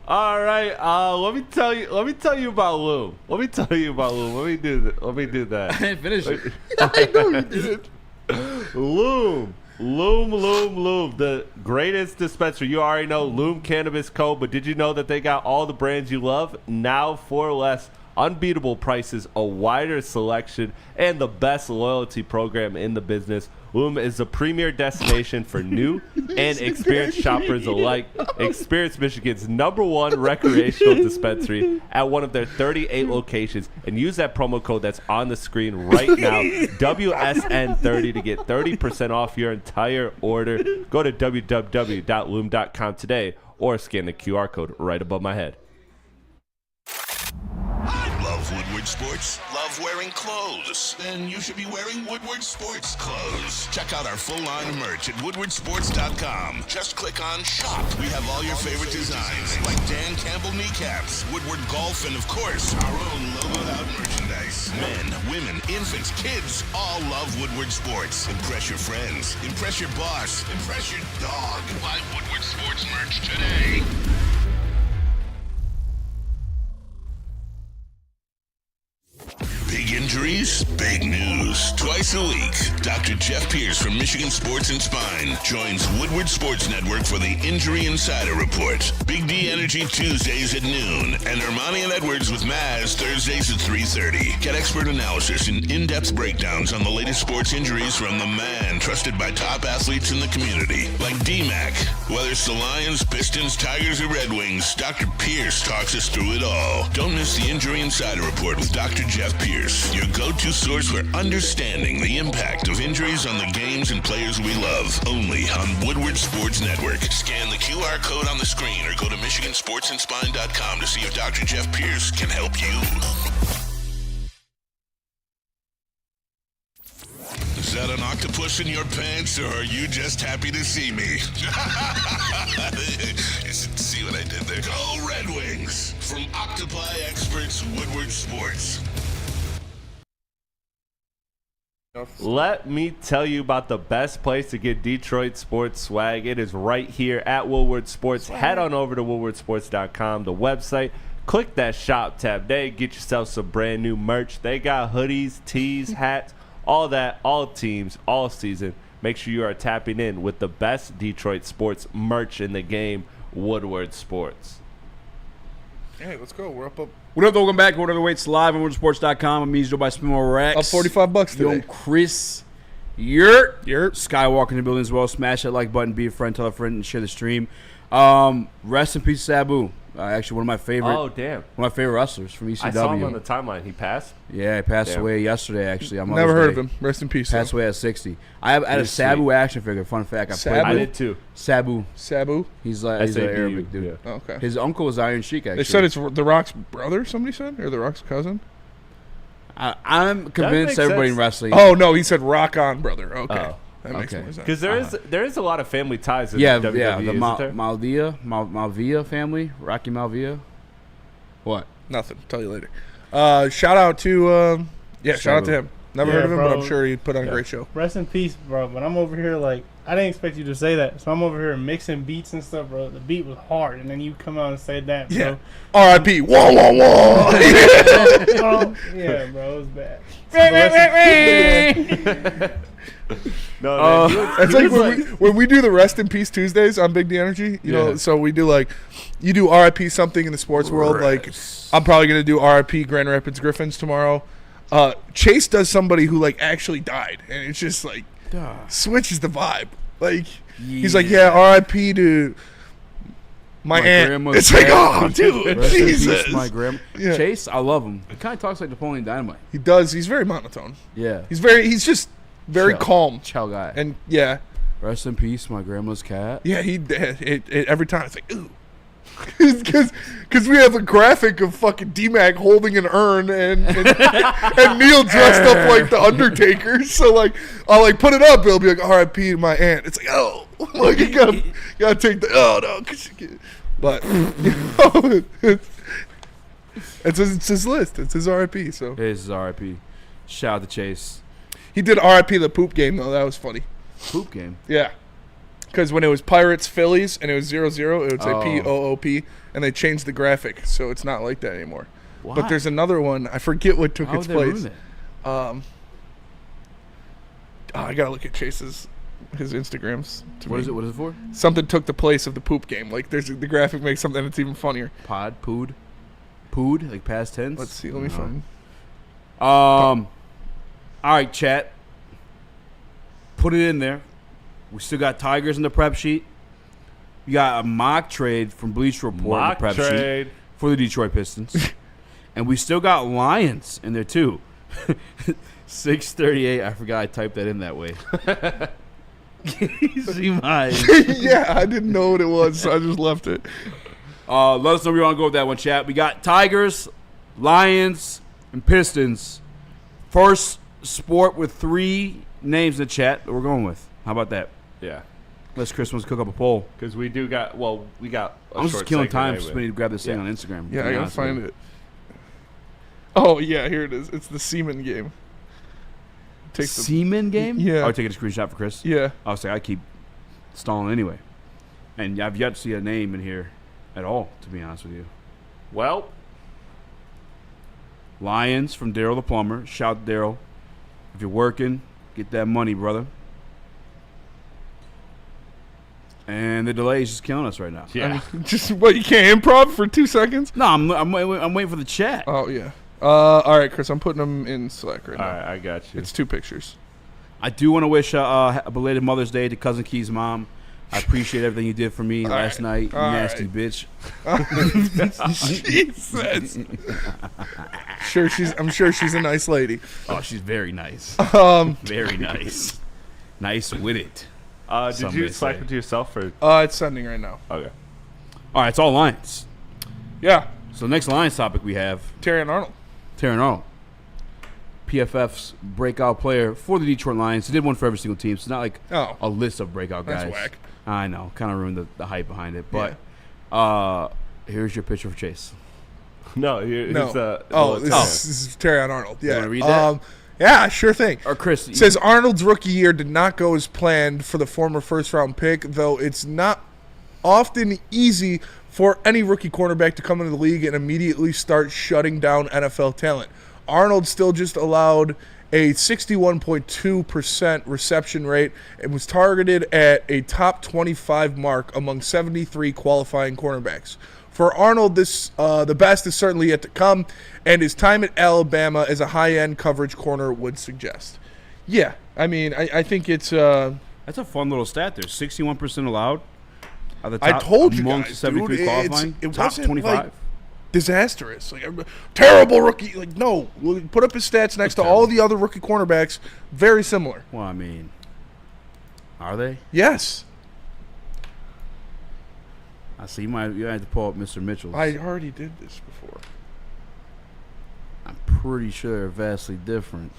All right, let me tell you about Loom. Let me do that. I didn't finish it. I know you did. Loom, the greatest dispensary. You already know Loom Cannabis Co. But did you know that they got all the brands you love now for less? unbeatable prices, a wider selection, and the best loyalty program in the business. Loom is the premier destination for new and experienced shoppers alike. Experience Michigan's #1 recreational dispensary at one of their 38 locations and use that promo code that's on the screen right now, WSN30, to get 30% off your entire order. Go to www.loom.com today or scan the QR code right above my head. Love Woodward Sports? Love wearing clothes? Then you should be wearing Woodward Sports clothes. Check out our full line of merch at woodwardsports.com. Just click on shop. We have all your favorite designs, like Dan Campbell kneecaps, Woodward golf, and of course, our own logoed out merchandise. Men, women, infants, kids all love Woodward Sports. Impress your friends. Impress your boss. Impress your dog. Buy Woodward Sports merch today. Big injuries, big news. Twice a week, Dr. Jeff Pierce from Michigan Sports and Spine joins Woodward Sports Network for the Injury Insider Report. Big D Energy Tuesdays at noon, and Ermanni and Edwards with Maz Thursdays at 3:30. Get expert analysis and in-depth breakdowns on the latest sports injuries from the man trusted by top athletes in the community, like D-Mac. Whether it's the Lions, Pistons, Tigers, or Red Wings, Dr. Pierce talks us through it all. Don't miss the Injury Insider Report with Dr. Jeff Pierce, your go-to source for understanding the impact of injuries on the games and players we love. Only on Woodward Sports Network. Scan the QR code on the screen or go to MichiganSportsandSpine.com to see if Dr. Jeff Pierce can help you. Is that an octopus in your pants, or are you just happy to see me? See what I did there? Go Red Wings! From Octopi Experts, Woodward Sports. Let me tell you about the best place to get Detroit sports swag. It is right here at Woodward Sports. Head on over to woodwardsports.com, the website. Click that shop tab there. Get yourself some brand new merch. They got hoodies, tees, hats, all that, all teams, all season. Make sure you are tapping in with the best Detroit sports merch in the game, Woodward Sports. Hey, let's go. We're up. What up, welcome back. What are the weights live on woodwardsports.com. I'm Easy by Spimo Rex. Up $45 today. Yo, Chris Yurt. Skywalker in the building as well. Smash that like button, be a friend, tell a friend, and share the stream. Rest in peace, Sabu. Actually, one of my favorite. Oh, damn. One of my favorite wrestlers from ECW. I saw him on the timeline. He passed? Yeah, he passed away yesterday, actually. Never heard of him. Rest in peace. Passed away at 60. I had a Sabu action figure. Fun fact. I did too. Sabu. He's an Arabic dude. Yeah. Oh, okay. His uncle was Iron Sheik, actually. They said it's The Rock's brother, somebody said? Or The Rock's cousin? I'm convinced everybody in wrestling. Oh, no, he said Rock On brother. Okay. Oh. That makes more sense. Because there is a lot of family ties in WWE, the Malvia family, Rocky Malvia. What? Nothing. Tell you later. Shout out to shout out to him. Never heard of him, but I'm sure he put on a great show. Rest in peace, bro. But I'm over here like I didn't expect you to say that, so I'm over here mixing beats and stuff, bro. The beat was hard, and then you come out and say that, bro. Yeah. R.I.P. Whoa, whoa, whoa. Yeah, bro, it was bad. It's like when we do the Rest in Peace Tuesdays on Big D Energy, you know, so we do like, you do RIP something in the sports world, like I'm probably going to do RIP Grand Rapids Griffins tomorrow. Chase does somebody who like actually died, and it's just like switches the vibe. Like he's like, RIP to my aunt. It's like, oh, dude, Jesus. My grandma. Yeah. Chase, I love him. He kind of talks like Napoleon Dynamite. He does. He's very monotone. Yeah. He's just very calm. Chill guy. And yeah. Rest in peace, my grandma's cat. Yeah, every time it's like, ooh. Because we have a graphic of fucking D-Mac holding an urn and Neil dressed up like the Undertaker. So like, I'll like put it up. It'll be like R.I.P. to my aunt. It's like, oh, like you gotta take the no. But it's his list. It's his R.I.P. So it is his R.I.P. Shout out to Chase. He did R.I.P. the poop game though. That was funny. Poop game. Yeah. Because when it was Pirates Phillies and it was 0-0, it would say POOP, and they changed the graphic, so it's not like that anymore. Why? But there's another one. I forget what took its place. I gotta look at Chase's his Instagrams. What is it? What is it for? Something took the place of the poop game. Like the graphic makes something that's even funnier. Pooed. Pood, like past tense. Let's see. Let me find. All right, chat. Put it in there. We still got Tigers in the prep sheet. We got a mock trade from Bleacher Report in the prep sheet for the Detroit Pistons. And we still got Lions in there, too. 638. I forgot I typed that in that way. See mine. Yeah, I didn't know what it was, so I just left it. Let us know where you want to go with that one, chat. We got Tigers, Lions, and Pistons. First sport with 3 names in the chat that we're going with. How about that? Yeah. Let's Chris wants to cook up a poll. Because we got I'm just killing time for me to grab this thing on Instagram. Yeah, I gotta find it. Oh, yeah, here it is. It's the Seaman game. Seaman game? Yeah. Oh, taking a screenshot for Chris? Yeah. I was like, I keep stalling anyway. And I've yet to see a name in here at all, to be honest with you. Well, Lions from Daryl the Plumber. Shout to Daryl. If you're working, get that money, brother. And the delay is just killing us right now. Yeah. Just what, you can't improv for 2 seconds? No, I'm waiting for the chat. Oh, yeah. All right, Chris, I'm putting them in Slack right now. All right, I got you. It's 2 pictures. I do want to wish a belated Mother's Day to Cousin Key's mom. I appreciate everything you did for me last night, you nasty bitch. Jesus. I'm sure she's a nice lady. Oh, she's very nice. Very nice. Nice with it. Did you Slack it to yourself or? It's sending right now. Okay. All right, it's all Lions. Yeah. So next Lions topic we have Terrion Arnold. Terrion Arnold. PFF's breakout player for the Detroit Lions. He did one for every single team. So it's not like a list of breakout guys. That's whack. I know. Kind of ruined the hype behind it. But here's your picture for Chase. No. This is Terrion Arnold. Yeah. You want to read that? Yeah, sure thing. Or Chris. It says Arnold's rookie year did not go as planned for the former first-round pick, though it's not often easy for any rookie cornerback to come into the league and immediately start shutting down NFL talent. Arnold still just allowed a 61.2% reception rate and was targeted at a top 25 mark among 73 qualifying cornerbacks. For Arnold, the best is certainly yet to come, and his time at Alabama as a high-end coverage corner would suggest. Yeah, I mean, I think it's that's a fun little stat there. 61% allowed. The top, I told you amongst guys, 73 dude, qualifying, it top wasn't 25. like disastrous. Like a terrible rookie. Like, no, we'll put up his stats next to all the other rookie cornerbacks. Very similar. Well, I mean, are they? Yes. I see. You have to pull up Mr. Mitchell's. I already did this before. I'm pretty sure they're vastly different.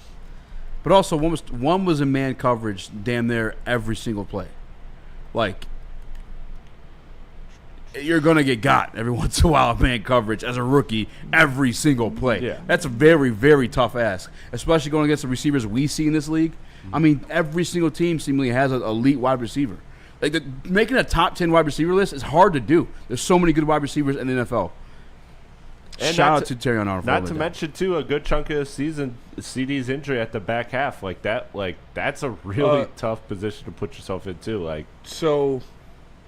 But also, one was in man coverage damn near every single play. Like, you're going to get got every once in a while in man coverage as a rookie every single play. Yeah. That's a very, very tough ask, especially going against the receivers we see in this league. I mean, every single team seemingly has an elite wide receiver. Like, making a top 10 wide receiver list is hard to do. There's so many good wide receivers in the NFL. And shout out to Terrion Arnold. Not to mention, too, a good chunk of the season, CD's injury at the back half. That's a really tough position to put yourself into. So,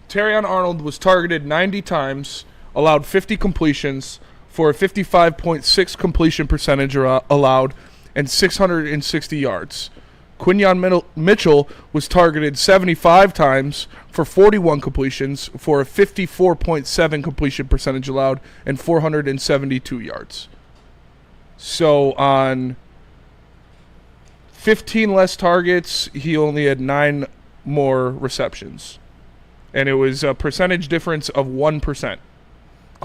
Terrion Arnold was targeted 90 times, allowed 50 completions for a 55.6 completion percentage allowed, and 660 yards. Quinyon Mitchell was targeted 75 times for 41 completions for a 54.7 completion percentage allowed and 472 yards. So on 15 less targets, he only had 9 more receptions. And it was a percentage difference of 1%.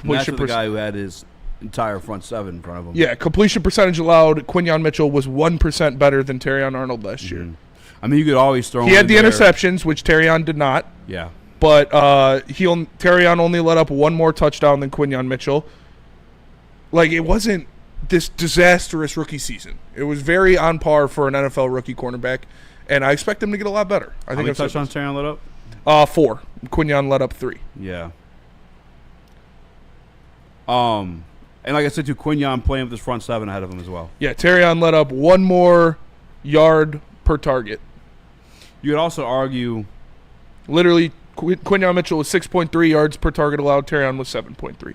That's the guy who had his entire front seven in front of him. Yeah, completion percentage allowed, Quinyon Mitchell was 1% better than Terrion Arnold last year. I mean, you could always throw. He had the interceptions, which Terrion did not. Yeah, but Terrion only let up 1 more touchdown than Quinyon Mitchell. Like, it wasn't this disastrous rookie season. It was very on par for an NFL rookie cornerback, and I expect him to get a lot better. How many touchdowns Terrion let up? 4. Quinyon let up 3. Yeah. And like I said, too, Quinyon playing with his front seven ahead of him as well. Yeah, Terrion let up 1 more yard per target. You could also argue, literally, Quinyon Mitchell was 6.3 yards per target allowed. Terrion was 7.3.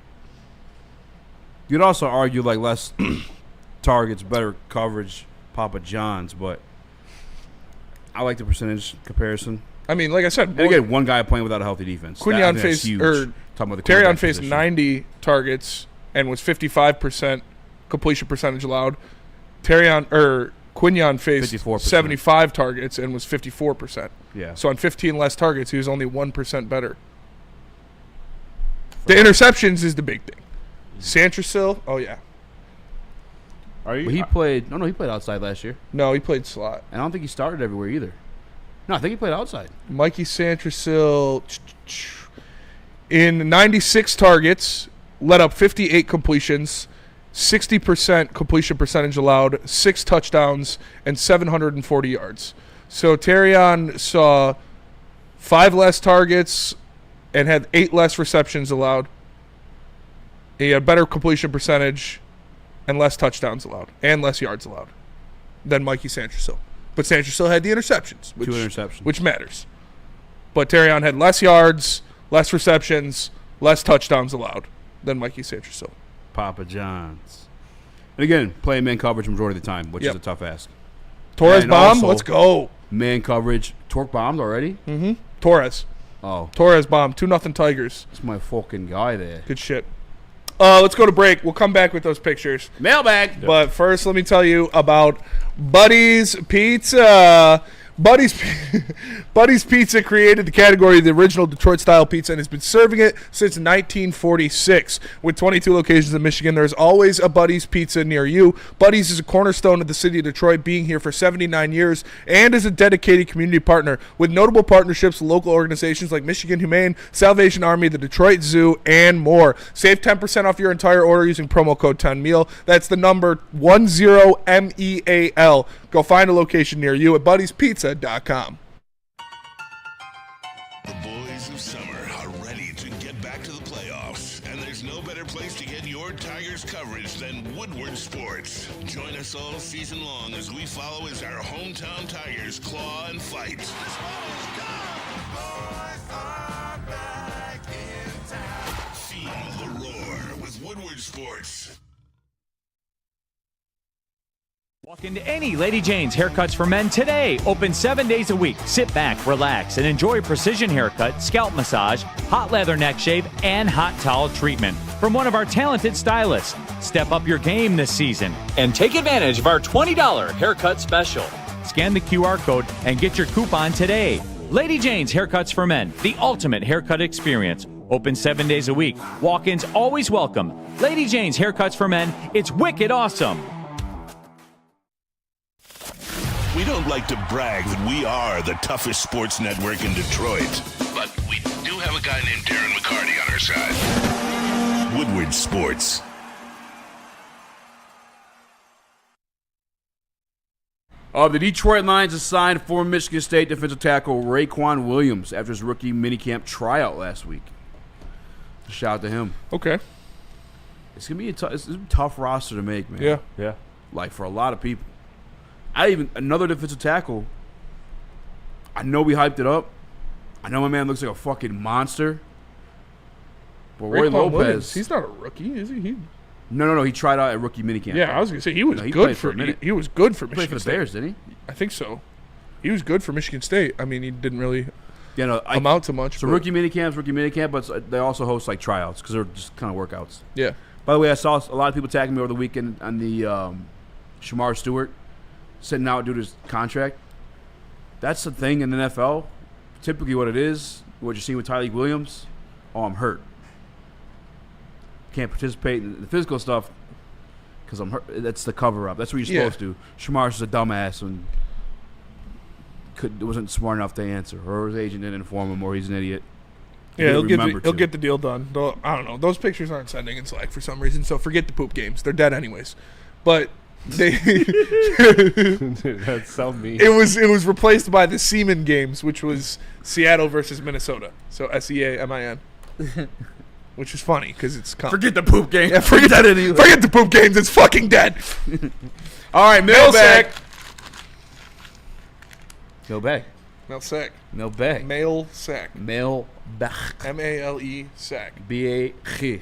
You'd also argue like less targets, better coverage, Papa John's, but I like the percentage comparison. I mean, like I said, and again, one guy playing without a healthy defense. Quinyon faced Terrion faced 90 targets and was 55% completion percentage allowed. Quinyon faced 54%. 75 targets and was 54%. Yeah. So on 15 less targets, he was only 1% better. The interceptions is the big thing. Sandersill, oh yeah. He played. No, he played outside last year. No, he played slot. And I don't think he started everywhere either. No, I think he played outside. Mikey Sandersill, in 96 targets, led up 58 completions, 60% completion percentage allowed, 6 touchdowns, and 740 yards. So Terrion saw 5 less targets and had 8 less receptions allowed. He had better completion percentage and less touchdowns allowed and less yards allowed than Mikey Sandersill. But Sandersill had the interceptions. 2 interceptions. Which matters. But Terrion had less yards, less receptions, less touchdowns allowed than Mikey Sandersill. Papa John's. And again, playing man coverage majority of the time, which is a tough ask. Torres bomb, let's go. Man coverage. Torque bombed already? Mm-hmm. Torres. Oh. Torres bomb. 2-0 Tigers. That's my fucking guy there. Good shit. Let's go to break. We'll come back with those pictures. Mailbag. But first, let me tell you about Buddy's Pizza. Buddy's Pizza created the category of the original Detroit-style pizza and has been serving it since 1946. With 22 locations in Michigan, there's always a Buddy's Pizza near you. Buddy's is a cornerstone of the city of Detroit, being here for 79 years, and is a dedicated community partner with notable partnerships with local organizations like Michigan Humane, Salvation Army, the Detroit Zoo, and more. Save 10% off your entire order using promo code 10MEAL. That's the number 10MEAL. Go find a location near you at Buddy'sPizza.com. The boys of summer are ready to get back to the playoffs, and there's no better place to get your Tigers coverage than Woodward Sports. Join us all season long as we follow as our hometown Tigers claw and fight. This ball is gone. Boys are back in town. Feel the roar with Woodward Sports. Walk into any Lady Jane's Haircuts for Men today. Open 7 days a week. Sit back, relax, and enjoy precision haircut, scalp massage, hot leather neck shave, and hot towel treatment from one of our talented stylists. Step up your game this season and take advantage of our $20 haircut special. Scan the QR code and get your coupon today. Lady Jane's Haircuts for Men, the ultimate haircut experience. Open 7 days a week. Walk-ins always welcome. Lady Jane's Haircuts for Men. It's wicked awesome. We don't like to brag that we are the toughest sports network in Detroit, but we do have a guy named Darren McCarty on our side. Woodward Sports. The Detroit Lions assigned former Michigan State defensive tackle Raekwon Williams after his rookie minicamp tryout last week. Shout out to him. Okay. It's gonna be a tough roster to make, man. Yeah. Like for a lot of people. Another defensive tackle. I know we hyped it up. I know my man looks like a fucking monster. But Roy Lopez, Williams, he's not a rookie, is he? No. He tried out at rookie minicamp. Yeah, I was gonna say he was good for a minute. He was good for Michigan State. He played for the Bears, didn't he? I think so. He was good for Michigan State. I mean, he didn't really amount to much. So rookie minicamp, but they also host like tryouts because they're just kind of workouts. Yeah. By the way, I saw a lot of people tagging me over the weekend on the Shamar Stewart sitting out due to his contract. That's the thing in the NFL. Typically what it is, what you're seeing with Tyreek Williams, I'm hurt. Can't participate in the physical stuff because I'm hurt. That's the cover-up. That's what you're supposed to do. Shamar's just a dumbass and wasn't smart enough to answer, or his agent didn't inform him, or he's an idiot. Yeah, he'll get the deal done. Though, I don't know. Those pictures aren't sending in Slack for some reason, so forget the poop games. They're dead anyways. But they that's so mean. It was replaced by the Seaman games, which was Seattle versus Minnesota. So SEAMIN. Which is funny because it's forget the poop game. Yeah, forget the poop games. It's fucking dead. All right, mailbag. Mailbag. Mail sack. Mailbag. Mail sack. Mailbag. MALE sack. BAG.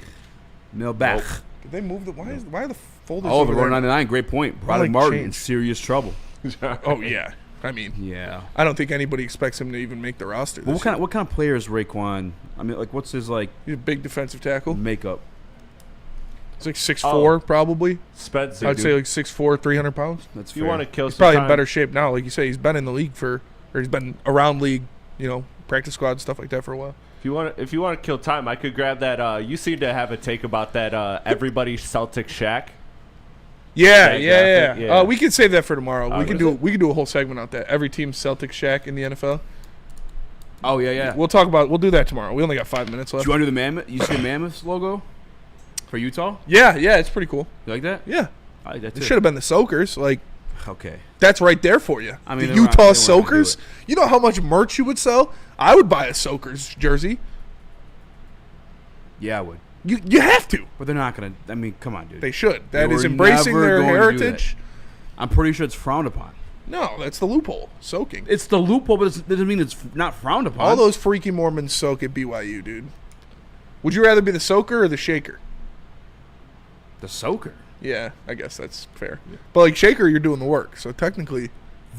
Mailbag. Did they move the? Why are the folders? Oh, over the there? Road 99, great point. Broderick like Martin in change. serious trouble. Oh yeah, I mean, Yeah. I don't think anybody expects him to even make the roster. Well, This what kind of player is Raekwon? I mean, like, what's his like He's a big defensive tackle. makeup? He's like 6'4", probably. Spencer, I'd say like 6'4", 300 pounds. That's if you fair. want to kill He's some probably time, in better shape now. Like you say, he's been in the league or he's been around league, practice squad and stuff like that for a while. If you want to kill time, I could grab that. You seem to have a take about that. Everybody Celtic Shaq. Yeah. Yeah. We can save that for tomorrow. Oh, We can do a whole segment on that. Every team's Celtic Shack in the NFL. Oh yeah. We'll do that tomorrow. We only got 5 minutes left. Do you want to do the Mammoth? You see the Mammoths logo for Utah? Yeah, it's pretty cool. You like that? Yeah. I like that It too. should have been the Soakers. Like, Okay. that's right there for you. I mean, the they weren't- Utah they weren't gonna do Soakers. it. You know how much merch you would sell? I would buy a Soakers jersey. Yeah, I would. You have to. But they're not gonna. I mean, come on, dude. They should. They That is were embracing never their going to do heritage. that. I'm pretty sure it's frowned upon. No, that's the loophole. Soaking. It's the loophole, but it doesn't mean it's not frowned upon. All those freaky Mormons soak at BYU, dude. Would you rather be the soaker or the shaker? The soaker. Yeah, I guess that's fair. But like shaker, you're doing the work, so technically,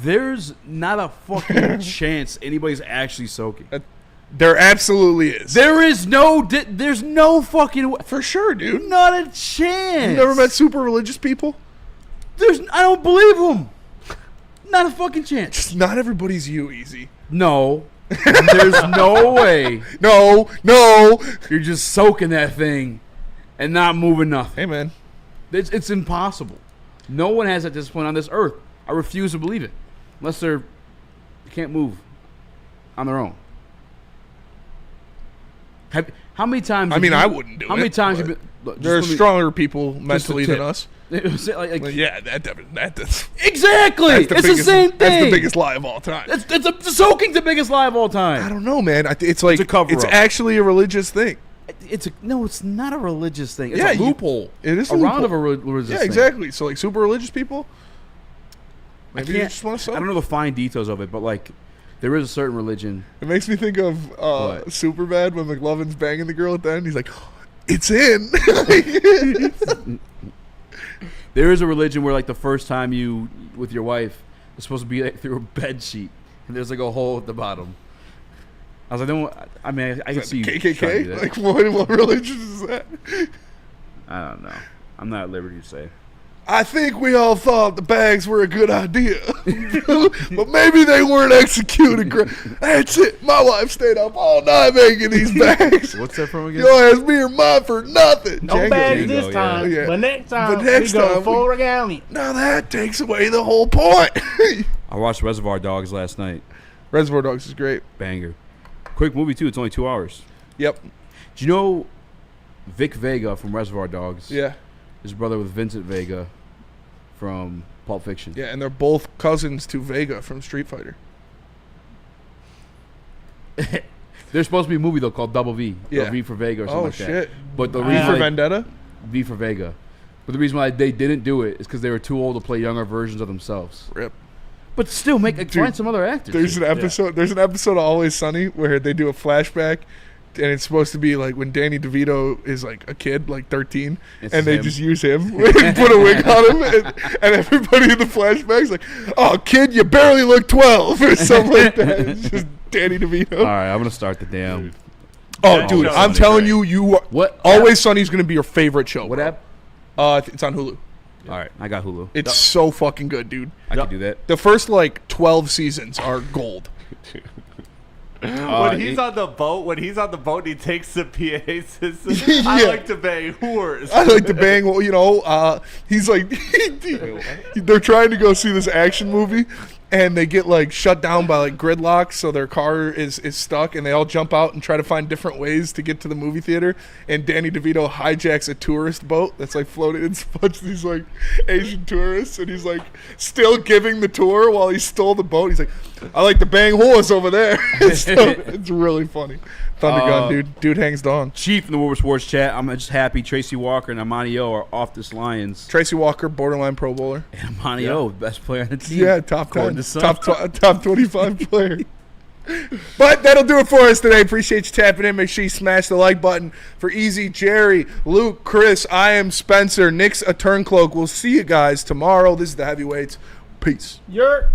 There's not a fucking chance anybody's actually soaking. there absolutely is. There is no. There's no fucking. For sure, dude. Not a chance. You never met super religious people? I don't believe them. Not a fucking chance. Just not everybody's you, Easy. No. There's no way No. you're just soaking that thing and not moving nothing. Hey, man. It's impossible. No one has that discipline on this earth. I refuse to believe it. Unless they can't move on their own. How many times... I mean, I wouldn't do it. How many times but have you been... look, There are just let me- stronger people just a mentally than tip. us. Like, Yeah, that's exactly. It's the biggest, same thing. That's the biggest lie of all time. Soaking's the biggest lie of all time. I don't know, man. It's like It's a cover-up. it's actually a religious thing. No, it's not a religious thing. It's Yeah, a loophole. It is a round loophole. of a religious Yeah, thing. exactly. So like super religious people, I maybe you can't. just want to soak. I don't know the fine details of it, but like, there is a certain religion. It makes me think of What? Superbad when McLovin's banging the girl at the end. He's like, "It's in." There is a religion where like the first time you with your wife is supposed to be like through a bed sheet, and there's like a hole at the bottom. I was like, I mean, I can see you trying to do KKK. that. Like what religion is that? I don't know. I'm not at liberty to say. I think we all thought the bags were a good idea, but maybe they weren't executed. That's it. My wife stayed up all night making these bags. What's that from again? You'll ask me or mine for nothing. No bags this Django, time, yeah. but next time, But next we go time full regalia. Now that takes away the whole point. I watched Reservoir Dogs last night. Reservoir Dogs is great. Banger. Quick movie too. It's only 2 hours. Yep. Do you know Vic Vega from Reservoir Dogs? Yeah. His brother with Vincent Vega from Pulp Fiction. Yeah, and they're both cousins to Vega from Street Fighter. There's supposed to be a movie though called Double V. Yeah. Or V for Vega or something Oh like that. shit. But the V reason for why- Vendetta? V for Vega. But the reason why they didn't do it is because they were too old to play younger versions of themselves. Rip. But still, find some other actors. There's an episode. There's an episode of Always Sunny where they do a flashback, and it's supposed to be like when Danny DeVito is like a kid, like 13, It's and they him. just use him, put a wig on him, and everybody in the flashback's like, "Oh, kid, you barely look 12," or something like that. It's just Danny DeVito. All right, I'm gonna start the damn. Oh, dude, Always I'm Sunny, telling right. you, What? Always Sunny is gonna be your favorite show. What bro. app? It's on Hulu. All right, I got Hulu. It's so fucking good, dude. I can do that. The first like 12 seasons are gold. When he's on the boat, and he takes the PA system. Yeah. I like to bang whores. I like to bang. Well, he's like, they're trying to go see this action movie, and they get like shut down by like gridlock, so their car is stuck, and they all jump out and try to find different ways to get to the movie theater. And Danny DeVito hijacks a tourist boat that's like floating in a bunch of these like Asian tourists, and he's like still giving the tour while he stole the boat. He's like, I like to bang horse over there. It's really funny. Thunder Gun, dude hangs dong. Chief in the Woodward Sports chat. I'm just happy Tracy Walker and Amon-Ra are off this Lions. Tracy Walker, borderline Pro Bowler. And Amon-Ra, best player on the team. Yeah, top According 10, to some. top 25 player. But that'll do it for us today. Appreciate you tapping in. Make sure you smash the like button. For Easy, Jerry, Luke, Chris, I am Spencer. Nick's a turncloak. We'll see you guys tomorrow. This is the Heavyweights. Peace. You're